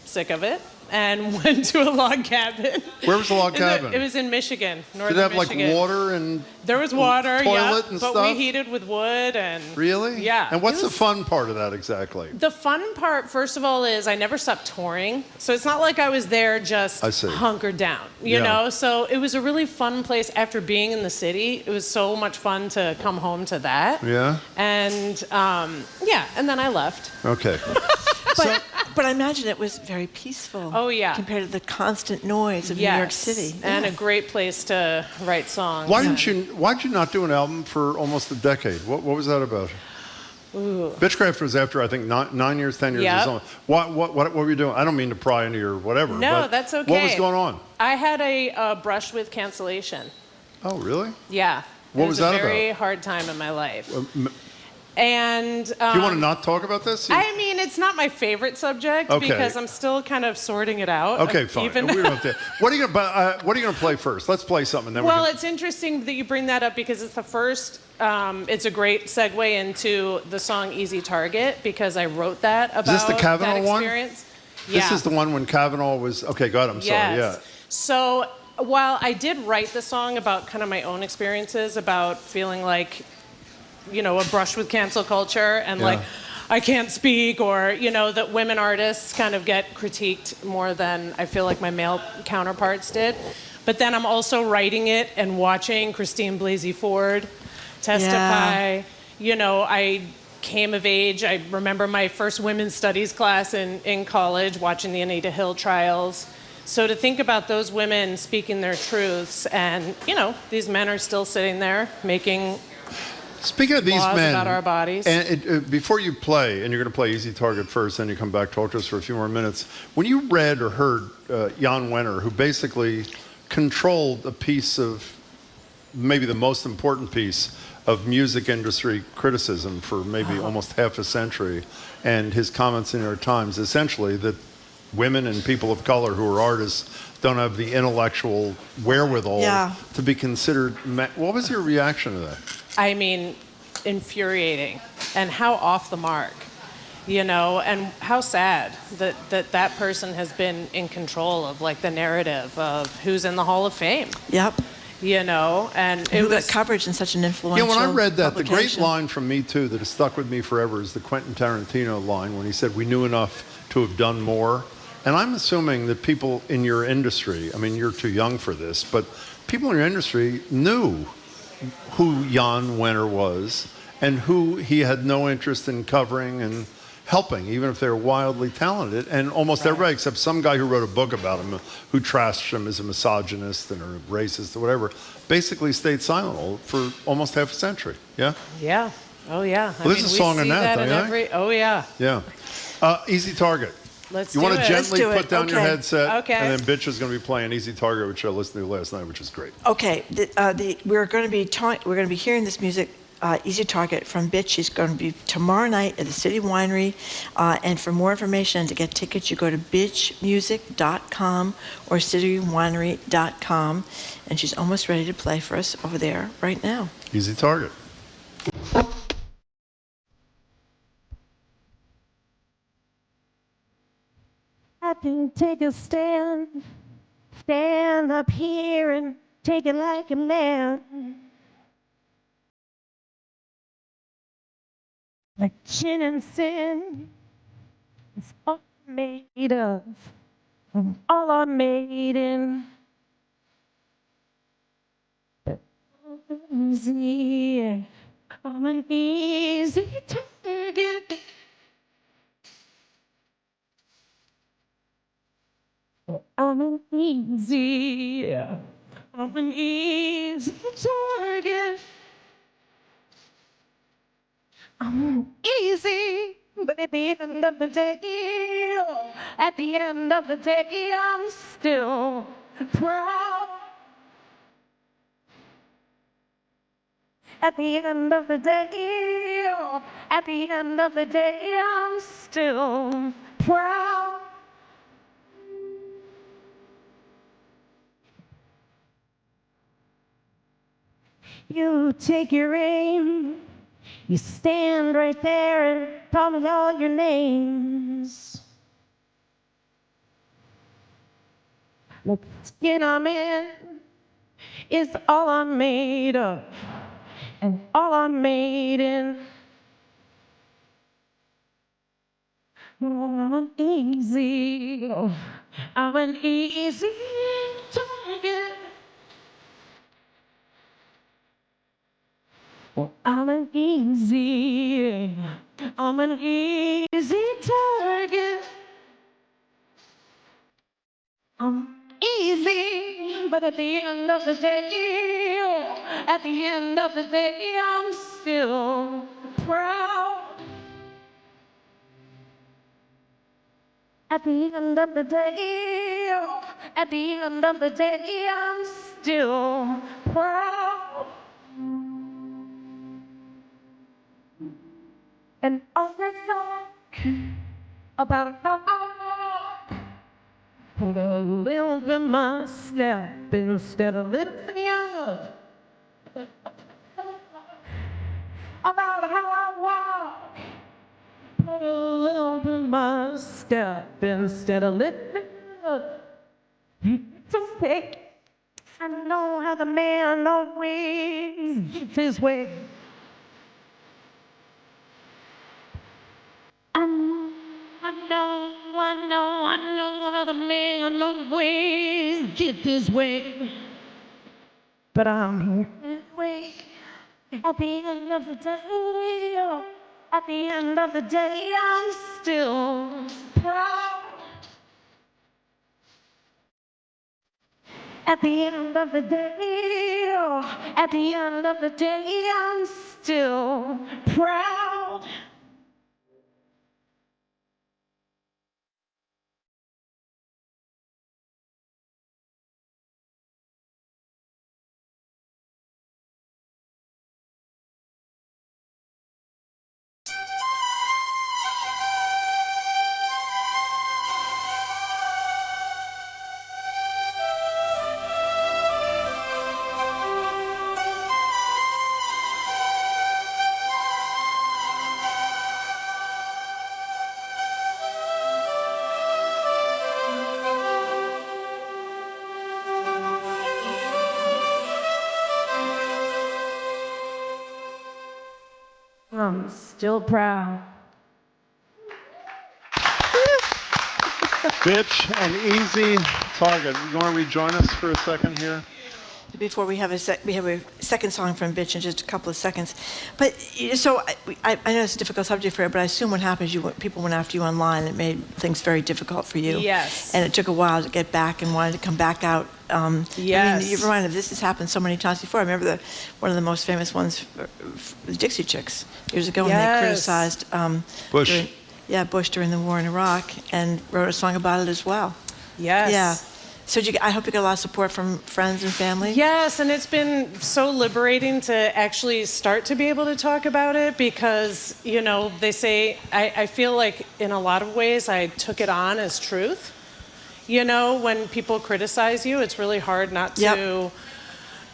sick of it and went to a log cabin. Where was the log cabin? It was in Michigan, northern Did it have Michigan. like water and There was water, toilet and but stuff? we heated with wood and Really? Yeah. And what's It the was- fun part of that exactly? The fun part, first of all, is I never stopped touring. So it's not like I was there just I see. hunkered down, you know? So it was a really fun place after being in the city. It was so much fun to come home to that. Yeah. And and then I left. Okay. But I imagine it was very peaceful. Oh, yeah. Compared to the constant noise of New York City. And Yeah. a great place to write songs. Why'd you not do an album for almost a decade? What was that about? Ooh. Bitchcraft was after I think 9 years, 10 years. Yep. Or something. What were you doing? I don't mean to pry into your whatever. No, but that's okay. What was going on? I had a brush with cancellation. Oh, really? Yeah. What it was was that a very about? hard time in my life. And Do you want to not talk about this? I mean, it's not my favorite subject Okay. because I'm still kind of sorting it out. Okay, fine. We don't have to- What are you gonna play first? Let's play something. Then Well, we can... it's interesting that you bring that up because it's the first. It's a great segue into the song "Easy Target" because I wrote that about Is this the Kavanaugh that one? experience. This is the one when Kavanaugh was. Okay, go ahead. I'm sorry. Yes. Yeah. So while I did write the song about kind of my own experiences about feeling like, a brush with cancel culture and like I can't speak, or that women artists kind of get critiqued more than I feel like my male counterparts did. But then I'm also writing it and watching Christine Blasey Ford testify. I came of age. I remember my first women's studies class in college, watching the Anita Hill trials. So to think about those women speaking their truths, and these men are still sitting there making Speaking of these laws men, about our bodies. And before you play, and you're going to play Easy Target first, then you come back, talk to us for a few more minutes. When you read or heard Jan Wenner, who basically controlled a piece of, maybe the most important piece of music industry criticism for maybe almost half a century, and his comments in New York Times, essentially that women and people of color who are artists don't have the intellectual wherewithal to be considered. What was your reaction to that? I mean, infuriating, and how off the mark, and how sad that person has been in control of like the narrative of who's in the Hall of Fame. Yep. And who got coverage in such an influential when I read that, the great publication. line from Me Too that has stuck with me forever is the Quentin Tarantino line when he said, "We knew enough to have done more." And I'm assuming that people in your industry, I mean, you're too young for this, but people in your industry knew who Jan Wenner was and who he had no interest in covering and helping, even if they're wildly talented. And almost everybody, except some guy who wrote a book about him, who trashed him as a misogynist and a racist or whatever, basically stayed silent for almost half a century. Yeah? Yeah. Oh, yeah. Well, there's a song in that, don't you? Oh, yeah. Yeah. Easy Target. Let's you do want to it. gently Let's do put it. down your Okay. headset, Okay. and then Bitch is going to be playing Easy Target, which I listened to last night, which is great. Okay, we're going to be hearing this music, Easy Target from Bitch. She's going to be tomorrow night at the City Winery. And for more information and to get tickets, you go to bitchmusic.com or citywinery.com. And she's almost ready to play for us over there right now. Easy Target. I can take a stand up here and take it like a man. Like chin and sin, it's all I'm made of, all I'm made in. Easy, I'm an easy target. I'm an easy target. I'm easy, but at the end of the day, I'm still proud. At the end of the day, I'm still proud. You take your aim, you stand right there and call me all your names. The skin I'm in is all I'm made of, and all I'm made in. I'm an easy target. I'm an easy target. I'm easy, but at the end of the day, I'm still proud. At the end of the day, I'm still proud. And all that talk about how put a little bit my step instead of lifting you up. About how I walk, put a little bit my step instead of lifting you up. Just say, I know how the man always gets his way. I know how the man always gets his way. But I'm his way. At the end of the day, I'm still proud. At the end of the day, oh, at the end of the day, I'm still proud. I'm still proud. Bitch and Easy Target. You want to rejoin us for a second here? Before we have a second song from Bitch in just a couple of seconds. But so I know it's a difficult subject for you, but I assume what happens, people went after you online. It made things very difficult for you. Yes. And it took a while to get back and wanted to come back out. Yes. I mean, you're reminded this has happened so many times before. I remember one of the most famous ones, the Dixie Chicks, years ago when they criticized Bush. Bush during the war in Iraq, and wrote a song about it as well. Yes. Yeah. So I hope you get a lot of support from friends and family. Yes, and it's been so liberating to actually start to be able to talk about it because, they say, I feel like in a lot of ways I took it on as truth. When people criticize you, it's really hard not to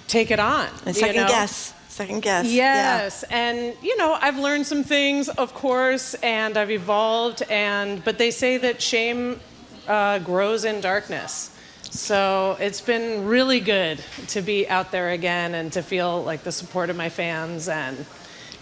take it on. And second guess. Yes, and I've learned some things, of course, and I've evolved, but they say that shame grows in darkness. So it's been really good to be out there again and to feel like the support of my fans and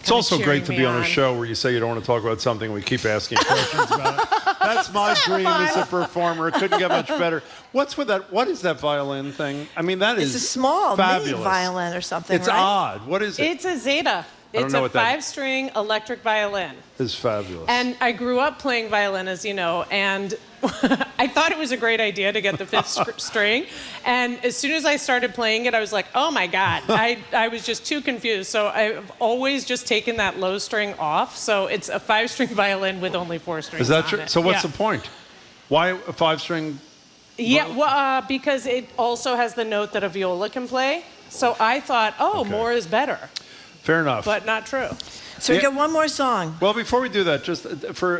it's also great to be on a show where you say you don't want to talk about something and we keep asking questions about it. That's my dream as a performer. It couldn't get much better. What's with that? What is that violin thing? I mean, that is it's a small fabulous. mini violin or something, It's right? odd. What is it? It's a Zeta. It's a 5-string electric violin. It's fabulous. And I grew up playing violin, as you know, and I thought it was a great idea to get the 5th string. And as soon as I started playing it, I was like, oh my God. I was just too confused. So I've always just taken that low string off. So it's a 5-string violin with only 4 strings. Is that true? on it. So what's the point? Why a 5-string? Yeah, well, because it also has the note that a viola can play. So I thought, more is better. Fair enough. But not true. So we got one more song. Well, before we do that, just for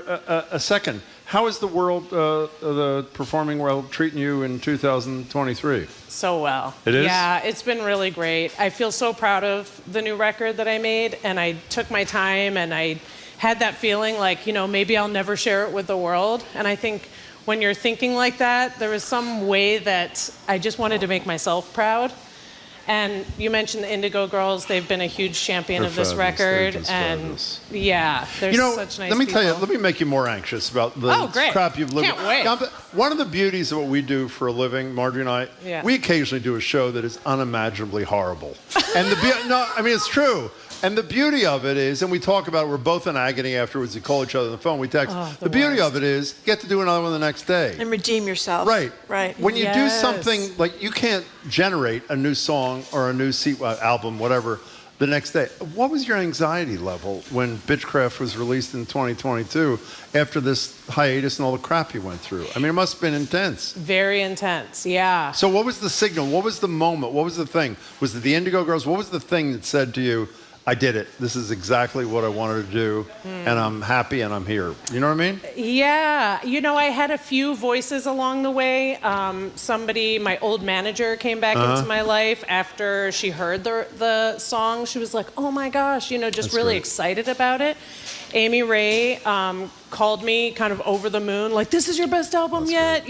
a second, how is the world, the performing world, treating you in 2023? So well. It is? Yeah, it's been really great. I feel so proud of the new record that I made, and I took my time, and I had that feeling like, maybe I'll never share it with the world. And I think when you're thinking like that, there was some way that I just wanted to make myself proud. And you mentioned the Indigo Girls. They've been a huge champion of this record. And yeah, they're such nice people. Let me make you more anxious about the crap you've lived. Can't wait. Now, one of the beauties of what we do for a living, Marjorie and I, we occasionally do a show that is unimaginably horrible. And it's true. And the beauty of it is, and we talk about it, we're both in agony afterwards. We call each other on the phone, we text. The beauty of it is, you get to do another one the next day. And redeem yourself. Right. Right. When you do something, like you can't generate a new song or a new album, whatever, the next day. What was your anxiety level when Bitchcraft was released in 2022 after this hiatus and all the crap you went through? I mean, it must have been intense. Very intense, yeah. So what was the signal? What was the moment? What was the thing? Was it the Indigo Girls? What was the thing that said to you, I did it. This is exactly what I wanted to do, and I'm happy and I'm here. You know what I mean? Yeah. I had a few voices along the way. My old manager came back into my life after she heard the song. She was like, oh my gosh, just That's really great. Excited about it. Amy Ray called me kind of over the moon, like, this is your best album yet,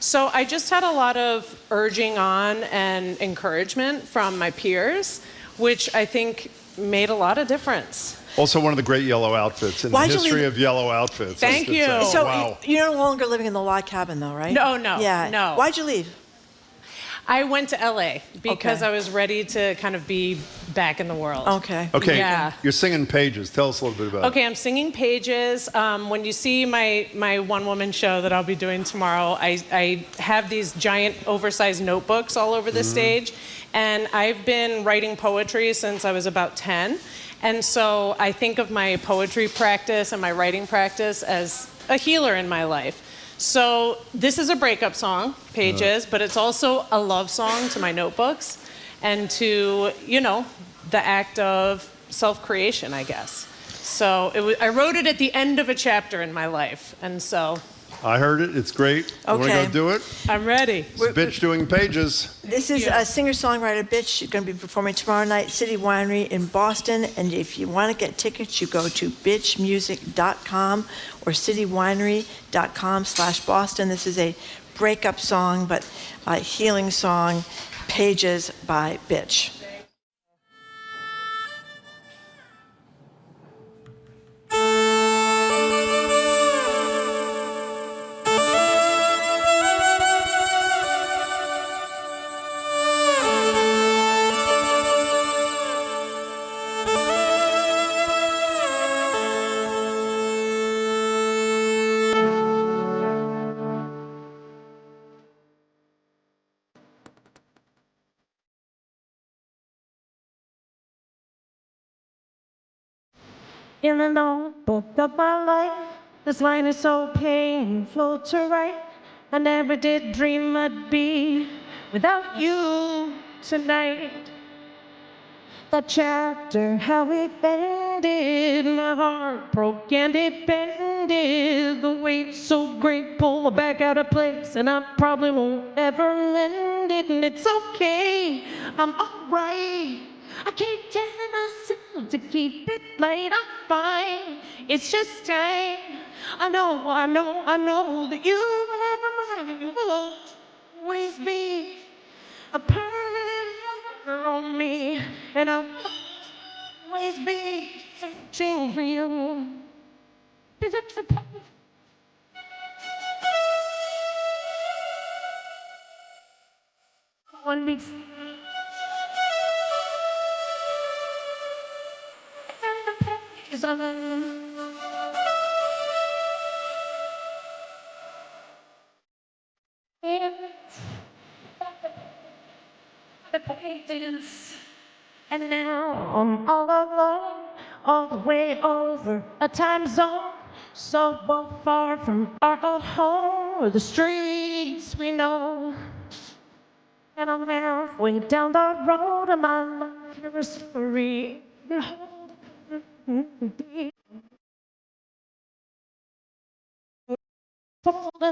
So I just had a lot of urging on and encouragement from my peers, which I think made a lot of difference. Also one of the great yellow outfits in the history of yellow outfits. Thank you. So wow. you're no longer living in the log cabin, though, right? No. Yeah. No. Why'd you leave? I went to LA because Okay. I was ready to kind of be back in the world. Okay. Okay, Yeah. you're singing Pages. Tell us a little bit about Okay, I'm singing Pages. When you see my one-woman show that I'll be doing tomorrow, I have these giant oversized notebooks all over the stage, and I've been writing poetry since I was about 10. And so I think of my poetry practice and my writing practice as a healer in my life. So this is a breakup song, Pages, but it's also a love song to my notebooks and to, the act of self-creation, I guess. So I wrote it at the end of a chapter in my life, and so... I heard it. It's great. You want to Okay. go do it? I'm ready. It's Bitch doing Pages. This is a singer-songwriter, Bitch, going to be performing tomorrow night, City Winery in Boston. And if you want to get tickets, you go to bitchmusic.com or citywinery.com/Boston. This is a breakup song, but a healing song, Pages by Bitch. In the notebook of my life, this line is so painful to write. I never did dream I'd be without you tonight. That chapter, how it ended, my heart broke and it bended. The weight so great, pull it back out of place, and I probably won't ever mend it. And it's okay, I'm alright. I can't tell myself to keep it light. I'm fine. It's just time. I know that you will always be a permanent marker on me, and I'll always be searching for you. One week. Is on the pages, and now I'm all alone, all the way over a time zone, so far from our old home or the streets we know. And I'm halfway down the road of my life story. And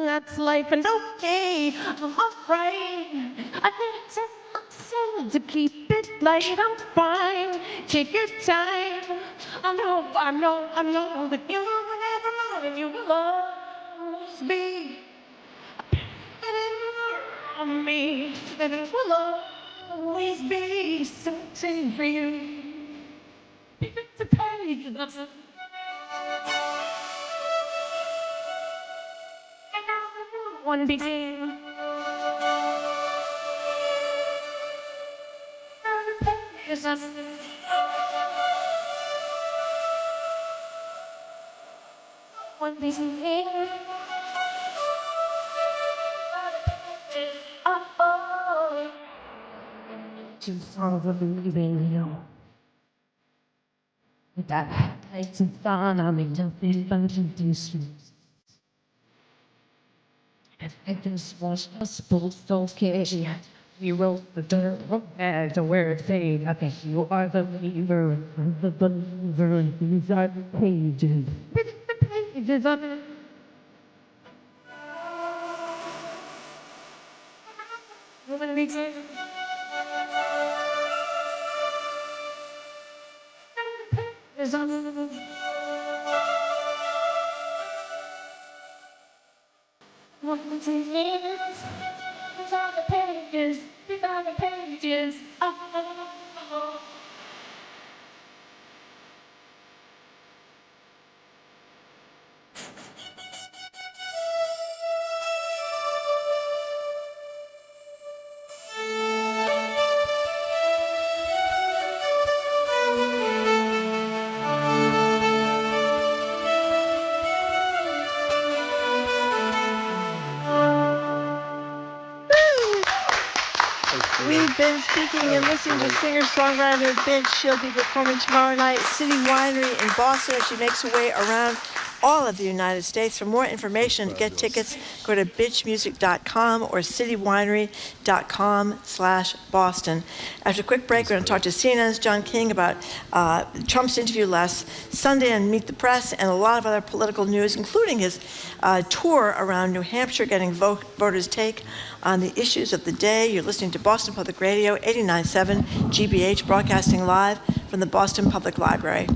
that's life, and okay, I'm alright. I can't tell myself to keep it light. I'm fine. Take your time. I know that you will never know, and you will always be on me. That it will always be something for you. It's a page. One big thing. One big thing. Oh, to follow leaving you. That takes fun. I'm in the bunch of distance. I just was supposed to okay. We wrote the dirt as to where it said, I think you are the believer, and these are the pages. The pages of it. Pages of it. One these are the pages, these are the pages. Oh. You've been speaking and listening to singer-songwriter Bitch. She'll be performing tomorrow night at City Winery in Boston as she makes her way around all of the United States. For more information, to get tickets, go to bitchmusic.com or citywinery.com/Boston. After a quick break, we're going to talk to CNN's John King about Trump's interview last Sunday on Meet the Press and a lot of other political news, including his tour around New Hampshire, getting voters' take on the issues of the day. You're listening to Boston Public Radio, 89.7 GBH, broadcasting live from the Boston Public Library.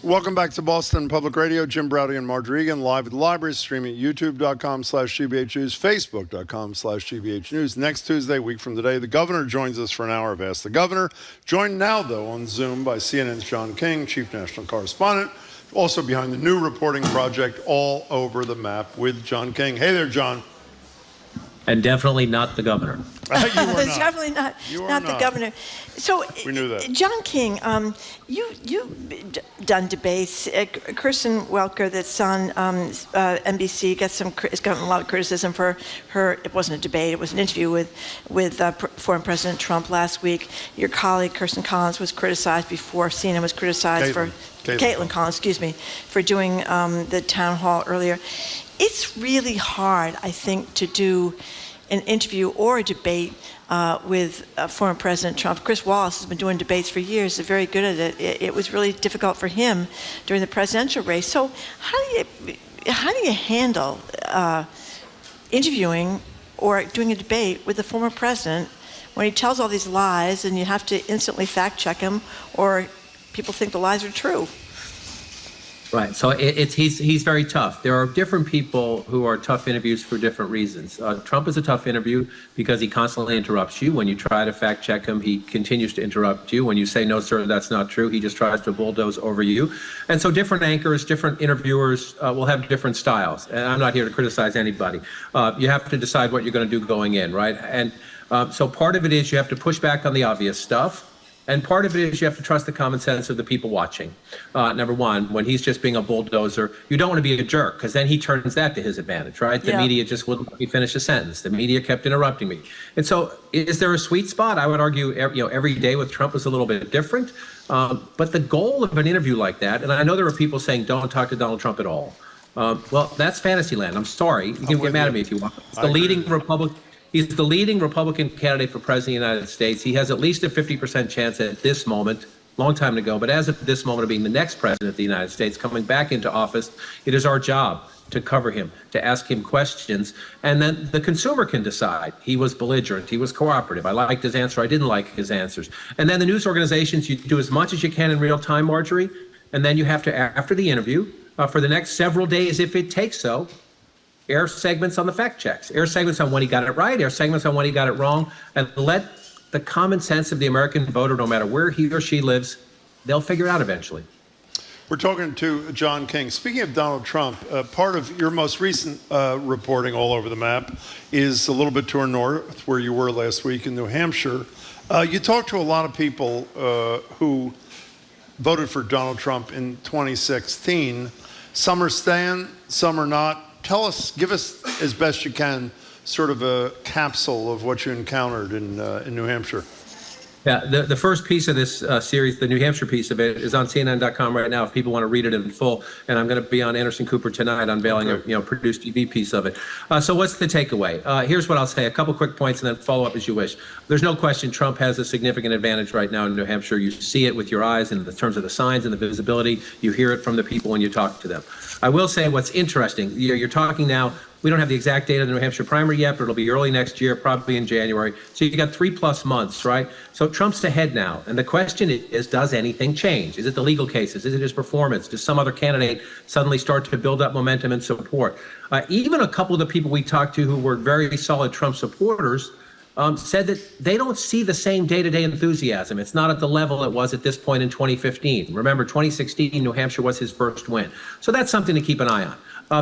Welcome back to Boston Public Radio. Jim Browdy and Marjorie Egan live at the library, streaming at youtube.com/GBH News, facebook.com/GBH News. Next Tuesday, week from today, the governor joins us for an hour of Ask the Governor. Joined now, though, on Zoom by CNN's John King, chief national correspondent, also behind the new reporting project, All Over the Map with John King. Hey there, John. And definitely not the governor. You are not. Definitely not the governor. So, we knew that. John King, you've done debates. Kirsten Welker, that's on NBC, has gotten a lot of criticism for her. It wasn't a debate; it was an interview with former President Trump last week. Your colleague Kirsten Collins was criticized before CNN was criticized Caitlin Collins, excuse me, for doing the town hall earlier. It's really hard, I think, to do an interview or a debate with former President Trump. Chris Wallace has been doing debates for years. He's very good at it. It was really difficult for him during the presidential race. So how do you handle interviewing or doing a debate with the former president when he tells all these lies and you have to instantly fact check him, or people think the lies are true? Right. So he's very tough. There are different people who are tough interviews for different reasons. Trump is a tough interview because he constantly interrupts you. When you try to fact check him, he continues to interrupt you. When you say, no, sir, that's not true, he just tries to bulldoze over you. And so different anchors, different interviewers will have different styles. And I'm not here to criticize anybody. You have to decide what you're going to do going in, right? And so part of it is you have to push back on the obvious stuff. And part of it is you have to trust the common sense of the people watching. Number one, when he's just being a bulldozer, you don't want to be a jerk, because then he turns that to his advantage, right? The media just wouldn't let me finish a sentence. The media kept interrupting me. And so is there a sweet spot? I would argue every day with Trump is a little bit different. But the goal of an interview like that, and I know there are people saying don't talk to Donald Trump at all. Well, that's fantasy land. I'm sorry. You can get mad at me if you want. It's the leading Republican. He's the leading Republican candidate for president of the United States. He has at least a 50% chance at this moment, long time ago, but as of this moment of being the next president of the United States, coming back into office, it is our job to cover him, to ask him questions, and then the consumer can decide. He was belligerent, he was cooperative, I liked his answer, I didn't like his answers. And then the news organizations, you do as much as you can in real time, Marjorie, and then you have to, after the interview, for the next several days, if it takes so, air segments on the fact checks, air segments on when he got it right, air segments on when he got it wrong, and let the common sense of the American voter, no matter where he or she lives, they'll figure it out eventually. We're talking to John King. Speaking of Donald Trump, part of your most recent reporting all over the map is a little bit to our north, where you were last week in New Hampshire. You talked to a lot of people who voted for Donald Trump in 2016. Some are staying, some are not. Give us, as best you can, sort of a capsule of what you encountered in New Hampshire. Yeah, the first piece of this series, the New Hampshire piece of it, is on CNN.com right now if people want to read it in full. And I'm going to be on Anderson Cooper tonight unveiling a produced TV piece of it. So what's the takeaway? Here's what I'll say. A couple quick points and then follow up as you wish. There's no question Trump has a significant advantage right now in New Hampshire. You see it with your eyes in terms of the signs and the visibility. You hear it from the people when you talk to them. I will say what's interesting. You're talking now. We don't have the exact date of the New Hampshire primary yet, but it'll be early next year, probably in January. So you got 3+ months, right? So Trump's ahead now. And the question is, does anything change? Is it the legal cases? Is it his performance? Does some other candidate suddenly start to build up momentum and support? Even a couple of the people we talked to who were very solid Trump supporters said that they don't see the same day-to-day enthusiasm. It's not at the level it was at this point in 2015. Remember, 2016, New Hampshire was his first win. So that's something to keep an eye on.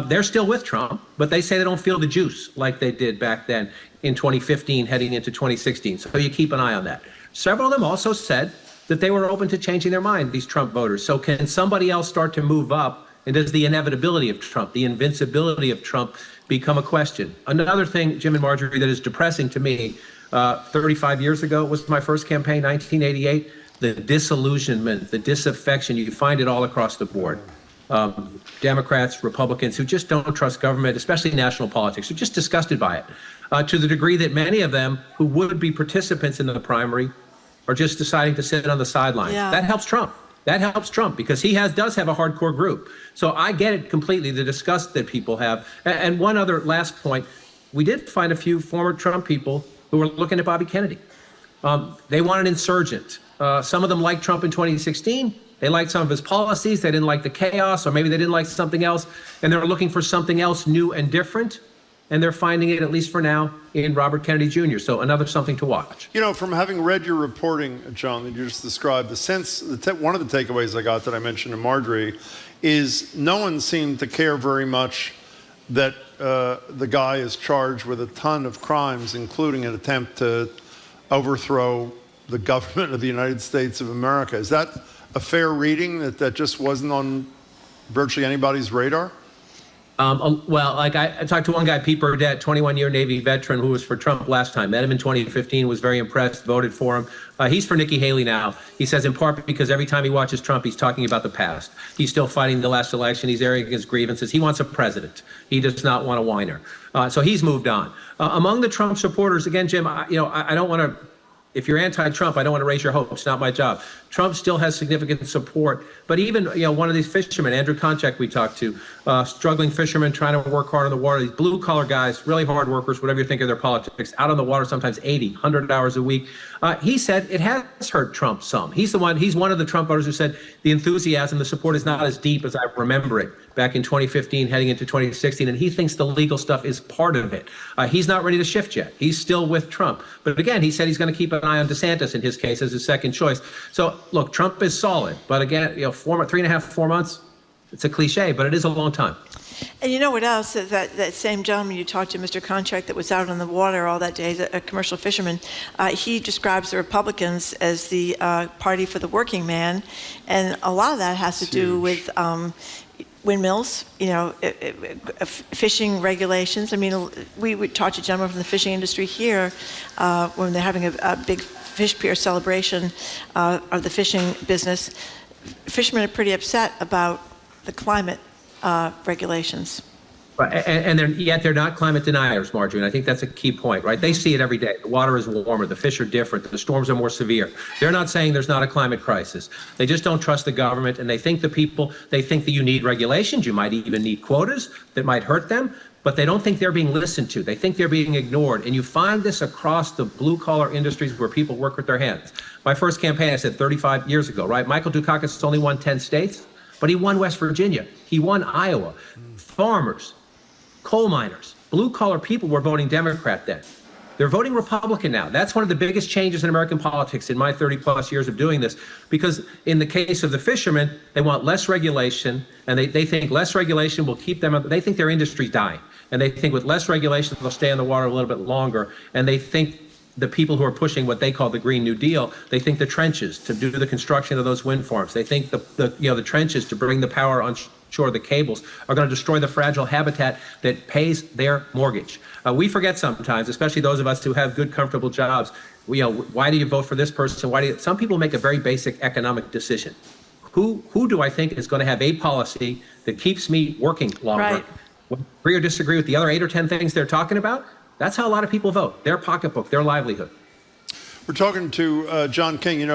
They're still with Trump, but they say they don't feel the juice like they did back then in 2015 heading into 2016. So you keep an eye on that. Several of them also said that they were open to changing their mind, these Trump voters. So can somebody else start to move up? And does the inevitability of Trump, the invincibility of Trump become a question? Another thing, Jim and Marjorie, that is depressing to me, 35 years ago was my first campaign, 1988, the disillusionment, the disaffection, you find it all across the board. Democrats, Republicans who just don't trust government, especially national politics, are just disgusted by it, to the degree that many of them who would be participants in the primary are just deciding to sit on the sidelines. Yeah. That helps Trump. That helps Trump because he does have a hardcore group. So I get it completely, the disgust that people have. And one other last point, we did find a few former Trump people who were looking at Bobby Kennedy. They want an insurgent. Some of them liked Trump in 2016. They liked some of his policies. They didn't like the chaos, or maybe they didn't like something else. And they're looking for something else new and different. And they're finding it, at least for now, in Robert Kennedy Jr. So another something to watch. You know, from having read your reporting, John, that you just described, one of the takeaways I got that I mentioned to Marjorie is no one seemed to care very much that the guy is charged with a ton of crimes, including an attempt to overthrow the government of the United States of America. Is that a fair reading, that just wasn't on virtually anybody's radar? Well, like I talked to one guy, Pete Burdett, 21-year Navy veteran who was for Trump last time. Met him in 2015, was very impressed, voted for him. He's for Nikki Haley now. He says in part because every time he watches Trump, he's talking about the past. He's still fighting the last election. He's airing his grievances. He wants a president. He does not want a whiner. So he's moved on. Among the Trump supporters, again, Jim, I don't want to. If you're anti-Trump, I don't want to raise your hopes. Not my job. Trump still has significant support. But even, one of these fishermen, Andrew Konchak we talked to, struggling fishermen trying to work hard on the water, these blue-collar guys, really hard workers, whatever you think of their politics, out on the water sometimes 80, 100 hours a week. He said it has hurt Trump some. He's one of the Trump voters who said the enthusiasm, the support is not as deep as I remember it back in 2015, heading into 2016, and he thinks the legal stuff is part of it. He's not ready to shift yet. He's still with Trump. But again, he said he's going to keep an eye on DeSantis in his case as his second choice. So look, Trump is solid, but again, 3.5, 4 months, it's a cliche, but it is a long time. And you know what else? That same gentleman you talked to, Mr. Konchak, that was out on the water all that day, a commercial fisherman, he describes the Republicans as the party for the working man, and a lot of that has to do with windmills, fishing regulations. I mean, we talked to gentlemen from the fishing industry here when they're having a big fish pier celebration of the fishing business. Fishermen are pretty upset about the climate regulations. Right. And yet they're not climate deniers, Marjorie, and I think that's a key point, right? They see it every day. The water is warmer, the fish are different, the storms are more severe. They're not saying there's not a climate crisis. They just don't trust the government, and they think that you need regulations, you might even need quotas that might hurt them, but they don't think they're being listened to. They think they're being ignored, and you find this across the blue-collar industries where people work with their hands. My first campaign, I said 35 years ago, right? Michael Dukakis only won 10 states, but he won West Virginia. He won Iowa. Farmers, coal miners, blue-collar people were voting Democrat then. They're voting Republican now. That's one of the biggest changes in American politics in my 30-plus years of doing this, because in the case of the fishermen, they want less regulation, and they think less regulation will keep them, they think their industry's dying, and they think with less regulation, they'll stay in the water a little bit longer, and they think the people who are pushing what they call the Green New Deal, they think the trenches to do the construction of those wind farms, they think the trenches to bring the power on shore, the cables, are going to destroy the fragile habitat that pays their mortgage. We forget sometimes, especially those of us who have good, comfortable jobs, why do you vote for this person? Some people make a very basic economic decision. Who do I think is going to have a policy that keeps me working longer? Right. Agree or disagree with the other 8 or 10 things they're talking about? That's how a lot of people vote. Their pocketbook, their livelihood. We're talking to John King.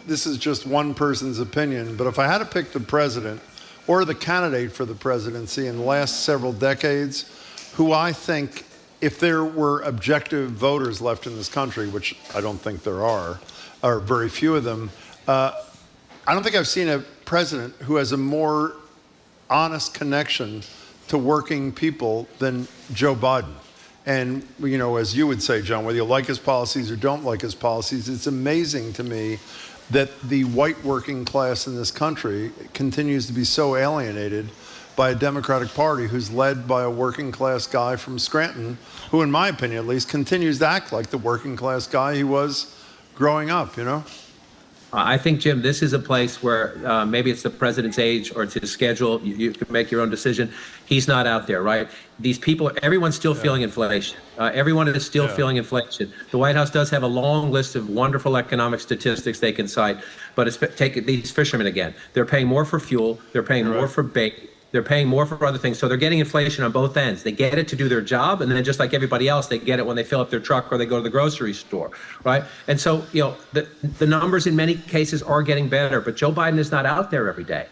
This is just one person's opinion, but if I had to pick the president or the candidate for the presidency in the last several decades, who I think, if there were objective voters left in this country, which I don't think there are, or very few of them, I don't think I've seen a president who has a more honest connection to working people than Joe Biden. And, as you would say, John, whether you like his policies or don't like his policies, it's amazing to me that the white working class in this country continues to be so alienated by a Democratic Party who's led by a working class guy from Scranton, who, in my opinion at least, continues to act like the working class guy he was growing up, I think, Jim, this is a place where maybe it's the president's age or it's his schedule. You can make your own decision. He's not out there, right? These people, everyone's still feeling inflation. Everyone is still feeling inflation. The White House does have a long list of wonderful economic statistics they can cite, but take these fishermen again. They're paying more for fuel. They're paying more for bait. They're paying more for other things. So they're getting inflation on both ends. They get it to do their job, and then just like everybody else, they get it when they fill up their truck or they go to the grocery store, right? And so, the numbers in many cases are getting better, but Joe Biden is not out there every day.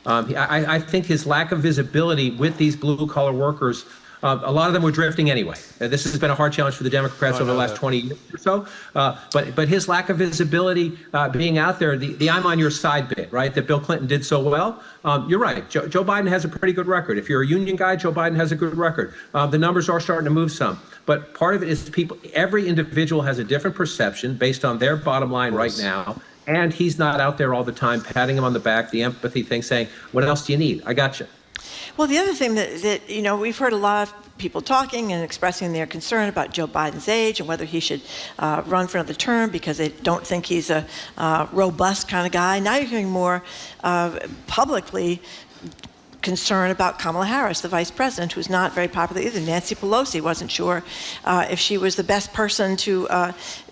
I think his lack of visibility with these blue-collar workers, a lot of them were drifting anyway. This has been a hard challenge for the Democrats over the last 20 years or so. But his lack of visibility, being out there, the I'm on your side bit, right, that Bill Clinton did so well, you're right. Joe Biden has a pretty good record. If you're a union guy, Joe Biden has a good record. The numbers are starting to move some. But part of it is every individual has a different perception based on their bottom line right now. And he's not out there all the time patting him on the back, the empathy thing, saying, what else do you need? I got you. Well, the other thing that we've heard a lot of people talking and expressing their concern about Joe Biden's age and whether he should run for another term because they don't think he's a robust kind of guy. Now you're hearing more publicly concern about Kamala Harris, the vice president, who's not very popular either. Nancy Pelosi wasn't sure if she was the best person to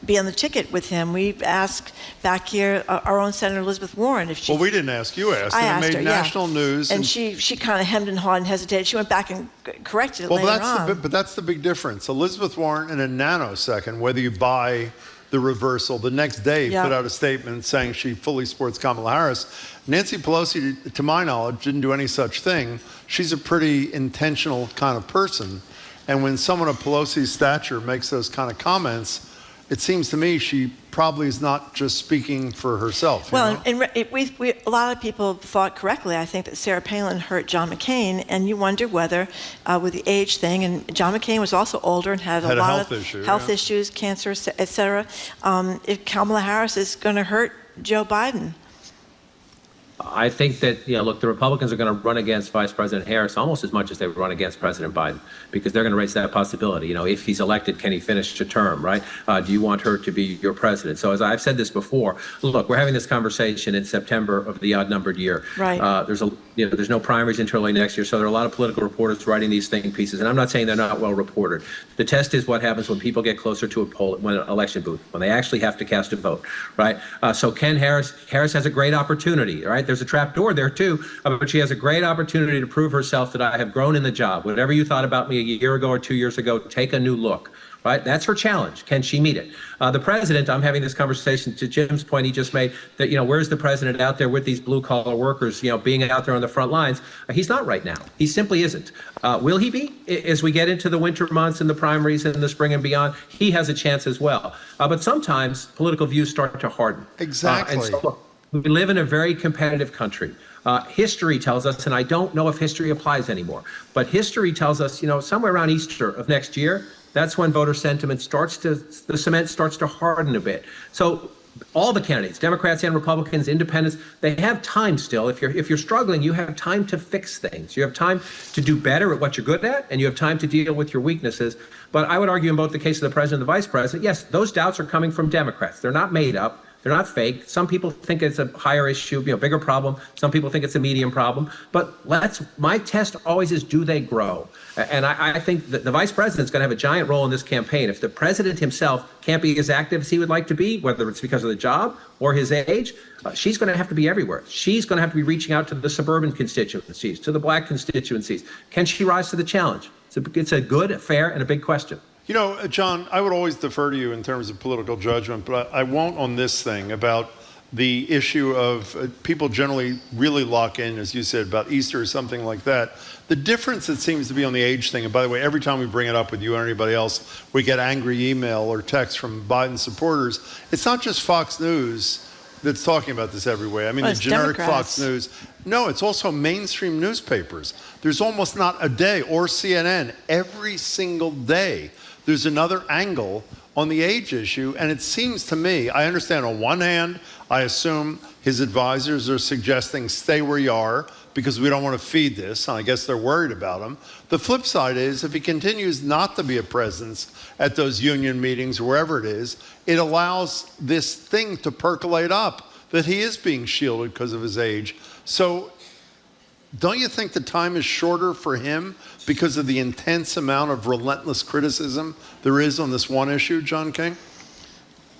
be on the ticket with him. We asked back here our own Senator Elizabeth Warren if she... Well, we didn't ask. You asked. I and asked it made her, national news. And she kind of hemmed and hawed and hesitated. She went back and corrected it later on. But that's the big difference. Elizabeth Warren, in a nanosecond, whether you buy the reversal, the next day put out a statement saying she fully supports Kamala Harris. Nancy Pelosi, to my knowledge, didn't do any such thing. She's a pretty intentional kind of person. And when someone of Pelosi's stature makes those kind of comments, it seems to me she probably is not just speaking for herself. Well, a lot of people thought correctly, I think, that Sarah Palin hurt John McCain, and you wonder whether, with the age thing, and John McCain was also older and had a lot of health issues, cancer, et cetera, if Kamala Harris is going to hurt Joe Biden. I think that, look, the Republicans are going to run against Vice President Harris almost as much as they run against President Biden, because they're going to raise that possibility. If he's elected, can he finish a term, right? Do you want her to be your president? So as I've said this before, look, we're having this conversation in September of the odd-numbered year. Right. There's no primaries until early next year, so there are a lot of political reporters writing these think pieces, and I'm not saying they're not well reported. The test is what happens when people get closer to a poll, when an election booth, when they actually have to cast a vote, right? So Harris has a great opportunity, right? There's a trap door there too, but she has a great opportunity to prove herself that I have grown in the job. Whatever you thought about me a year ago or 2 years ago, take a new look. Right? That's her challenge. Can she meet it? The president, I'm having this conversation to Jim's point he just made that, where's the president out there with these blue collar workers, being out there on the front lines? He's not right now. He simply isn't. Will he be? As we get into the winter months and the primaries and the spring and beyond, he has a chance as well. But sometimes political views start to harden. Exactly. And so, look, we live in a very competitive country. History tells us, and I don't know if history applies anymore, but history tells us, somewhere around Easter of next year, that's when voter sentiment the cement starts to harden a bit. So all the candidates, Democrats and Republicans, independents, they have time still. If you're struggling, you have time to fix things. You have time to do better at what you're good at, and you have time to deal with your weaknesses. But I would argue in both the case of the president and the vice president, yes, those doubts are coming from Democrats. They're not made up. They're not fake. Some people think it's a higher issue, bigger problem. Some people think it's a medium problem. But my test always is, do they grow? And I think that the vice president's going to have a giant role in this campaign. If the president himself can't be as active as he would like to be, whether it's because of the job or his age, she's going to have to be everywhere. She's going to have to be reaching out to the suburban constituencies, to the black constituencies. Can she rise to the challenge? It's a good, fair, and a big question. You know, John, I would always defer to you in terms of political judgment, but I won't on this thing about the issue of people generally really lock in, as you said, about Easter or something like that. The difference that seems to be on the age thing, and by the way, every time we bring it up with you or anybody else, we get angry email or text from Biden supporters. It's not just Fox News that's talking about this everywhere. I mean, the generic Democrats. Fox News. No, it's also mainstream newspapers. There's almost not a day, or CNN, every single day, there's another angle on the age issue. And it seems to me, I understand on one hand, I assume his advisors are suggesting stay where you are because we don't want to feed this. And I guess they're worried about him. The flip side is if he continues not to be a presence at those union meetings, wherever it is, it allows this thing to percolate up that he is being shielded because of his age. So don't you think the time is shorter for him because of the intense amount of relentless criticism there is on this one issue, John King?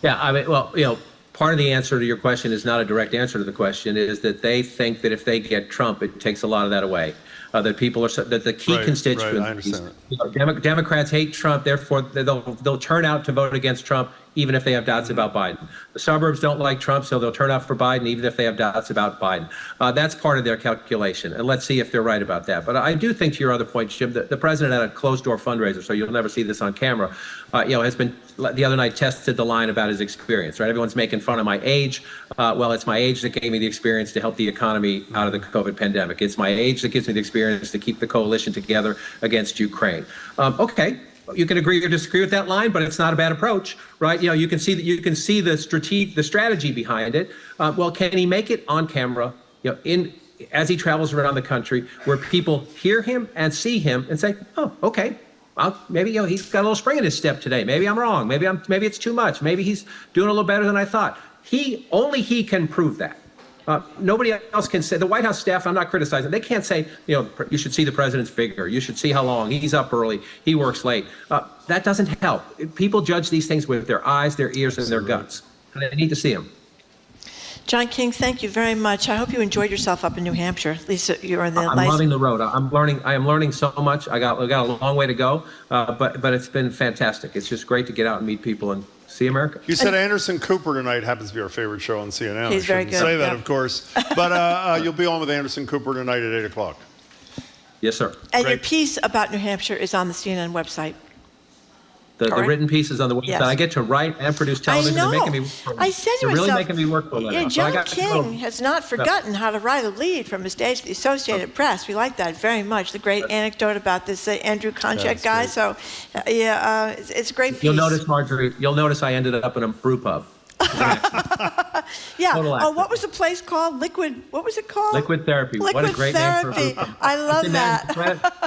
Yeah, I mean, well, part of the answer to your question is not a direct answer to the question, is that they think that if they get Trump, it takes a lot of that away. That people are, that the key constituencies, I understand that. Democrats hate Trump, therefore they'll turn out to vote against Trump even if they have doubts about Biden. The suburbs don't like Trump, so they'll turn out for Biden even if they have doubts about Biden. That's part of their calculation, and let's see if they're right about that. But I do think, to your other point, Jim, that the president at a closed-door fundraiser, so you'll never see this on camera, has been, the other night, tested the line about his experience, right? Everyone's making fun of my age. Well, it's my age that gave me the experience to help the economy out of the COVID pandemic. It's my age that gives me the experience to keep the coalition together against Ukraine. Okay. You can agree or disagree with that line, but it's not a bad approach, right? You can see the strategy behind it. Well, can he make it on camera, as he travels around the country, where people hear him and see him and say, "Oh, okay, well, maybe he's got a little spring in his step today. Maybe I'm wrong. Maybe it's too much. Maybe he's doing a little better than I thought." Only he can prove that. Nobody else can say. The White House staff, I'm not criticizing, they can't say, you should see the president's figure. You should see how long he's up early. He works late. That doesn't help. People judge these things with their eyes, their ears, and their guts. And they need to see them. John King, thank you very much. I hope you enjoyed yourself up in New Hampshire. At least you're in the I'm loving the road. I am learning so much. I got a long way to go, but it's been fantastic. It's just great to get out and meet people and see America. You said Anderson Cooper tonight happens to be our favorite show on CNN. He's very good. Say that, Yep. of course. But you'll be on with Anderson Cooper tonight at 8 o'clock. Yes, sir. And your piece about New Hampshire is on the CNN website. The written pieces on the website. Yes. I get to write and produce television. I know. They're making me work for I said to They're really myself, making me work for a living. So I John got to King go. has not forgotten how to write a lead from his days at the Associated Press. We like that very much. The great anecdote about this Andrew Konchak guy. Great. So, it's a great piece. You'll notice, Marjorie, I ended up in a brew pub. Yeah. Total Oh, what was the place called? Liquid. What was it called? Liquid Therapy. Liquid What a great Therapy. name for a brew pub. I love that.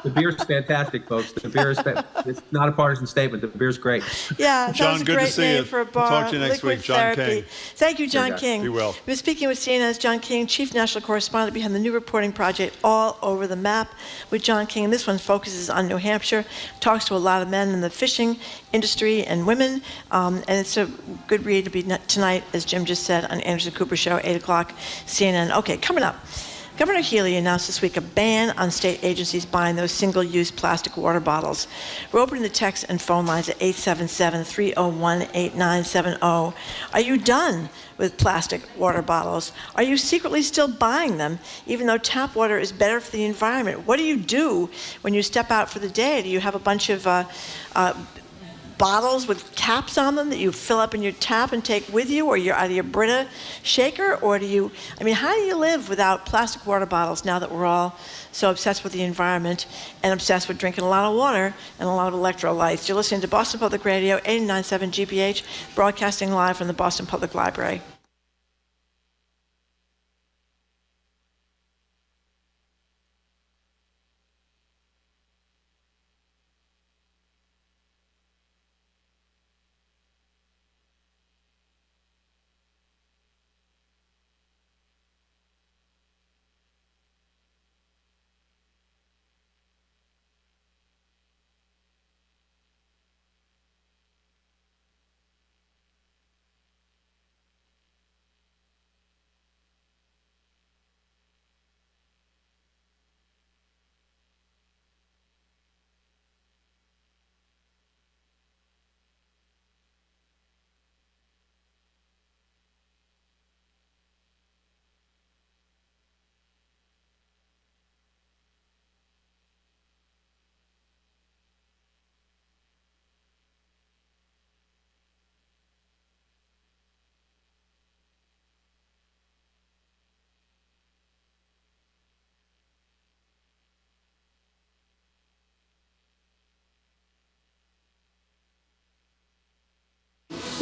The beer's fantastic, folks. The beer is it's not a partisan statement. The beer's great. Yeah, that John, was a good to great see name you. for a We'll bar. talk to you next Liquid week, John Therapy. King. Thank you, John Good guy. King. Be well. We're speaking with CNN's John King, Chief National Correspondent behind the new reporting project All Over the Map with John King. And this one focuses on New Hampshire, talks to a lot of men in the fishing industry and women. And it's a good read to be tonight, as Jim just said, on Anderson Cooper Show, 8 o'clock, CNN. Okay, coming up. Governor Healy announced this week a ban on state agencies buying those single-use plastic water bottles. We're opening the text and phone lines at 877-301-8970. Are you done with plastic water bottles? Are you secretly still buying them, even though tap water is better for the environment? What do you do when you step out for the day? Do you have a bunch of bottles with caps on them that you fill up in your tap and take with you, or you're out of your Brita shaker? Or how do you live without plastic water bottles now that we're all so obsessed with the environment and obsessed with drinking a lot of water and a lot of electrolytes? You're listening to Boston Public Radio, 89.7 GBH, broadcasting live from the Boston Public Library.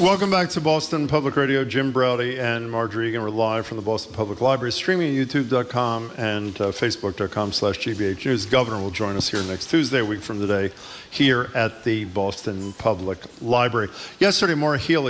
Welcome back to Boston Public Radio. Jim Browdy and Marjorie Egan. We're live from the Boston Public Library, streaming at youtube.com and facebook.com/GBH News. The governor will join us here next Tuesday, a week from today, here at the Boston Public Library. Yesterday,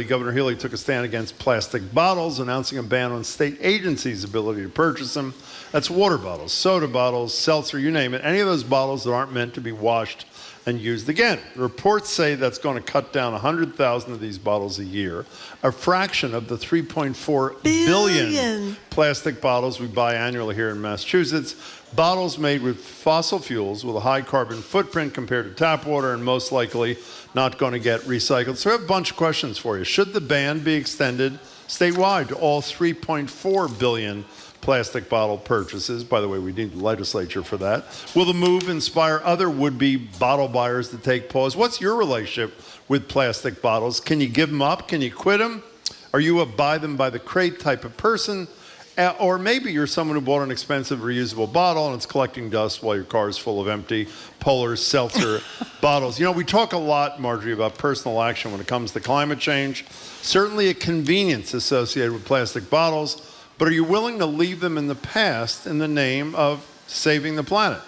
Governor Healy took a stand against plastic bottles, announcing a ban on state agencies' ability to purchase them. That's water bottles, soda bottles, seltzer, you name it. Any of those bottles that aren't meant to be washed and used again. Reports say that's going to cut down 100,000 of these bottles a year, a fraction of the 3.4 billion plastic bottles we buy annually here in Massachusetts. Bottles made with fossil fuels with a high carbon footprint compared to tap water and most likely not going to get recycled. So I have a bunch of questions for you. Should the ban be extended statewide to all 3.4 billion plastic bottle purchases? By the way, we need the legislature for that. Will the move inspire other would-be bottle buyers to take pause? What's your relationship with plastic bottles? Can you give them up? Can you quit them? Are you a buy them by the crate type of person? Or maybe you're someone who bought an expensive reusable bottle and it's collecting dust while your car is full of empty Polar Seltzer bottles. You know, we talk a lot, Marjorie, about personal action when it comes to climate change. Certainly a convenience associated with plastic bottles. But are you willing to leave them in the past in the name of saving the planet?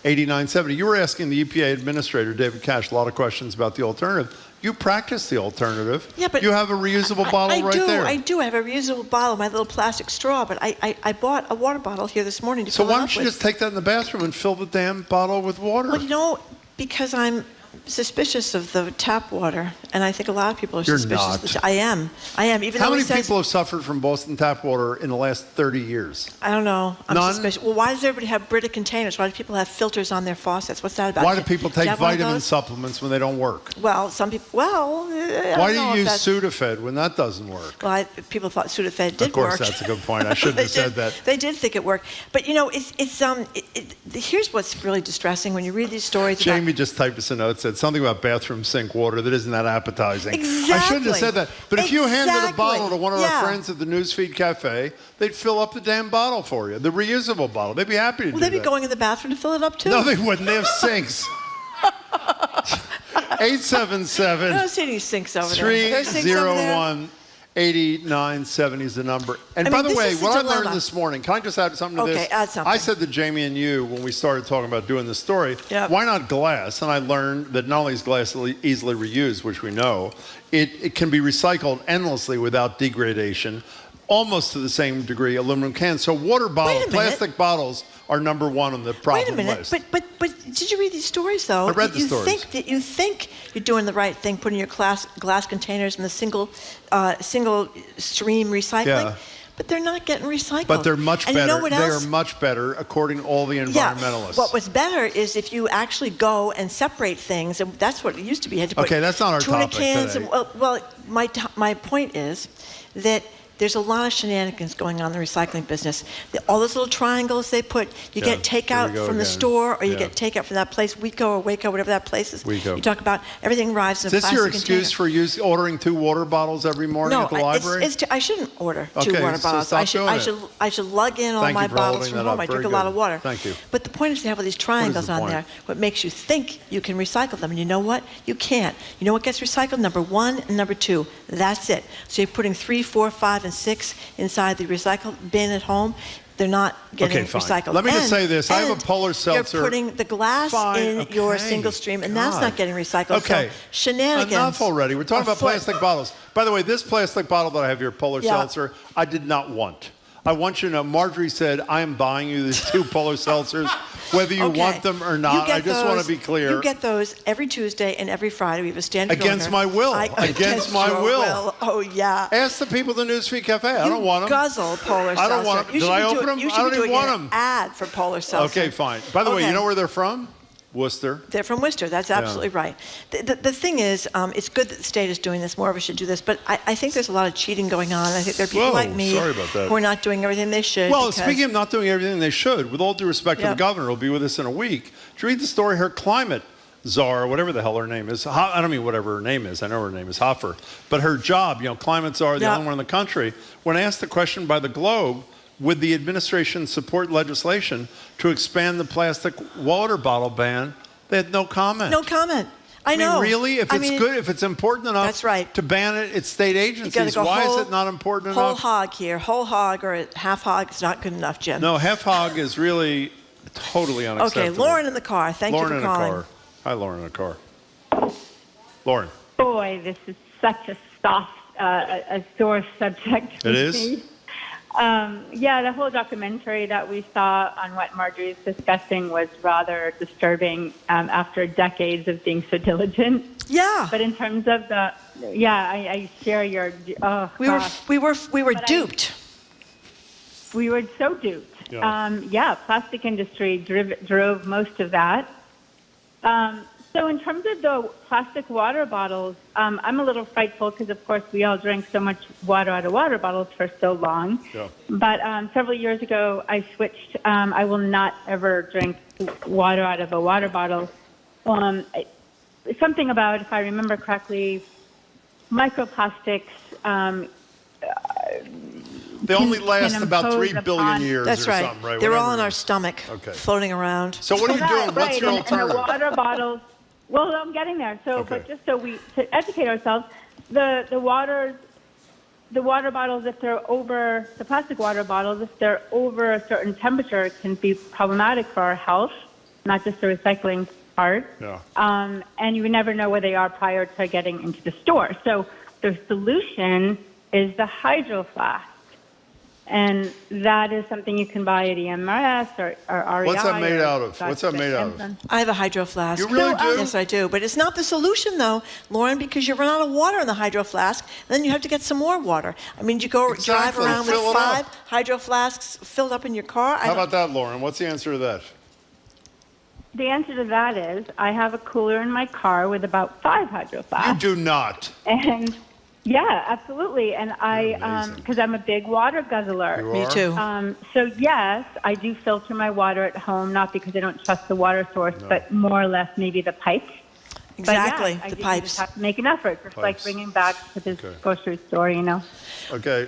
877-301-8970. You were asking the EPA Administrator, David Cash, a lot of questions about the alternative. You practice the alternative. Yeah, but you have a reusable bottle right there. I do. I have a reusable bottle, my little plastic straw, but I bought a water bottle here this morning to So fill it why up don't you with. just take that in the bathroom and fill the damn bottle with water? Well, you know, because I'm suspicious of the tap water, and I think a lot of people are You're suspicious. not. I am. Even How though many he says, people have suffered from Boston tap water in the last 30 years? I don't know. I'm None? suspicious. Well, why does everybody have Brita containers? Why do people have filters on their faucets? What's that about? Why do people take you have one of vitamin those? supplements when they don't work? Well, some people. Well, Why do you use Sudafed when that doesn't work? Well, people thought Sudafed did work. Of course, that's a good point. I shouldn't have said that. They did think it worked, but you know, here's what's really distressing when you read these stories. Jamie just typed us a note, said something about bathroom sink water that isn't that appetizing. Exactly. I shouldn't have said that. But if you handed a bottle to one of Yeah. our friends at the Newsfeed Cafe, they'd fill up the damn bottle for you, the reusable bottle. They'd be happy to do Will that. they be going in the bathroom to fill it up too? No, they wouldn't. They have sinks. 877 I don't see any sinks over there. Are there sinks over there? 301-8970 is the number. And I by mean, the way, this is what a I learned dilemma. this morning, can I just add something to this? Okay, add something. I said to Jamie and you when we started talking about doing this story, why not glass? And I learned that not only is glass easily reused, which we know, it can be recycled endlessly without degradation, almost to the same degree aluminum cans. So water bottles, plastic bottles are number one on the problem Wait a minute, list. but did you read these stories though? I read the stories. You think you're doing the right thing, putting your glass containers in the single stream recycling, Yeah. but they're not getting recycled. But they're much and better. You know what They else? are much better, according to all the environmentalists. What was better is if you actually go and separate things, and that's what it used to be. You had to put Okay, that's not our tuna topic cans. today. Well, my point is that there's a lot of shenanigans going on in the recycling business. All those little triangles they put, you get takeout from the store, or you get takeout from that place, Weco or Waco, whatever that place is. Weco. You talk about everything arrives in Is a this plastic your excuse container. for ordering 2 water bottles every morning at the library? I shouldn't order 2 Okay, water so bottles. stop doing it. I should lug in all Thank my you for bottles holding from that home. up. I drink Very a lot good. of water. Thank you. But the point is to have all these triangles the on point? there. What makes you think you can recycle them, and you know what? You can't. You know what gets recycled? Number 1 and number 2. That's it. So you're putting 3, 4, 5, and 6 inside the recycle bin at home. They're not getting Okay, fine. recycled. Let me just And- say this. I have a and Polar Seltzer. You're putting the glass in your single stream, and that's God. not getting recycled. Okay. So shenanigans. Enough already. We're talking about afoot. plastic bottles. By the way, this plastic bottle that I have here, Polar Yeah. Seltzer, I did not want. I want you to know, Marjorie said, I am buying you these 2 Polar Seltzers, whether you Okay. want them or You not. get I just want those- to be clear. You get those every Tuesday and every Friday. We have a standard Against order. my will. Against my your will. Oh, yeah. Ask the people at the Newsfeed Cafe. I don't want them. Guzzle Polar Seltzer. I don't want them. You Did should I be open doing- them? You I should don't be even doing want an them. ad for Polar Seltzer. Okay, fine. By the way, Okay. you know where they're from? Worcester. They're from Worcester. That's absolutely right. The thing is, it's good that the state is doing this. More of us should do this. But I think there's a lot of cheating going on. I think there are people Whoa, like me sorry about that. who are not doing everything they should. Well, because- speaking of not doing everything they should, with all due respect to the Yep. governor, who'll be with us in a week, did you read the story? Her climate czar, whatever the hell her name is, I don't mean whatever her name is, I know her name is Hoffer, but her job, climate czar, the Yep. only one in the country, when asked the question by the Globe, would the administration support legislation to expand the plastic water bottle ban, they had no comment. No comment. I know. Really? If it's good, if it's important enough that's right. to ban it, it's state agencies. Go Why is it not important whole enough? Hog here. Whole hog or half hog is not good enough, Jim. No, half hog is really totally unacceptable. Okay, Lauren in the car. Thank you for calling. Lauren in a car. Hi, Lauren in a car. Lauren. Boy, this is such a sore subject. It is? Yeah, the whole documentary that we saw on what Marjorie's discussing was rather disturbing after decades of being so diligent. Yeah. But in terms of I share your. Oh, we were duped. We were so duped. Yeah. Plastic industry drove most of that. So in terms of the plastic water bottles, I'm a little frightful because, of course, we all drank so much water out of water bottles for so long. Yeah. But several years ago, I switched. I will not ever drink water out of a water bottle. Something about, if I remember correctly, microplastics. They only last about 3 billion years That's or right. something, right? They're Whatever all in it our is. stomach, Okay. floating around. So what are you doing? What's your alternative? And the water bottles. Well, I'm getting there. So, Okay. but just to educate ourselves, the water bottles, if they're over the plastic water bottles, if they're over a certain temperature, it can be problematic for our health, not just the recycling part. Yeah. And you never know where they are prior to getting into the store. So the solution is the Hydro Flask. And that is something you can buy at EMRS or REI. What's that made out of? What's that made out of? I have a Hydro Flask. You really do? Yes, I do. But it's not the solution, though, Lauren, because you run out of water in the Hydro Flask, then you have to get some more water. I mean, you go drive around with Fill it 5 up. Hydro Flasks filled up in your car. How about that, Lauren? What's the answer to that? The answer to that is I have a cooler in my car with about 5 Hydro Flasks. You do not. And yeah, absolutely. And I, because I'm a big water guzzler. You Me are? too. So yes, I do filter my water at home, not because I don't trust the water source, but more or less maybe the pipes. Exactly, but yeah, the you pipes. just have to make an effort, just like Pipes. bringing back to this grocery store, you know. Okay.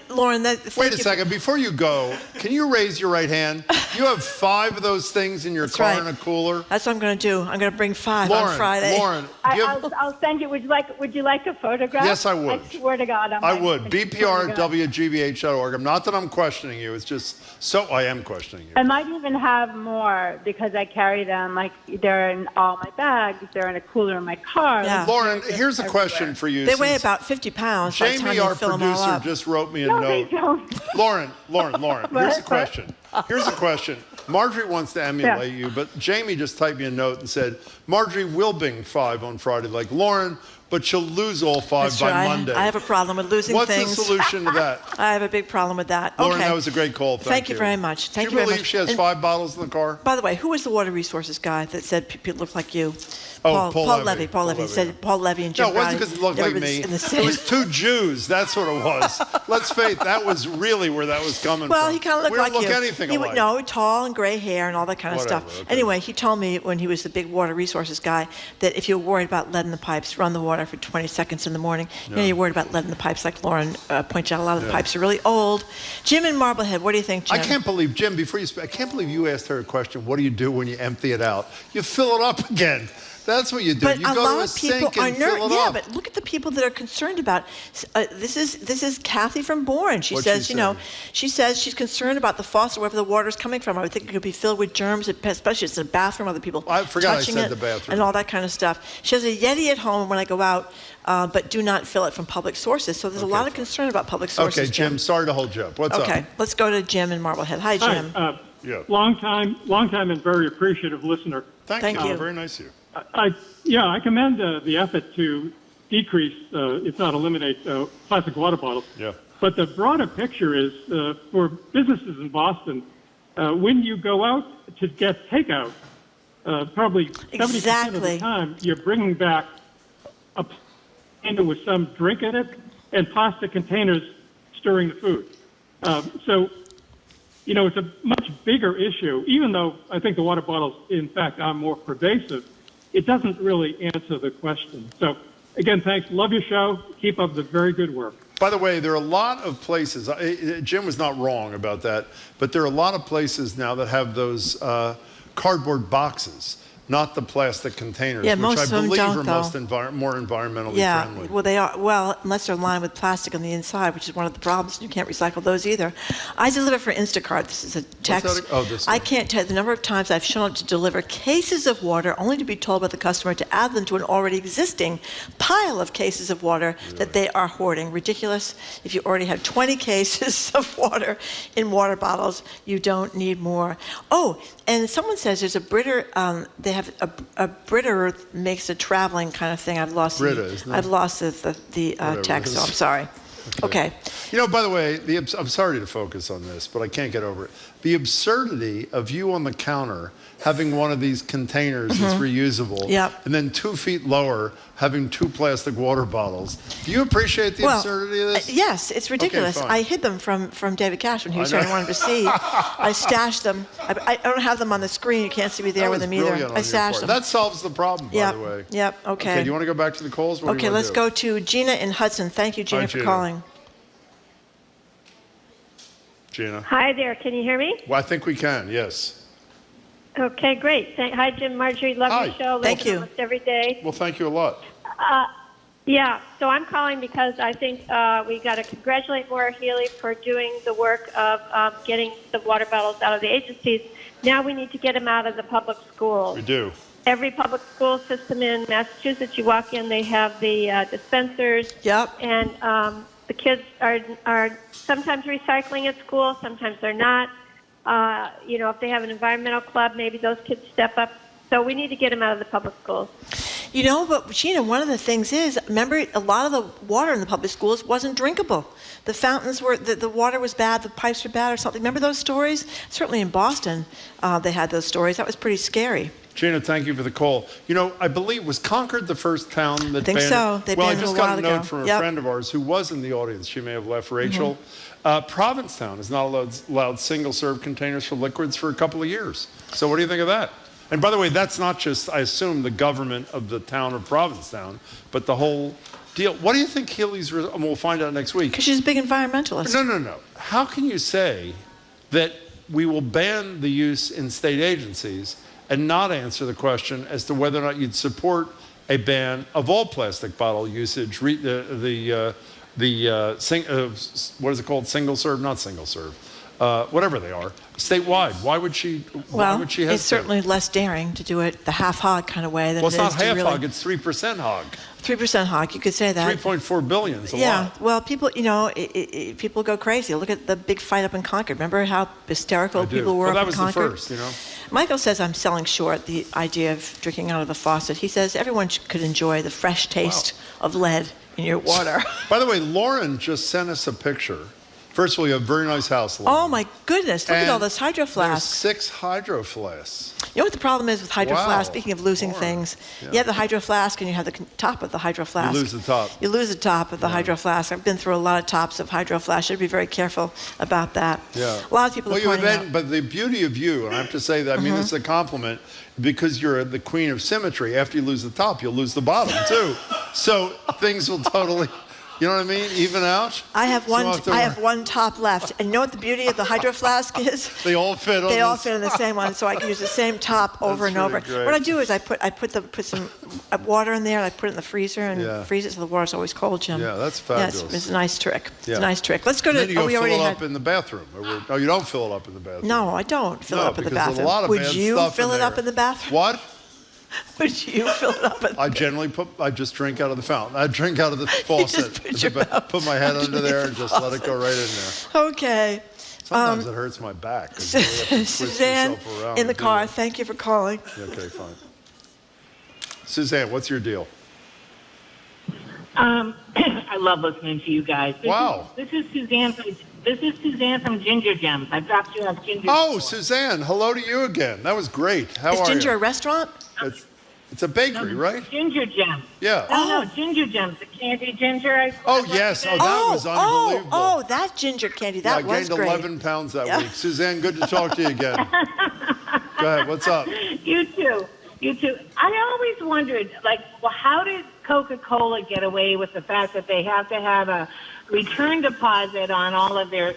Lauren. Wait a second. Before you go, can you raise your right hand? You have 5 of those things in your car right. in a cooler? That's what I'm going to do. I'm going to bring 5 Lauren, on Friday. Lauren, I'll send you. Would you like a photograph? Yes, I would. I swear to God, I would. BPR at WGBH.org. Not that I'm questioning you. It's just I am questioning you. I might even have more because I carry them. Like they're in all my bags. They're in a cooler in my car. Yeah. Lauren, here's a question for you. They weigh about 50 pounds by the time Jamie, you our fill them all producer, up. just wrote me a No, note. they don't. Lauren, here's a What? question. Here's a question. Marjorie wants to emulate you, but Jamie just typed me a note and said, Marjorie will bring 5 on Friday like Lauren, but she'll lose all 5 That's by right. Monday. I have a problem with losing What's things. the solution to that? I have a big problem with that. Lauren, okay. that was a great call. Thank you very much. Thank Do you you very believe much. she has And 5 bottles in the car? By the way, who was the water resources guy that said people look like you? Oh, Paul Levy. Paul Levy said Paul Levy and Jim No, it wasn't Browning, because it looked like everybody's me. in the It same- was 2 Jews. That's what it was. Let's face it, that was really where that was coming Well, from. he kind of looked we like don't you. look anything he alike. No, tall and gray hair and all that kind of Whatever, stuff. okay. Anyway, he told me when he was the big water resources guy that if you're worried about lead in the pipes, run the water for 20 seconds in the morning. You know, Yeah. you're worried about lead in the pipes, like Lauren pointed out. A lot of the Yeah. pipes are really old. Jim in Marblehead, what do you think, Jim? I can't believe, Jim, before you speak, I can't believe you asked her a question. What do you do when you empty it out? You fill it up again. That's what you do. But you a go lot to a of people sink are and fill it yeah, up. but look at the people that are concerned about. This is Kathy from Bourne. She What'd says, she you know, say? she says she's concerned about the faucet, wherever the water's coming from. I would think it could be filled with germs, especially it's in the bathroom, other people I forgot I touching said it the bathroom. and all that kind of stuff. She has a Yeti at home when I go out, but do not fill it from public sources. So there's a lot of concern about public sources. Okay, Jim, sorry to hold you up. What's Okay, up? let's go to Jim in Marblehead. Hi, Jim. Yeah. Long time and very appreciative listener. Thank you. Very nice of you. I commend the effort to decrease, if not eliminate, plastic water bottles. Yeah. But the broader picture is for businesses in Boston, when you go out to get takeout, probably 70% of the time you're bringing back a container with some drink in it and plastic containers stirring the food. So, you know, it's a much bigger issue, even though I think the water bottles, in fact, are more pervasive. It doesn't really answer the question. So, again, thanks. Love your show. Keep up the very good work. By the way, there are a lot of places, Jim was not wrong about that, but there are a lot of places now that have those cardboard boxes not the plastic containers, Yeah, which most I of them believe don't, are more environmentally friendly. Well, they are. Well, unless they're lined with plastic on the inside, which is one of the problems. You can't recycle those either. I deliver for Instacart. This is a text. I can't tell you the number of times I've shown up to deliver cases of water, only to be told by the customer to add them to an already existing pile of cases of water that they are hoarding. Ridiculous. If you already have 20 cases of water in water bottles, you don't need more. Oh, and someone says there's a Brita. They have a Brita makes a traveling kind of thing. I've lost I've lost the text, so I'm sorry. Okay. You know, by the way, I'm sorry to focus on this, but I can't get over it. The absurdity of you on the counter having one of these containers that's reusable, and then 2 feet lower having 2 plastic water bottles. Do you appreciate the absurdity of this? Yes, it's ridiculous. Okay, I hid them from David Cash when he was here. I wanted to see. I stashed them. I don't have them on the screen. You can't see me there with them either. I stashed them. That solves the problem, by the way. Yep. Okay. Okay. Do you want to go back to the calls? Okay. Let's go to Gina in Hudson. Thank you, Gina, for calling. Gina. Hi there. Can you hear me? Well, I think we can. Yes. Okay, great. Hi, Jim, Marjorie. Love your show. Thank you. Almost every day. Well, thank you a lot. Yeah, so I'm calling because I think we got to congratulate Maura Healey for doing the work of getting the water bottles out of the agencies. Now we need to get them out of the public schools. We do. Every public school system in Massachusetts, you walk in, they have the dispensers. Yep. And the kids are sometimes recycling at school, sometimes they're not. You know, if they have an environmental club, maybe those kids step up. So we need to get them out of the public schools. You know, but Gina, one of the things is, remember, a lot of the water in the public schools wasn't drinkable. The fountains were, the water was bad, the pipes were bad or something. Remember those stories? Certainly in Boston, they had those stories. That was pretty scary. Gina, thank you for the call. You know, I believe, was Concord the first town that banned it? So. They well, I banned just it a got while a note ago. from a friend of ours who was in the audience. She may have left, Rachel. Provincetown has not allowed single-serve containers for liquids for a couple of years. So what do you think of that? And by the way, that's not just, I assume, the government of the town of Provincetown, but the whole deal. What do you think Healey's, we'll find out next week. Because she's a big environmentalist. No. How can you say that we will ban the use in state agencies and not answer the question as to whether or not you'd support a ban of all plastic bottle usage, what is it called? Single serve, not single serve. Whatever they are, statewide. Why would she hesitate? It's certainly less daring to do it the half hog kind of way than well, it's it is not half really... hog, it's 3% hog. 3% hog, you could say that. 3.4 billion is a lot. Well, people, you know, people go crazy. Look at the big fight up in Concord. Remember how hysterical people were up in Concord? That was the first, you know. Michael says I'm selling short the idea of drinking out of a faucet. He says everyone could enjoy the fresh taste of lead in your water. By the way, Lauren just sent us a picture. First of all, you have a very nice house, Lauren. Oh my goodness, look at all those hydro flasks. There's 6 hydro flasks. You know what the problem is with hydro flasks? Speaking of losing things, you have the hydro flask and you have the top of the hydro flask. You lose the top. You lose the top of the hydro flask. I've been through a lot of tops of hydro flasks. Should be very careful about that. Yeah. A lot of people are pointing out. But the beauty of you, and I have to say that, I mean this is a compliment, because you're the queen of symmetry. After you lose the top, you'll lose the bottom too. So things will totally... You know what I mean? Even out. I have one top left, and you know what the beauty of the hydro flask is? They all fit. They all fit in the same one, so I can use the same top over and over. Great. What I do is I put some water in there, and I put it in the freezer and freeze it so the water's always cold, Jim. Yeah, that's fabulous. Yeah, it's a nice trick. It's a nice trick. Let's go to. Then you fill it up in the bathroom. No, you don't fill it up in the bathroom. No, I don't fill it up in the bathroom. A lot of Would you fill it up in the bathroom? What? Would you fill it up? I just drink out of the fountain. I drink out of the faucet. Put my head under there and just let it go right in there. Okay. Sometimes it hurts my back. Suzanne in the car, thank you for calling. Okay, fine. Suzanne, what's your deal? I love listening to you guys. This is Suzanne from Ginger Gems. I dropped you off Ginger. Oh, Suzanne, hello to you again. That was great. How are you? Is Ginger a restaurant? It's a bakery, right? Ginger Gems. Yeah. No, Ginger Gems. The candy ginger. Yes. Oh, that was unbelievable. Oh, that ginger candy. That was great. I gained 11 pounds that week. Suzanne, good to talk to you again. Go ahead. What's up? You too. I always wondered, how did Coca-Cola get away with the fact that they have to have a return deposit on all of their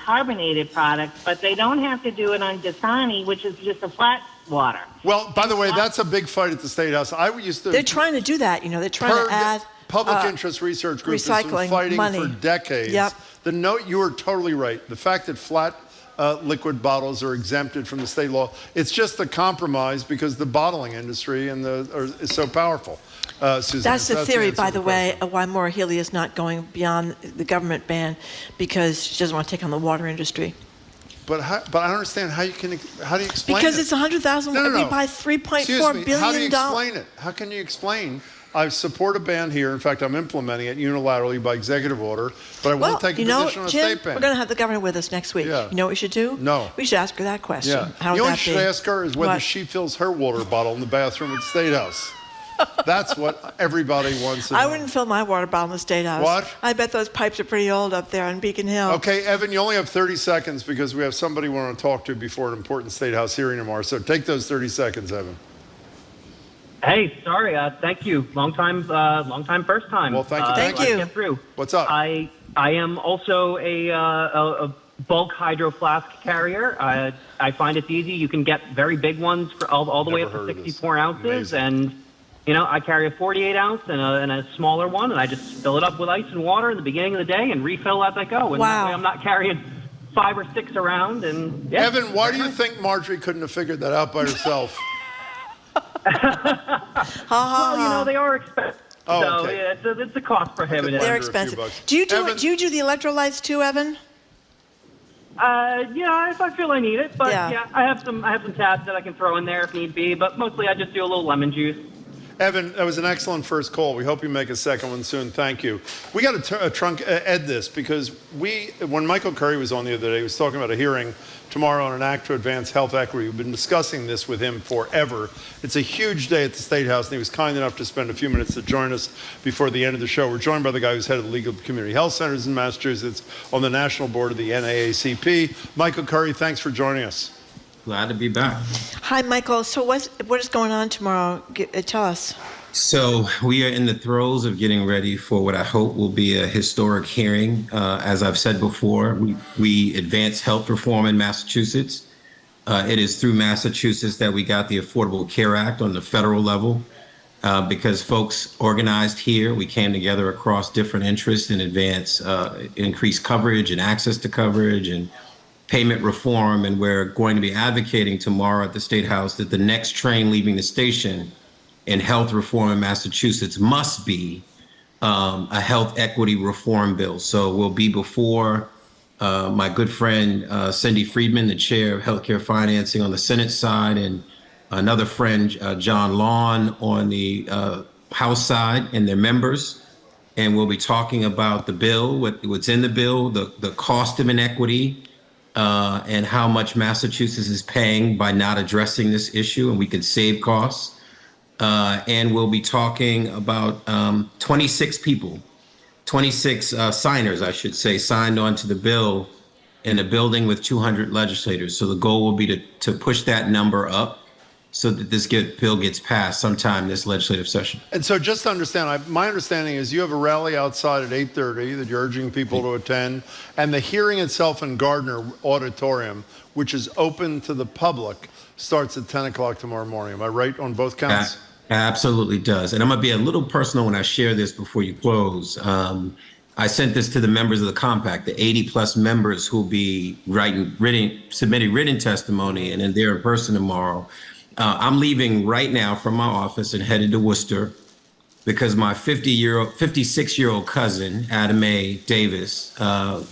carbonated products, but they don't have to do it on Dasani, which is just a flat water. Well, by the way, that's a big fight at the State House. I used to. They're trying to do that. They're trying to add Public Interest Research Group has been recycling fighting money for decades. Yep. The note, you are totally right. The fact that flat liquid bottles are exempted from the state law, it's just a compromise because the bottling industry is so powerful. Susan, that's the theory, answer by to the way, why Maura Healey is not going beyond the government ban, because she doesn't want to take on the water industry. But I don't understand how do you explain because it? it's 100,000. No. We buy $3.4 billion. How do you explain it? How can you explain? I support a ban here. In fact, I'm implementing it unilaterally by executive order, but I won't take a position on a Jim, state ban. We're going to have the governor with us next week. Yeah. You know what we should do? No. We should ask her that question. Yeah. How you know would what that you be? should ask her is whether What? she fills her water bottle in the bathroom at the State House. That's what everybody wants to know. I wouldn't fill my water bottle in the State House. What? I bet those pipes are pretty old up there on Beacon Hill. Okay, Evan, you only have 30 seconds because we have somebody we want to talk to before an important State House hearing tomorrow. So take those 30 seconds, Evan. Hey, sorry. Thank you. Long time, first time. Well, thank you. Thank glad to you. Get through. What's up? I am also a bulk hydro flask carrier. I find it's easy. You can get very big ones for all the way up to 64 ounces, and I carry a 48 ounce and a smaller one, and I just fill it up with ice and water in the beginning of the day and refill as I go. And that way I'm not carrying 5 or 6 around. And yeah. Evan, why do you think Marjorie couldn't have figured that out by herself? Well, they are expensive. Oh, so okay. It's a cost prohibitive. They're expensive. Do you do the electrolytes too, Evan? Yeah, if I feel I need it, but yeah, I have some tabs that I can throw in there if need be. But mostly, I just do a little lemon juice. Evan, that was an excellent first call. We hope you make a second one soon. Thank you. We got to Ed this because when Michael Curry was on the other day, he was talking about a hearing tomorrow on an act to advance health equity. We've been discussing this with him forever. It's a huge day at the State House, and he was kind enough to spend a few minutes to join us before the end of the show. We're joined by the guy who's head of the League of Community Health Centers in Massachusetts on the national board of the NAACP. Michael Curry, thanks for joining us. Glad to be back. Hi, Michael. So what is going on tomorrow? Tell us. So we are in the throes of getting ready for what I hope will be a historic hearing. As I've said before, we advance health reform in Massachusetts. It is through Massachusetts that we got the Affordable Care Act on the federal level. Because folks organized here, we came together across different interests and advance increased coverage and access to coverage and payment reform, and we're going to be advocating tomorrow at the State House that the next train leaving the station in health reform in Massachusetts must be a health equity reform bill. So we'll be before my good friend Cindy Friedman, the chair of healthcare financing on the Senate side, and another friend, John Lawn, on the House side, and their members. And we'll be talking about the bill, what's in the bill, the cost of inequity, and how much Massachusetts is paying by not addressing this issue, and we can save costs. And we'll be talking about 26 signers, I should say, signed on to the bill in a building with 200 legislators. So the goal will be to push that number up so that this bill gets passed sometime this legislative session. And so just to understand, my understanding is you have a rally outside at 8:30 that you're urging people to attend, and the hearing itself in Gardner Auditorium, which is open to the public, starts at 10 o'clock tomorrow morning. Am I right on both counts? Absolutely does. And I'm going to be a little personal when I share this before you close. I sent this to the members of the compact, the 80 plus members who will be submitting written testimony, and then they're in person tomorrow. I'm leaving right now from my office and headed to Worcester because my 56-year-old cousin, Adam A. Davis,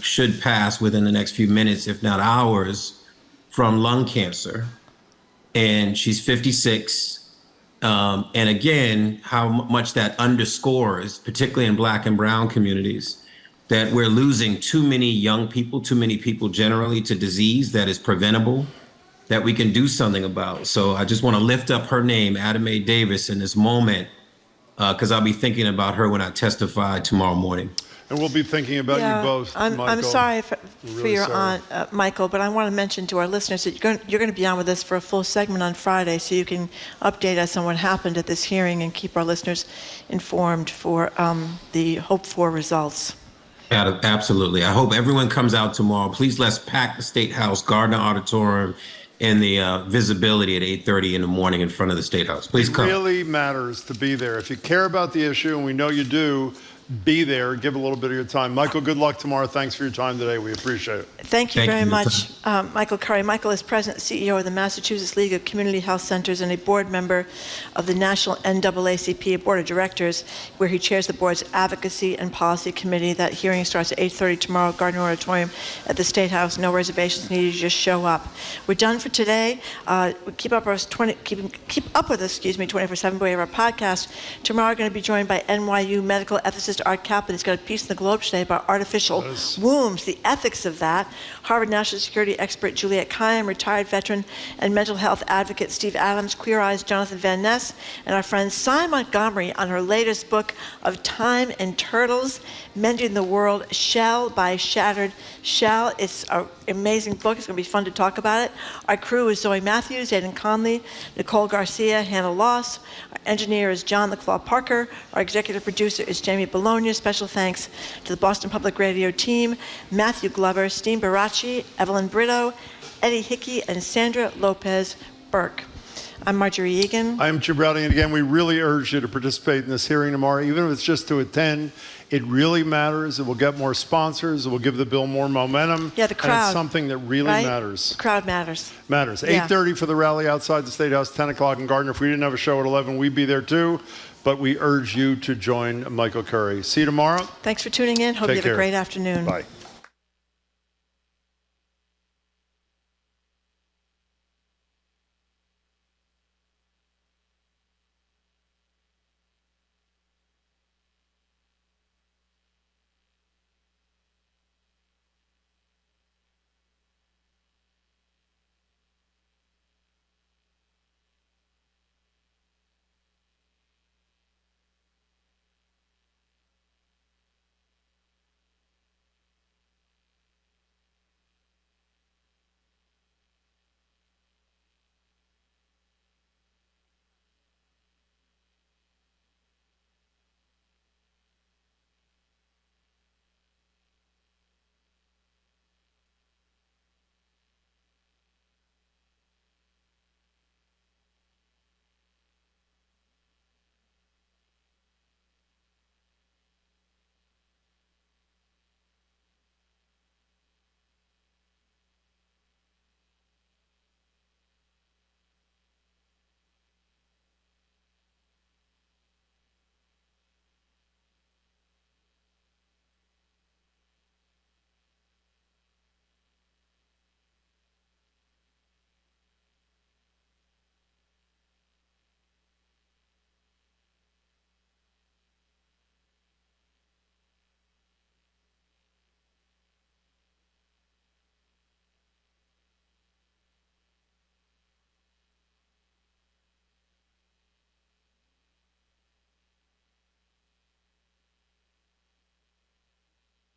should pass within the next few minutes, if not hours, from lung cancer. And she's 56. And again, how much that underscores, particularly in Black and brown communities, that we're losing too many young people, too many people generally, to disease that is preventable, that we can do something about. So I just want to lift up her name, Adam A. Davis, in this moment, because I'll be thinking about her when I testify tomorrow morning. And we'll be thinking about you both, Michael. I'm sorry for Really your sorry. aunt, Michael, but I want to mention to our listeners that you're going to be on with us for a full segment on Friday, so you can update us on what happened at this hearing and keep our listeners informed for the hoped-for results. Absolutely. I hope everyone comes out tomorrow. Please let's pack the State House, Gardner Auditorium, and the visibility at 8:30 in the morning in front of the State House. Please come. It really matters to be there. If you care about the issue, and we know you do, be there. Give a little bit of your time. Michael, good luck tomorrow. Thanks for your time today. We appreciate it. Thank you very much, Michael Curry. Michael is President and CEO of the Massachusetts League of Community Health Centers and a board member of the National NAACP Board of Directors, where he chairs the board's Advocacy and Policy Committee. That hearing starts at 8:30 tomorrow, Gardner Auditorium at the State House. No reservations needed. Just show up. We're done for today. Keep up with us 24/7. We have our podcast. Tomorrow, we're going to be joined by NYU medical ethicist Art Kaplan. He's got a piece in the Globe today about artificial wombs, the ethics of that. Harvard national security expert Juliette Kayyem, retired veteran and mental health advocate Steve Adams, Queer Eye's Jonathan Van Ness, and our friend Cy Montgomery on her latest book of Time and Turtles, Mending the World, Shell by Shattered Shell. It's an amazing book. It's going to be fun to talk about it. Our crew is Zoe Matthews, Aidan Conley, Nicole Garcia, Hannah Loss. Our engineer is John the Claw Parker. Our executive producer is Jamie Bologna. Special thanks to the Boston Public Radio team, Matthew Glover, Steve Baracci, Evelyn Brito, Eddie Hickey, and Sandra Lopez Burke. I'm Marjorie Egan. I'm Jim Browning, and again, we really urge you to participate in this hearing tomorrow, even if it's just to attend. It really matters. It will get more sponsors. It will give the bill more momentum. Yeah, the crowd. And it's something that really matters. The crowd matters. Matters. Yeah. 8:30 for the rally outside the State House, 10 o'clock in Gardner. If we didn't have a show at 11, we'd be there too. But we urge you to join Michael Curry. See you tomorrow. Thanks for tuning in. Hope you have a great afternoon. Bye.